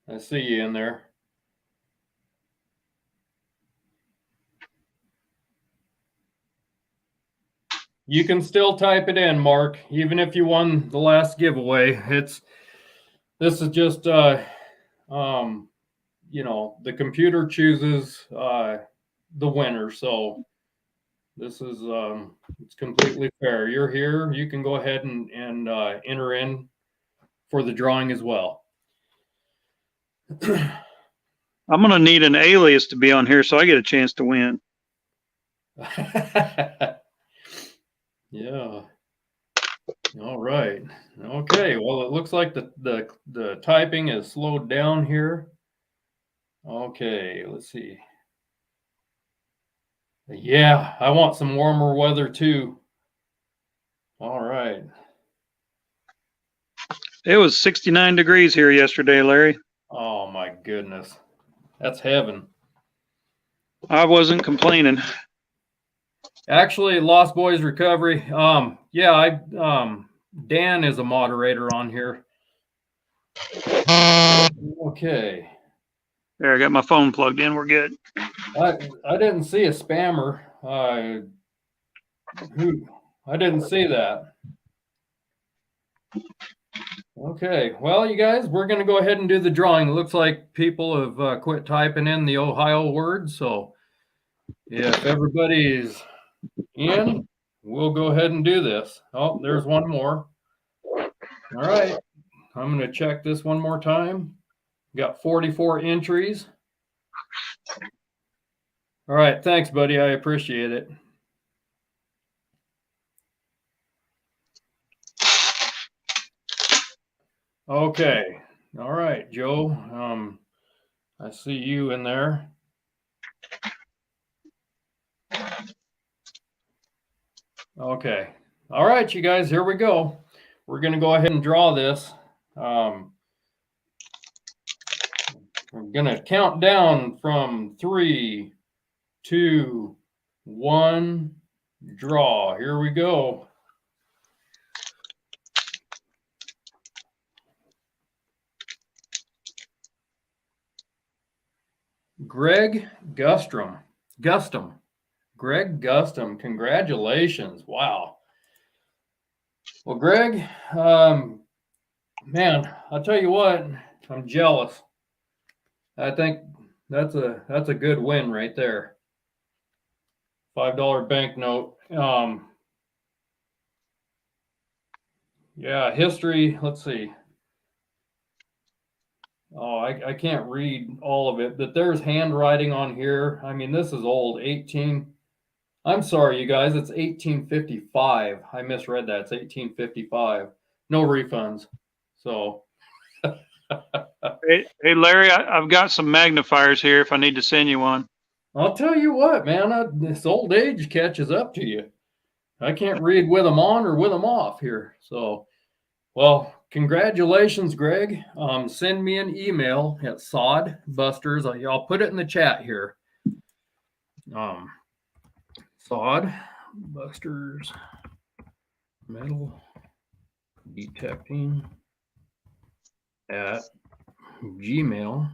A: I see you in there. You can still type it in, Mark, even if you won the last giveaway. This is just you know, the computer chooses the winner, so this is it's completely fair. You're here, you can go ahead and enter in for the drawing as well.
B: I'm gonna need an alias to be on here so I get a chance to win.
A: Yeah. All right. Okay. Well, it looks like the typing is slowed down here. Okay. Let's see. Yeah, I want some warmer weather too. All right.
B: It was 69 degrees here yesterday, Larry.
A: Oh my goodness. That's heaven.
B: I wasn't complaining.
A: Actually, Lost Boys Recovery. Yeah, Dan is a moderator on here. Okay.
B: There, I got my phone plugged in. We're good.
A: I didn't see a spammer. I didn't see that. Okay. Well, you guys, we're going to go ahead and do the drawing. It looks like people have quit typing in the Ohio word. So if everybody's in, we'll go ahead and do this. Oh, there's one more. All right. I'm going to check this one more time. Got 44 entries. All right. Thanks, buddy. I appreciate it. Okay. All right, Joe. I see you in there. Okay. All right, you guys, here we go. We're going to go ahead and draw this. We're going to count down from 3, 2, 1, draw. Here we go. Greg Gustum. Greg Gustum, congratulations. Wow. Well, Greg, man, I'll tell you what, I'm jealous. I think that's a good win right there. $5 banknote. Yeah, history. Let's see. Oh, I can't read all of it, but there's handwriting on here. I mean, this is old. I'm sorry, you guys. It's 1855. I misread that. It's 1855. No refunds. So.
B: Hey, Larry, I've got some magnifiers here if I need to send you one.
A: I'll tell you what, man. This old age catches up to you. I can't read with them on or with them off here. So, well, congratulations, Greg. Send me an email at sodbusters. I'll put it in the chat here. Sodbusters metal detecting at gmail.com.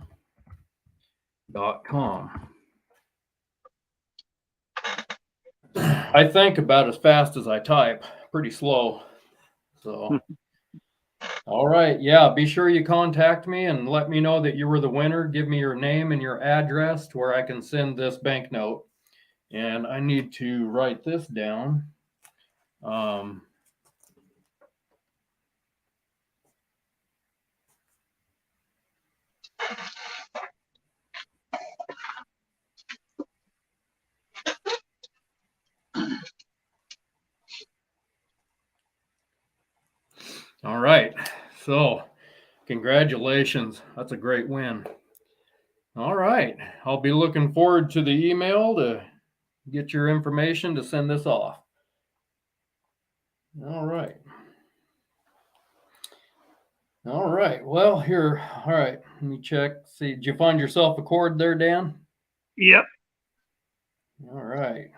A: I think about as fast as I type, pretty slow. So, all right. Yeah, be sure you contact me and let me know that you were the winner. Give me your name and your address to where I can send this banknote. And I need to write this down. All right. So, congratulations. That's a great win. All right. I'll be looking forward to the email to get your information to send this off. All right. All right. Well, here. All right. Let me check. See, did you find yourself a cord there, Dan?
B: Yep.
A: All right.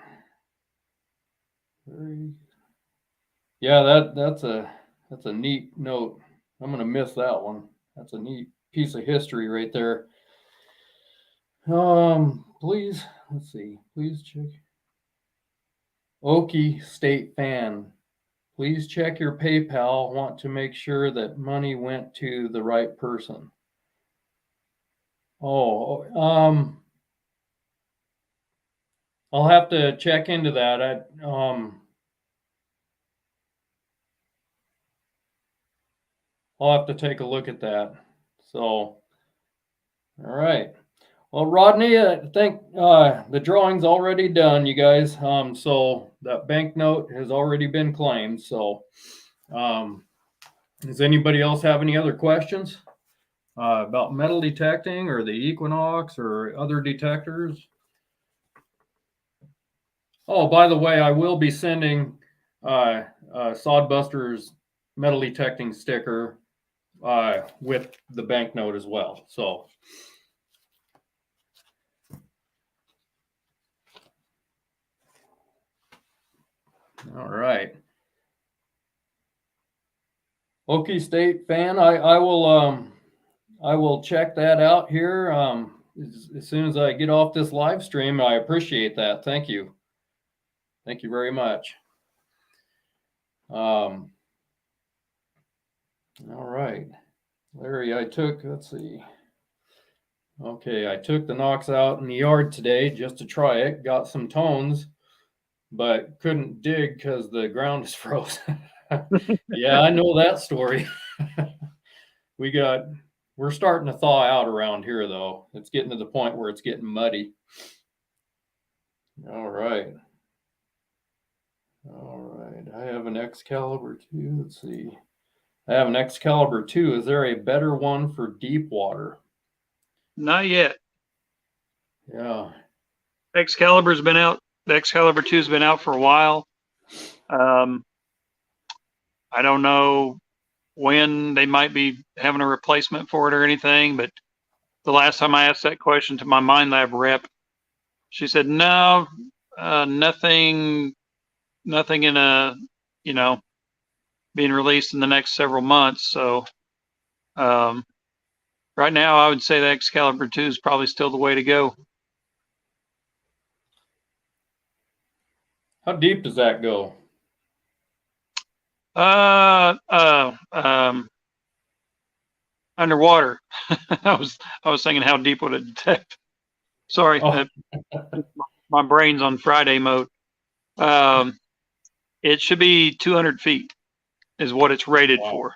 A: Yeah, that's a neat note. I'm gonna miss that one. That's a neat piece of history right there. Please, let's see. Please check. Okie State Fan. Please check your PayPal. Want to make sure that money went to the right person. Oh, I'll have to check into that. I'll have to take a look at that. So, all right. Well, Rodney, I think the drawing's already done, you guys. So that banknote has already been claimed. So, does anybody else have any other questions about metal detecting or the Equinox or other detectors? Oh, by the way, I will be sending Sodbuster's metal detecting sticker with the banknote as well. So, all right. Okie State Fan, I will check that out here as soon as I get off this live stream. I appreciate that. Thank you. Thank you very much. All right. Larry, let's see. Okay, I took the Knox out in the yard today just to try it. Got some tones, but couldn't dig because the ground is frozen. Yeah, I know that story. We're starting to thaw out around here, though. It's getting to the point where it's getting muddy. All right. I have an Excalibur 2. Let's see. I have an Excalibur 2. Is there a better one for deep water?
B: Not yet.
A: Yeah.
B: Excalibur's been out. The Excalibur 2's been out for a while. I don't know when they might be having a replacement for it or anything, but the last time I asked that question to my Minelab rep, she said, no, nothing in being released in the next several months. So right now I would say the Excalibur 2 is probably still the way to go.
A: How deep does that go?
B: Underwater. I was thinking, how deep would it detect? Sorry, my brain's on Friday mode. It should be 200 feet is what it's rated for.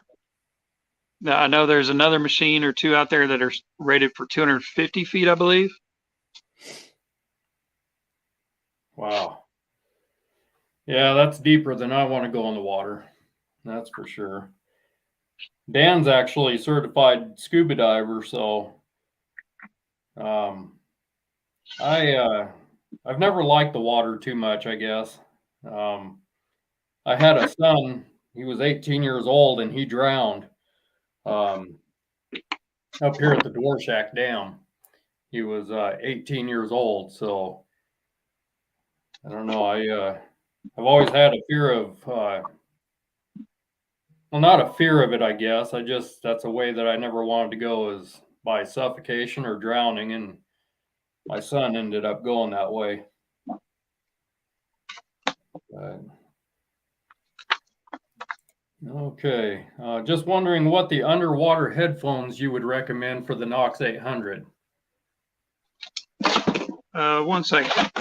B: Now, I know there's another machine or two out there that are rated for 250 feet, I believe.
A: Wow. Yeah, that's deeper than I want to go in the water. That's for sure. Dan's actually a certified scuba diver, so I've never liked the water too much, I guess. I had a son, he was 18 years old and he drowned up here at the Dvorak Dam. He was 18 years old, so I don't know. I've always had a fear of well, not a fear of it, I guess. That's a way that I never wanted to go, is by suffocation or drowning, and my son ended up going that way. Okay, just wondering what the underwater headphones you would recommend for the Knox 800.
B: 1 second.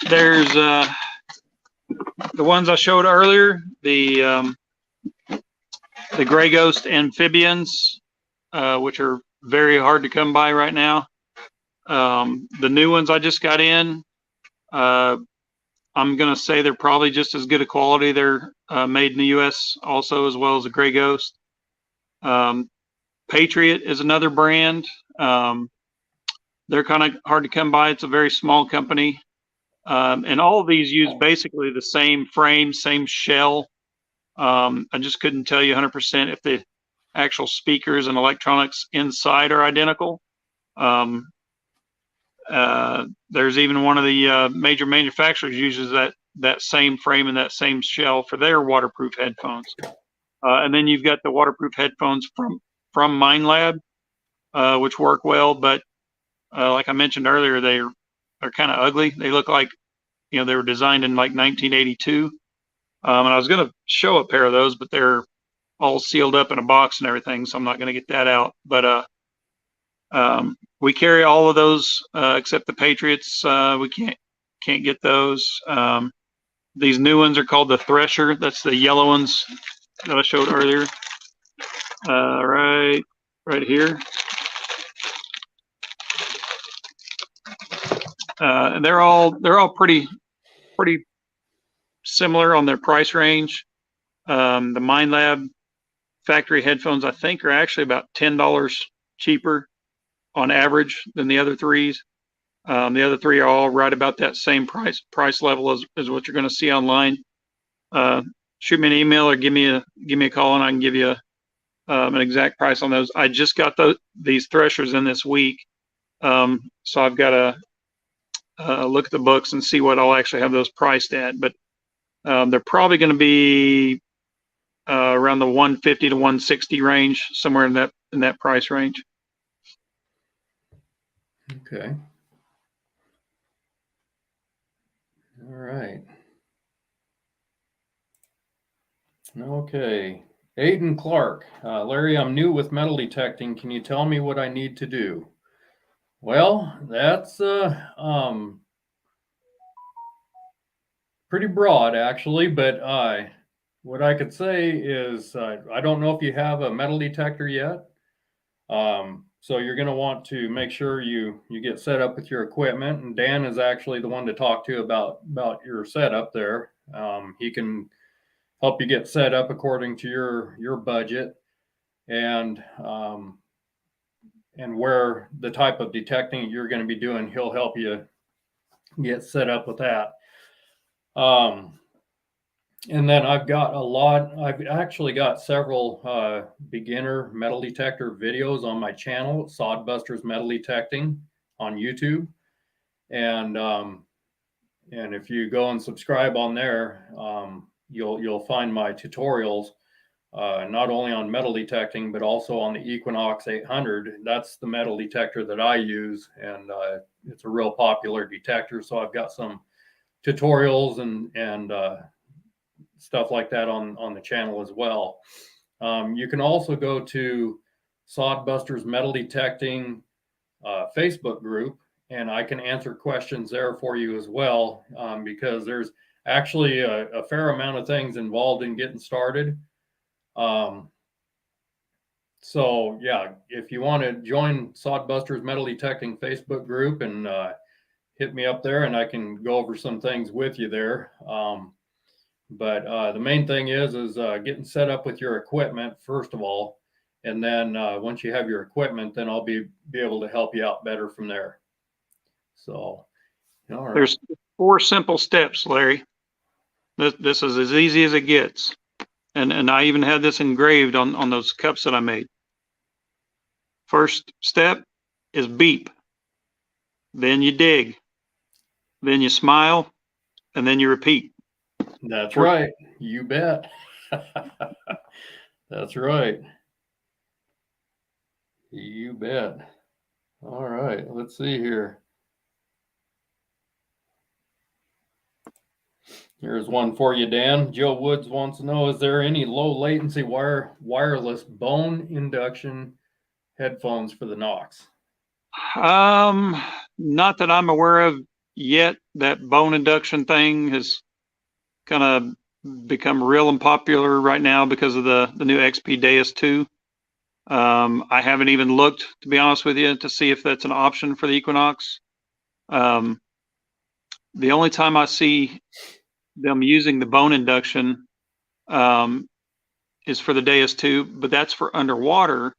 B: There's the ones I showed earlier, the Gray Ghost amphibians, which are very hard to come by right now. The new ones I just got in, I'm going to say they're probably just as good a quality. They're made in the U.S. also, as well as the Gray Ghost. Patriot is another brand. They're kind of hard to come by. It's a very small company. And all of these use basically the same frame, same shell I just couldn't tell you 100% if the actual speakers and electronics inside are identical. There's even one of the major manufacturers uses that same frame and that same shell for their waterproof headphones. And then you've got the waterproof headphones from Minelab, which work well, but like I mentioned earlier, they're kind of ugly. They look like, you know, they were designed in like 1982. And I was going to show a pair of those, but they're all sealed up in a box and everything, so I'm not going to get that out. But we carry all of those except the Patriots. We can't get those. These new ones are called the Thresher. That's the yellow ones that I showed earlier. Right here. And they're all pretty similar on their price range. The Minelab factory headphones, I think, are actually about $10 cheaper on average than the other threes. The other three are all right about that same price level as what you're going to see online. Shoot me an email or give me a call, and I can give you an exact price on those. I just got these Threshers in this week, so I've got to look at the books and see what I'll actually have those priced at. But they're probably going to be around the 150 to 160 range, somewhere in that price range.
A: Okay. All right. Okay. Aiden Clark. Larry, I'm new with metal detecting. Can you tell me what I need to do? Well, that's pretty broad, actually, but what I could say is I don't know if you have a metal detector yet. So you're going to want to make sure you get set up with your equipment, and Dan is actually the one to talk to about your setup there. He can help you get set up according to your budget and where the type of detecting you're going to be doing. He'll help you get set up with that. And then I've actually got several beginner metal detector videos on my channel, Sodbusters Metal Detecting on YouTube. And if you go and subscribe on there, you'll find my tutorials, not only on metal detecting, but also on the Equinox 800. That's the metal detector that I use, and it's a real popular detector. So I've got some tutorials and stuff like that on the channel as well. You can also go to Sodbusters Metal Detecting Facebook group, and I can answer questions there for you as well, because there's actually a fair amount of things involved in getting started. So yeah, if you want to join Sodbusters Metal Detecting Facebook group, and hit me up there, and I can go over some things with you there. But the main thing is getting set up with your equipment first of all, and then once you have your equipment, then I'll be able to help you out better from there. So, all right.
B: There's 4 simple steps, Larry. This is as easy as it gets, and I even had this engraved on those cups that I made. First step is beep, then you dig, then you smile, and then you repeat.
A: That's right. You bet. That's right. You bet. All right. Let's see here. Here's one for you, Dan. Joe Woods wants to know, is there any low latency wireless bone induction headphones for the Knox?
B: Not that I'm aware of yet. That bone induction thing has kind of become real unpopular right now because of the new XP Deus 2. I haven't even looked, to be honest with you, to see if that's an option for the Equinox. The only time I see them using the bone induction is for the Deus 2, but that's for underwater,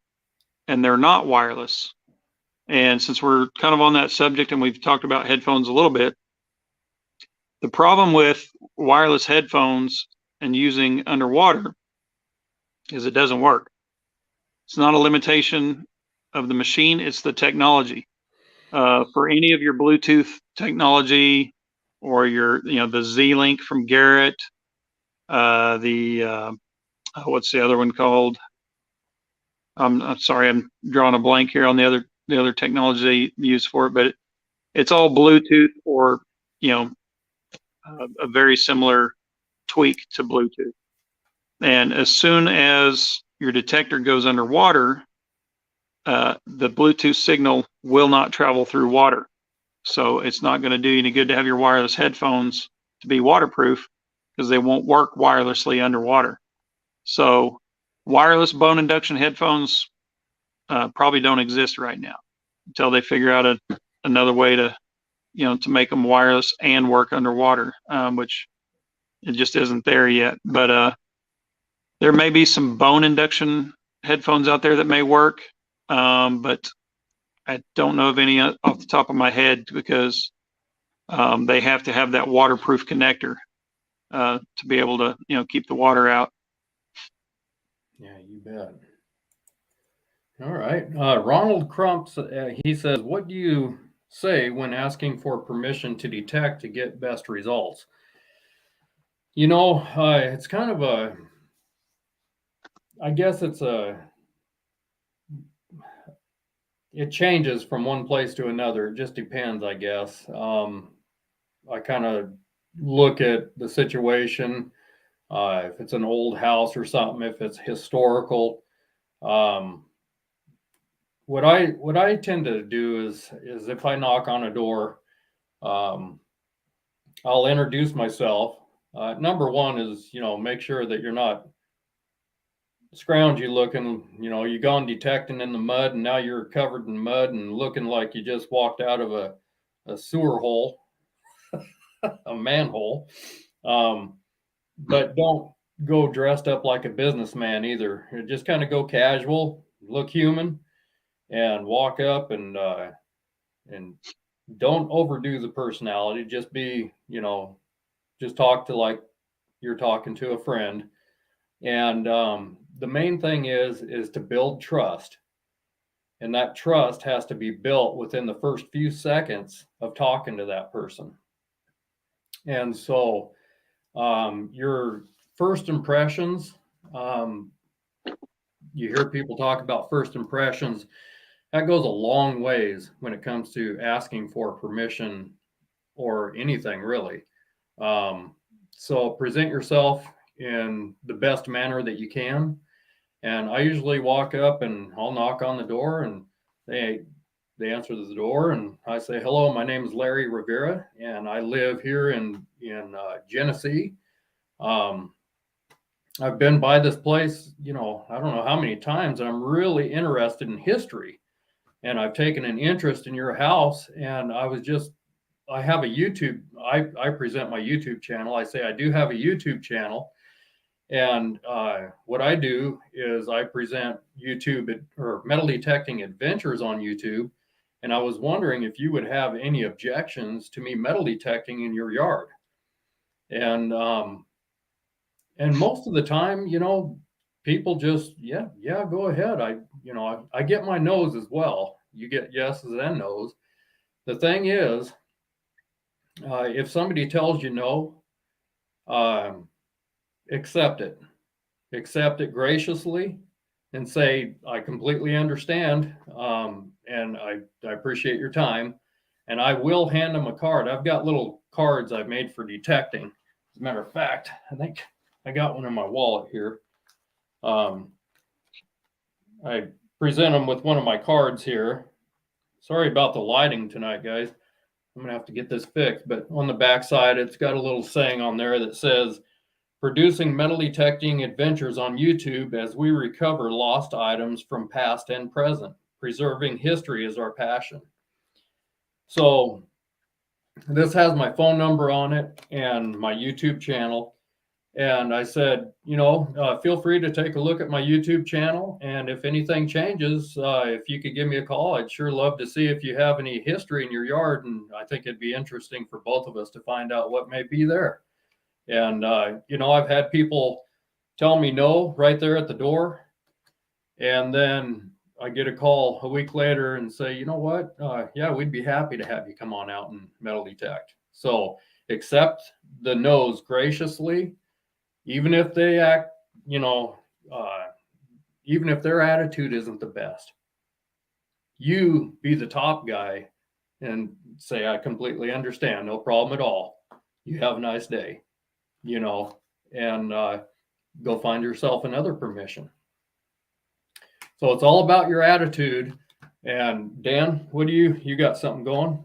B: and they're not wireless. And since we're kind of on that subject and we've talked about headphones a little bit, the problem with wireless headphones and using underwater is it doesn't work. It's not a limitation of the machine, it's the technology. For any of your Bluetooth technology or your, the Z-Link from Garrett, what's the other one called? I'm sorry, I'm drawing a blank here on the other technology they use for it, but it's all Bluetooth or, a very similar tweak to Bluetooth. And as soon as your detector goes underwater, the Bluetooth signal will not travel through water. So it's not going to do you any good to have your wireless headphones to be waterproof, because they won't work wirelessly underwater. So wireless bone induction headphones probably don't exist right now until they figure out another way to, to make them wireless and work underwater, which it just isn't there yet. But there may be some bone induction headphones out there that may work, but I don't know of any off the top of my head, because they have to have that waterproof connector to be able to, keep the water out.
A: Yeah, you bet. All right. Ronald Crumps, he says, what do you say when asking for permission to detect to get best results? It's kind of I guess it changes from one place to another. It just depends, I guess. I kind of look at the situation. If it's an old house or something, if it's historical, what I tend to do is if I knock on a door, I'll introduce myself. Number one is, make sure that you're not scroungy looking. You gone detecting in the mud and now you're covered in mud and looking like you just walked out of a sewer hole, a manhole. But don't go dressed up like a businessman either. Just kind of go casual, look human, and walk up and don't overdo the personality. Just be, just talk to like you're talking to a friend. And the main thing is to build trust. And that trust has to be built within the first few seconds of talking to that person. And so your first impressions, you hear people talk about first impressions. That goes a long ways when it comes to asking for permission or anything really. So present yourself in the best manner that you can. And I usually walk up and I'll knock on the door and they answer the door and I say, hello, my name is Larry Rivera and I live here in Genesee. I've been by this place, I don't know how many times, and I'm really interested in history. And I've taken an interest in your house. And I have a YouTube, I present my YouTube channel. I say I do have a YouTube channel. And what I do is I present YouTube or metal detecting adventures on YouTube. And I was wondering if you would have any objections to me metal detecting in your yard. And most of the time, people just, yeah, go ahead. I get my no's as well. You get yeses and no's. The thing is, if somebody tells you no, accept it graciously and say, I completely understand. And I appreciate your time. And I will hand them a card. I've got little cards I've made for detecting. As a matter of fact, I think I got one in my wallet here. I present them with one of my cards here. Sorry about the lighting tonight, guys. I'm going to have to get this fixed. But on the back side, it's got a little saying on there that says, producing metal detecting adventures on YouTube as we recover lost items from past and present. Preserving history is our passion. So this has my phone number on it and my YouTube channel. And I said, feel free to take a look at my YouTube channel. And if anything changes, if you could give me a call, I'd sure love to see if you have any history in your yard. And I think it'd be interesting for both of us to find out what may be there. And, you know, I've had people tell me no right there at the door. And then I get a call a week later and say, you know what? Yeah, we'd be happy to have you come on out and metal detect. So accept the no's graciously, even if they act, you know, even if their attitude isn't the best. You be the top guy and say, I completely understand, no problem at all. You have a nice day, you know, and go find yourself another permission. So it's all about your attitude. And Dan, what do you got something going?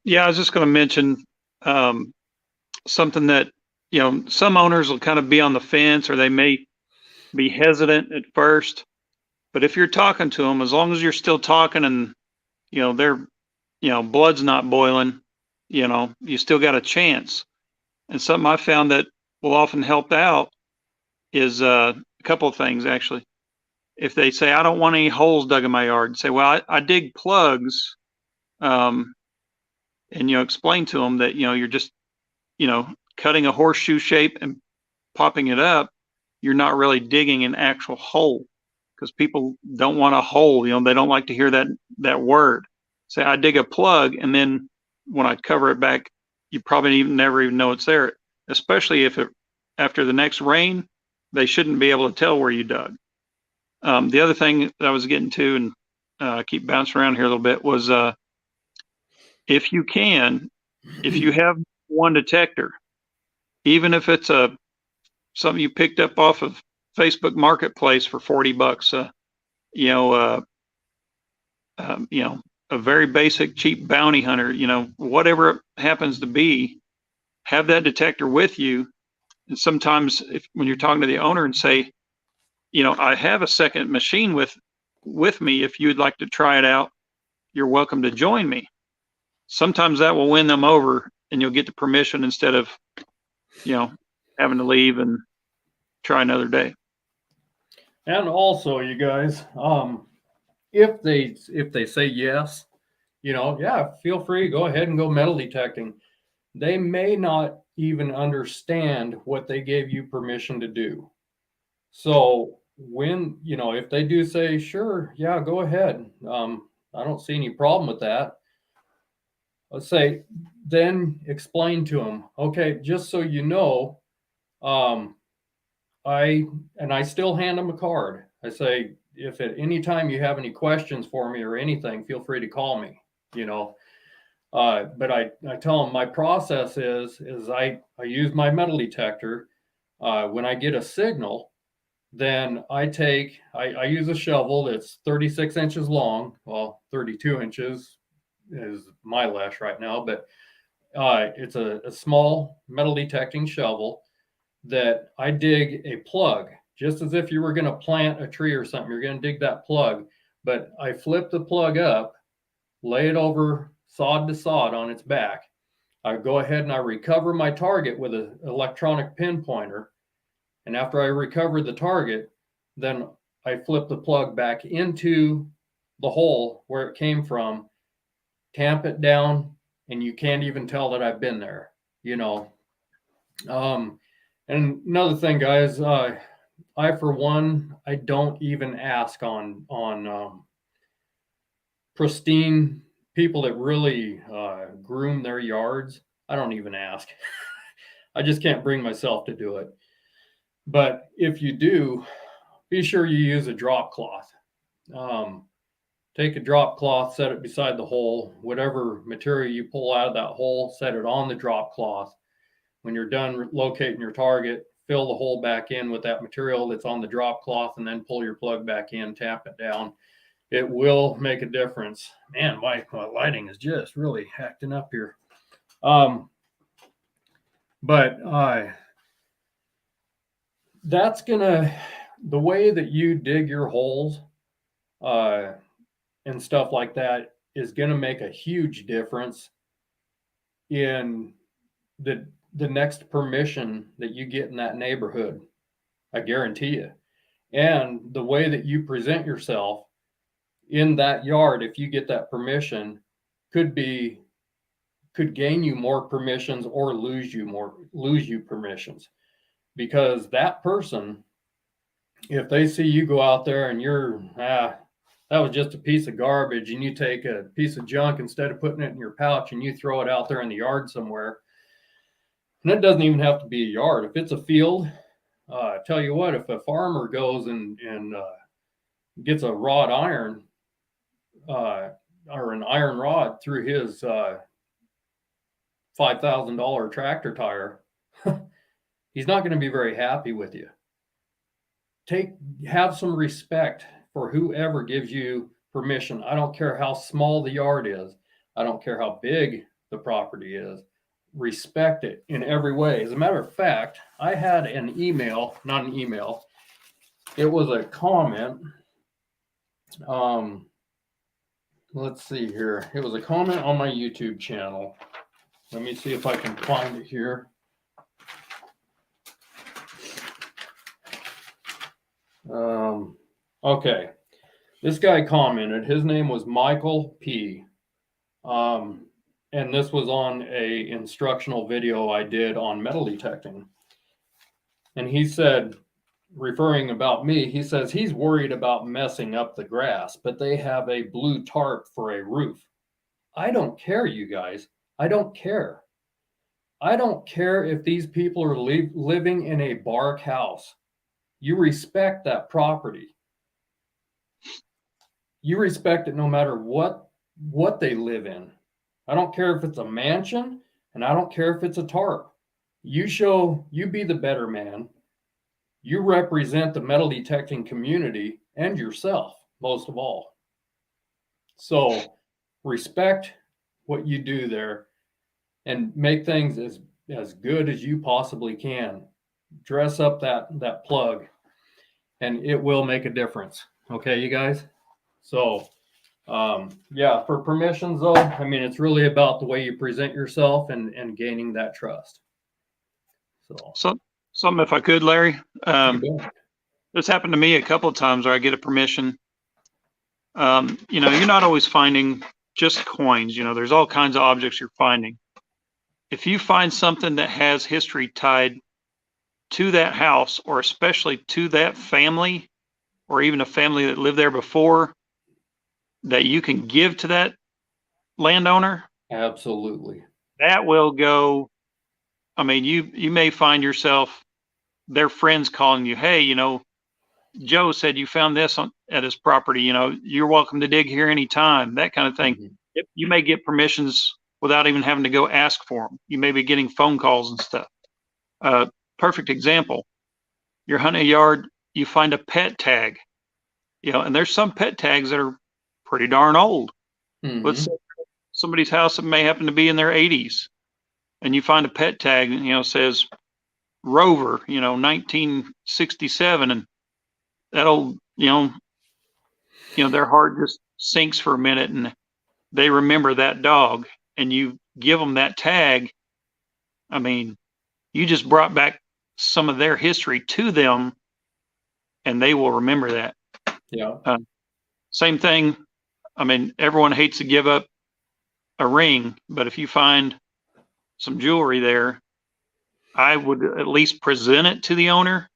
B: Yeah, I was just going to mention something that, you know, some owners will kind of be on the fence, or they may be hesitant at first. But if you're talking to them, as long as you're still talking and, you know, they're, you know, blood's not boiling, you know, you still got a chance. And something I found that will often help out is a couple of things, actually. If they say, I don't want any holes dug in my yard, say, well, I dig plugs. And, you know, explain to them that, you know, you're just, you know, cutting a horseshoe shape and popping it up. You're not really digging an actual hole, because people don't want a hole. You know, they don't like to hear that word. Say, I dig a plug, and then when I cover it back, you probably never even know it's there. Especially if after the next rain, they shouldn't be able to tell where you dug. The other thing that I was getting to, and keep bouncing around here a little bit, was if you can, if you have one detector, even if it's something you picked up off of Facebook Marketplace for $40, you know, you know, a very basic, cheap bounty hunter, you know, whatever it happens to be, have that detector with you. And sometimes, when you're talking to the owner and say, you know, I have a second machine with me. If you'd like to try it out, you're welcome to join me. Sometimes that will win them over, and you'll get the permission instead of, you know, having to leave and try another day.
A: And also, you guys, if they say yes, you know, yeah, feel free, go ahead and go metal detecting. They may not even understand what they gave you permission to do. So when, you know, if they do say, sure, yeah, go ahead. I don't see any problem with that. Let's say, then explain to them, okay, just so you know, I still hand them a card. I say, if at any time you have any questions for me or anything, feel free to call me, you know. But I tell them my process is I use my metal detector. When I get a signal, then I use a shovel that's 36 inches long. Well, 32 inches is my lash right now, but it's a small metal detecting shovel that I dig a plug, just as if you were going to plant a tree or something. You're going to dig that plug, but I flip the plug up, lay it over sod to sod on its back. I go ahead and I recover my target with an electronic pinpointer. And after I recover the target, then I flip the plug back into the hole where it came from, tamp it down, and you can't even tell that I've been there, you know. And another thing, guys, I for one, I don't even ask on pristine people that really groom their yards. I don't even ask. I just can't bring myself to do it. But if you do, be sure you use a drop cloth. Take a drop cloth, set it beside the hole. Whatever material you pull out of that hole, set it on the drop cloth. When you're done locating your target, fill the hole back in with that material that's on the drop cloth, and then pull your plug back in, tap it down. It will make a difference. Man, my lighting is just really acting up here. But that's gonna, the way that you dig your holes and stuff like that is gonna make a huge difference in the next permission that you get in that neighborhood. I guarantee you. And the way that you present yourself in that yard, if you get that permission, could be could gain you more permissions or lose you permissions, because that person, if they see you go out there and you're that was just a piece of garbage, and you take a piece of junk instead of putting it in your pouch and you throw it out there in the yard somewhere, and it doesn't even have to be a yard. If it's a field, tell you what, if a farmer goes and gets a wrought iron or an iron rod through his $5,000 tractor tire, he's not going to be very happy with you. Have some respect for whoever gives you permission. I don't care how small the yard is. I don't care how big the property is. Respect it in every way. As a matter of fact, I had an email, not an email. It was a comment. Let's see here. It was a comment on my YouTube channel. Let me see if I can find it here. Okay. This guy commented. His name was Michael P. And this was on a instructional video I did on metal detecting. And he said, referring about me, he says he's worried about messing up the grass, but they have a blue tarp for a roof. I don't care, you guys. I don't care. I don't care if these people are living in a bark house. You respect that property. You respect it no matter what they live in. I don't care if it's a mansion, and I don't care if it's a tarp. You be the better man. You represent the metal detecting community and yourself, most of all. So respect what you do there and make things as good as you possibly can. Dress up that plug, and it will make a difference. Okay, you guys? So, yeah, for permissions though, I mean, it's really about the way you present yourself and gaining that trust.
B: So something, if I could, Larry, this happened to me a couple of times where I get a permission. You're not always finding just coins. There's all kinds of objects you're finding. If you find something that has history tied to that house, or especially to that family, or even a family that lived there before, that you can give to that landowner,
A: absolutely,
B: that will go. I mean, you may find yourself, their friends calling you, hey, Joe said you found this at his property, you're welcome to dig here anytime, that kind of thing. Mm-hmm. You may get permissions without even having to go ask for them. You may be getting phone calls and stuff. Perfect example. You're hunting a yard, you find a pet tag, and there's some pet tags that are pretty darn old. Mm-hmm. Let's say somebody's house that may happen to be in their 80s, and you find a pet tag, says Rover, 1967, and that old, their heart just sinks for a minute, and they remember that dog, and you give them that tag. I mean, you just brought back some of their history to them, and they will remember that.
A: Yeah.
B: Same thing. I mean, everyone hates to give up a ring, but if you find some jewelry there, I would at least present it to the owner,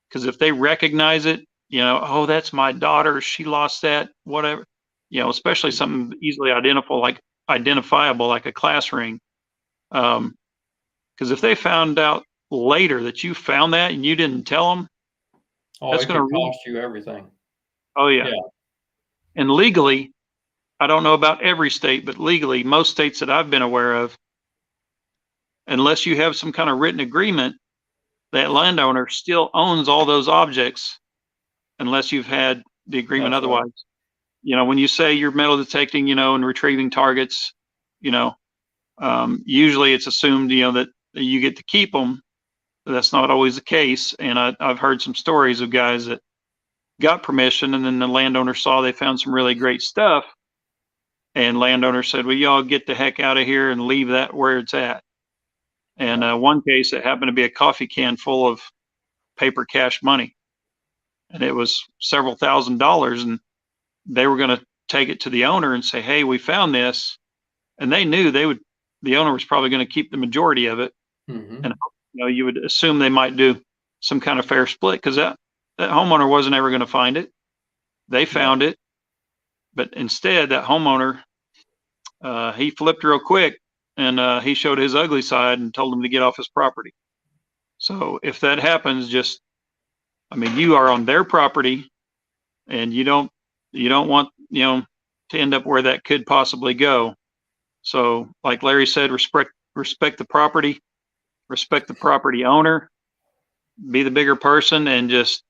B: because if they recognize it, oh, that's my daughter, she lost that, whatever, especially something easily identifiable like a class ring. Because if they found out later that you found that and you didn't tell them,
A: that's going to cost you everything.
B: Oh yeah. And legally, I don't know about every state, but legally, most states that I've been aware of, unless you have some kind of written agreement, that landowner still owns all those objects, unless you've had the agreement. That's otherwise, right. When you say you're metal detecting, and retrieving targets, usually it's assumed, that you get to keep them. But that's not always the case. And I've heard some stories of guys that got permission, and then the landowner saw they found some really great stuff, and landowner said, well, y'all get the heck out of here and leave that where it's at. And one case, it happened to be a coffee can full of paper cash money, and it was several $1,000s, and they were going to take it to the owner and say, hey, we found this. And they knew they would the owner was probably going to keep the majority of it.
A: Mm-hmm.
B: And, you would assume they might do some kind of fair split, because that homeowner wasn't ever going to find it. They found it, but instead that homeowner, he flipped real quick, and he showed his ugly side and told them to get off his property. So if that happens, you are on their property, and you don't want, to end up where that could possibly go. So like Larry said, respect the property, respect the property owner, be the bigger person, and just,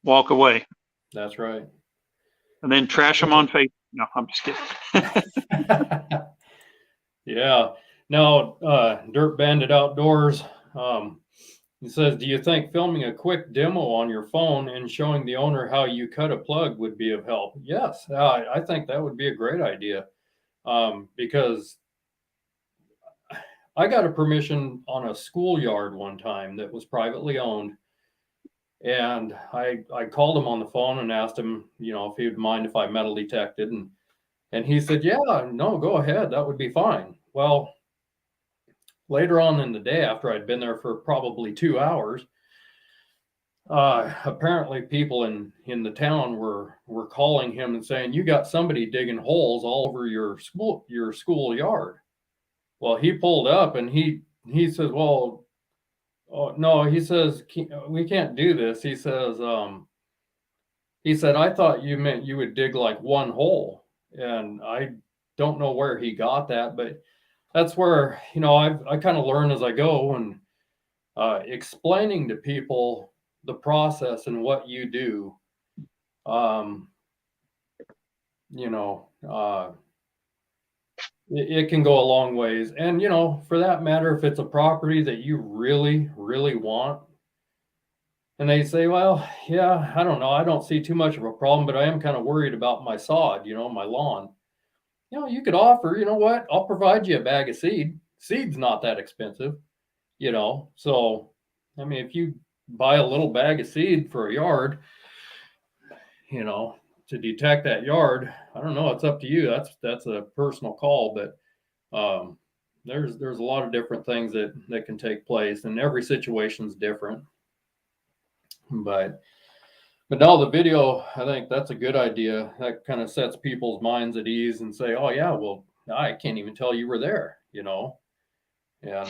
B: walk away.
A: That's right.
B: And then trash them on Facebook. No, I'm just kidding.
A: Yeah. Now, Dirt Bandit Outdoors, he says, do you think filming a quick demo on your phone and showing the owner how you cut a plug would be of help? Yes, I think that would be a great idea, because I got a permission on a schoolyard one time that was privately owned. And I called him on the phone and asked him, if he would mind if I metal detected. And he said, yeah, no, go ahead. That would be fine. Well, later on in the day, after I'd been there for probably 2 hours, apparently people in the town were calling him and saying, you got somebody digging holes all over your schoolyard. Well, he pulled up and he says, well, oh, no, he says, we can't do this. He says, I thought you meant you would dig like one hole. And I don't know where he got that, but that's where, I kind of learn as I go, and explaining to people the process and what you do. It can go a long ways. And, for that matter, if it's a property that you really, really want, and they say, well, yeah, I don't know, I don't see too much of a problem, but I am kind of worried about my sod, my lawn. You could offer, what, I'll provide you a bag of seed. Seed's not that expensive, So, if you buy a little bag of seed for a yard, to detect that yard, I don't know, it's up to you. That's a personal call, but there's a lot of different things that can take place, and every situation's different. But now the video, I think that's a good idea. That kind of sets people's minds at ease and say, oh yeah, well, I can't even tell you were there, and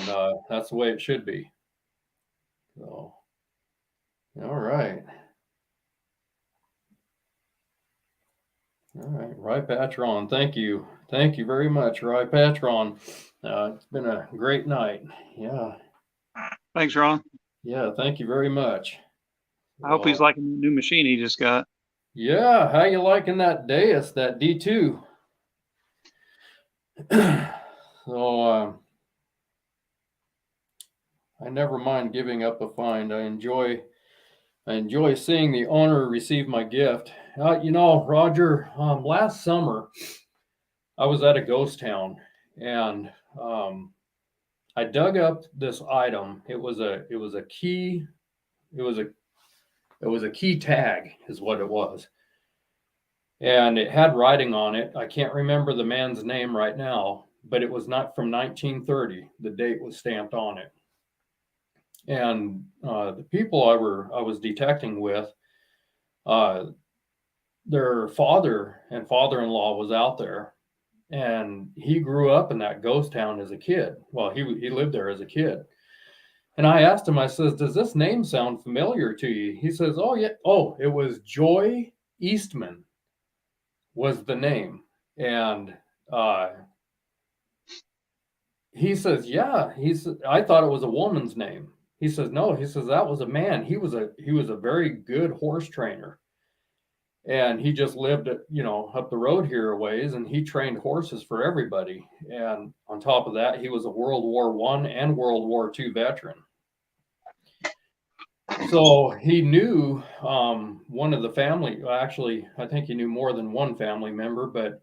A: that's the way it should be. So, all right. All right, Rye Patron, thank you. Thank you very much, Rye Patron. It's been a great night. Yeah.
B: Thanks, Ron.
A: Yeah, thank you very much.
B: I hope he's liking the new machine he just got.
A: Yeah, how you liking that Deus, that D2? So, I never mind giving up a find. I enjoy seeing the owner receive my gift. Roger, last summer I was at a ghost town, and I dug up this item. It was a key. It was a key tag, is what it was, and it had writing on it. I can't remember the man's name right now, but it was not from 1930. The date was stamped on it. And the people I was detecting with, their father and father-in-law was out there, and he grew up in that ghost town as a kid. Well, he lived there as a kid. And I asked him, I says, does this name sound familiar to you? He says, oh yeah. Oh, it was Joy Eastman was the name. And he says, yeah. He said, I thought it was a woman's name. He says, no. He says, that was a man. He was a very good horse trainer. And he just lived at, up the road here a ways, and he trained horses for everybody. And on top of that, he was a World War I and World War II veteran. So he knew one of the family, actually, I think he knew more than one family member, but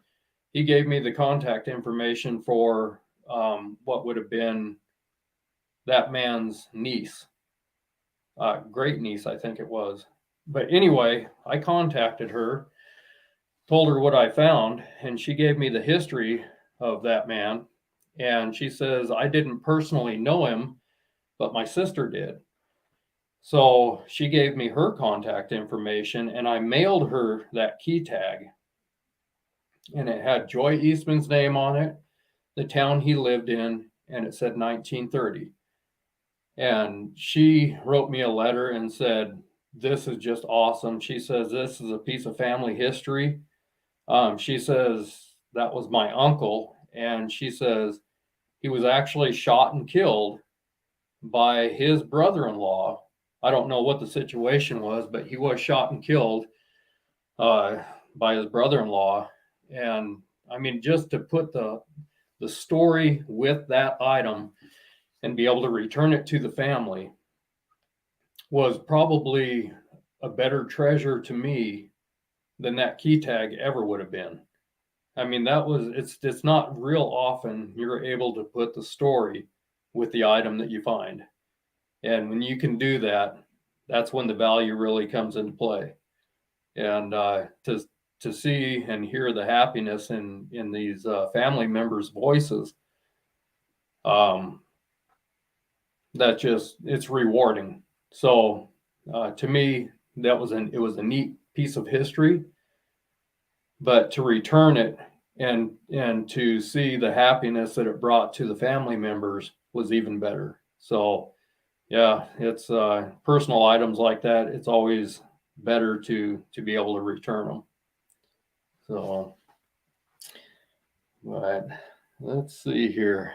A: he gave me the contact information for what would have been that man's niece, great niece, I think it was. But anyway, I contacted her, told her what I found, and she gave me the history of that man. And she says, I didn't personally know him, but my sister did. So she gave me her contact information, and I mailed her that key tag. And it had Joy Eastman's name on it, the town he lived in, and it said 1930. And she wrote me a letter and said, this is just awesome. She says, this is a piece of family history. She says, that was my uncle. And she says, he was actually shot and killed by his brother-in-law. I don't know what the situation was, but he was shot and killed by his brother-in-law. And I mean, just to put the story with that item and be able to return it to the family was probably a better treasure to me than that key tag ever would have been. I mean, it's not real often you're able to put the story with the item that you find. And when you can do that, that's when the value really comes into play. And to see and hear the happiness in these family members' voices, it's rewarding. So to me, it was a neat piece of history. But to return it and to see the happiness that it brought to the family members was even better. So yeah, it's personal items like that. It's always better to be able to return them. So, but let's see here.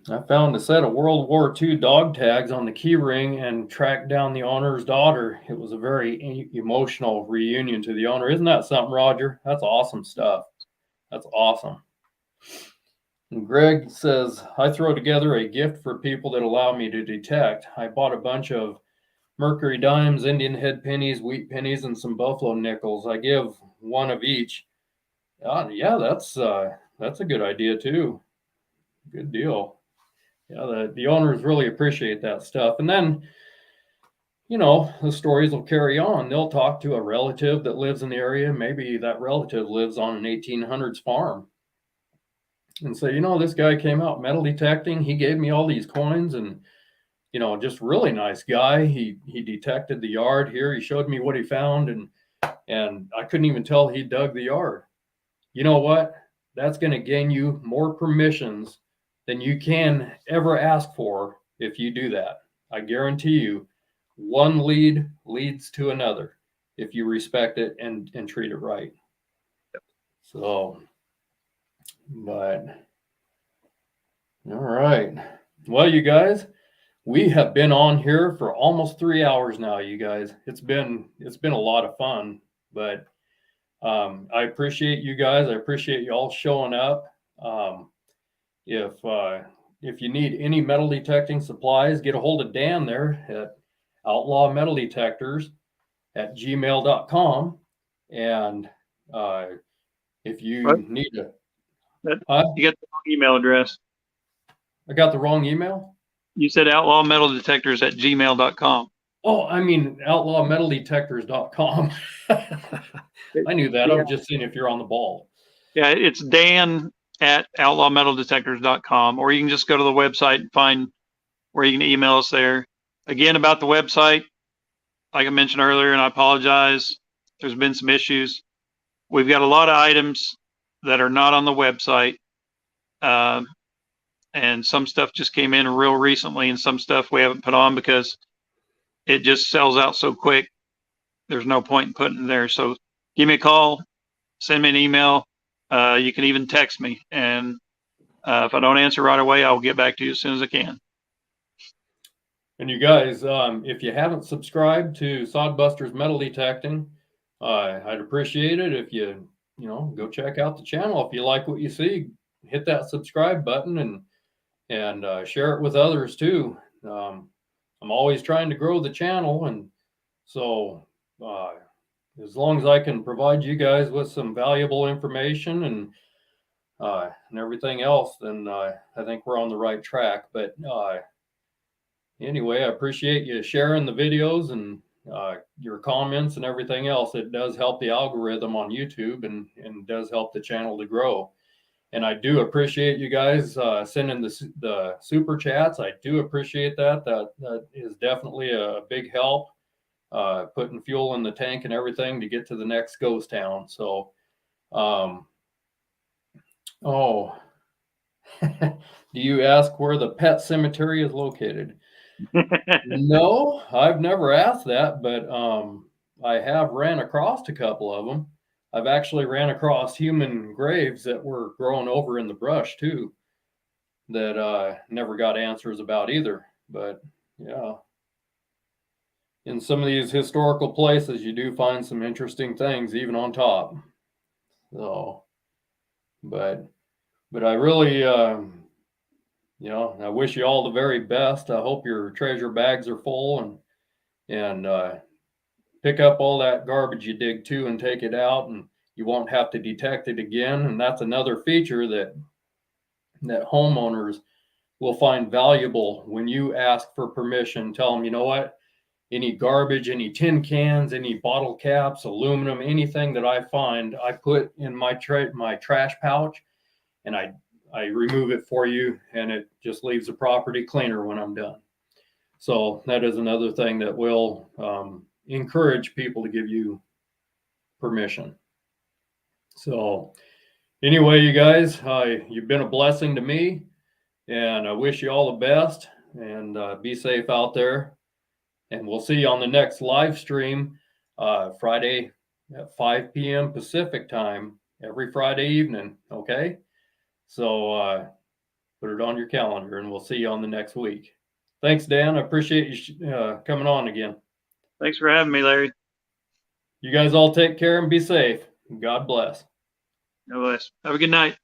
A: I found a set of World War II dog tags on the key ring and tracked down the owner's daughter. It was a very emotional reunion to the owner. Isn't that something, Roger? That's awesome stuff. That's awesome. And Greg says, I throw together a gift for people that allow me to detect. I bought a bunch of mercury dimes, Indian head pennies, wheat pennies, and some buffalo nickels. I give one of each. Yeah, that's a good idea too. Good deal. Yeah, the owners really appreciate that stuff. And then, the stories will carry on. They'll talk to a relative that lives in the area. Maybe that relative lives on an 1800s farm and say, this guy came out metal detecting. He gave me all these coins and, just really nice guy. He detected the yard here. He showed me what he found and I couldn't even tell he dug the yard. You know what? That's going to gain you more permissions than you can ever ask for if you do that. I guarantee you, one lead leads to another if you respect it and treat it right. So, but all right. Well, you guys, we have been on here for almost 3 hours now, you guys. It's been a lot of fun, but I appreciate you guys. I appreciate you all showing up. If you need any metal detecting supplies, get a hold of Dan there at Outlaw Metal Detectors at gmail.com. And if you need to,
B: you got the wrong email address.
A: I got the wrong email.
B: You said Outlaw Metal Detectors at gmail.com.
A: Oh, I mean outlawmetaldetectors.com. I knew that. Yeah. I was just seeing if you're on the ball.
B: Yeah, it's Dan at outlawmetaldetectors.com, or you can just go to the website and find where you can email us there. Again, about the website, like I mentioned earlier, and I apologize, there's been some issues. We've got a lot of items that are not on the website, and some stuff just came in real recently, and some stuff we haven't put on because it just sells out so quick. There's no point in putting it there. So give me a call, send me an email. You can even text me, and if I don't answer right away, I'll get back to you as soon as I can.
A: And you guys, if you haven't subscribed to Sodbusters Metal Detecting, I'd appreciate it if you go check out the channel. If you like what you see, hit that subscribe button and share it with others too. I'm always trying to grow the channel, and so as long as I can provide you guys with some valuable information and everything else, then I think we're on the right track. But anyway, I appreciate you sharing the videos and your comments and everything else. It does help the algorithm on YouTube and does help the channel to grow. And I do appreciate you guys sending the super chats. I do appreciate that. That is definitely a big help, putting fuel in the tank and everything to get to the next ghost town. So, oh, do you ask where the pet cemetery is located? No, I've never asked that, but I have ran across a couple of them. I've actually ran across human graves that were growing over in the brush too, that never got answers about either. But yeah, in some of these historical places, you do find some interesting things even on top. So, but I really, you know, I wish you all the very best. I hope your treasure bags are full and pick up all that garbage you dig to and take it out, and you won't have to detect it again. And that's another feature that homeowners will find valuable when you ask for permission. Tell them, you know what, any garbage, any tin cans, any bottle caps, aluminum, anything that I find, I put in my trash pouch, and I remove it for you, and it just leaves the property cleaner when I'm done. So that is another thing that will encourage people to give you permission. So anyway, you guys, you've been a blessing to me, and I wish you all the best, and be safe out there. And we'll see you on the next live stream, Friday at 5 p.m. Pacific time, every Friday evening. Okay. So put it on your calendar, and we'll see you on the next week. Thanks, Dan. I appreciate you coming on again.
B: Thanks for having me, Larry.
A: You guys all take care and be safe. God bless.
B: God bless. Have a good night.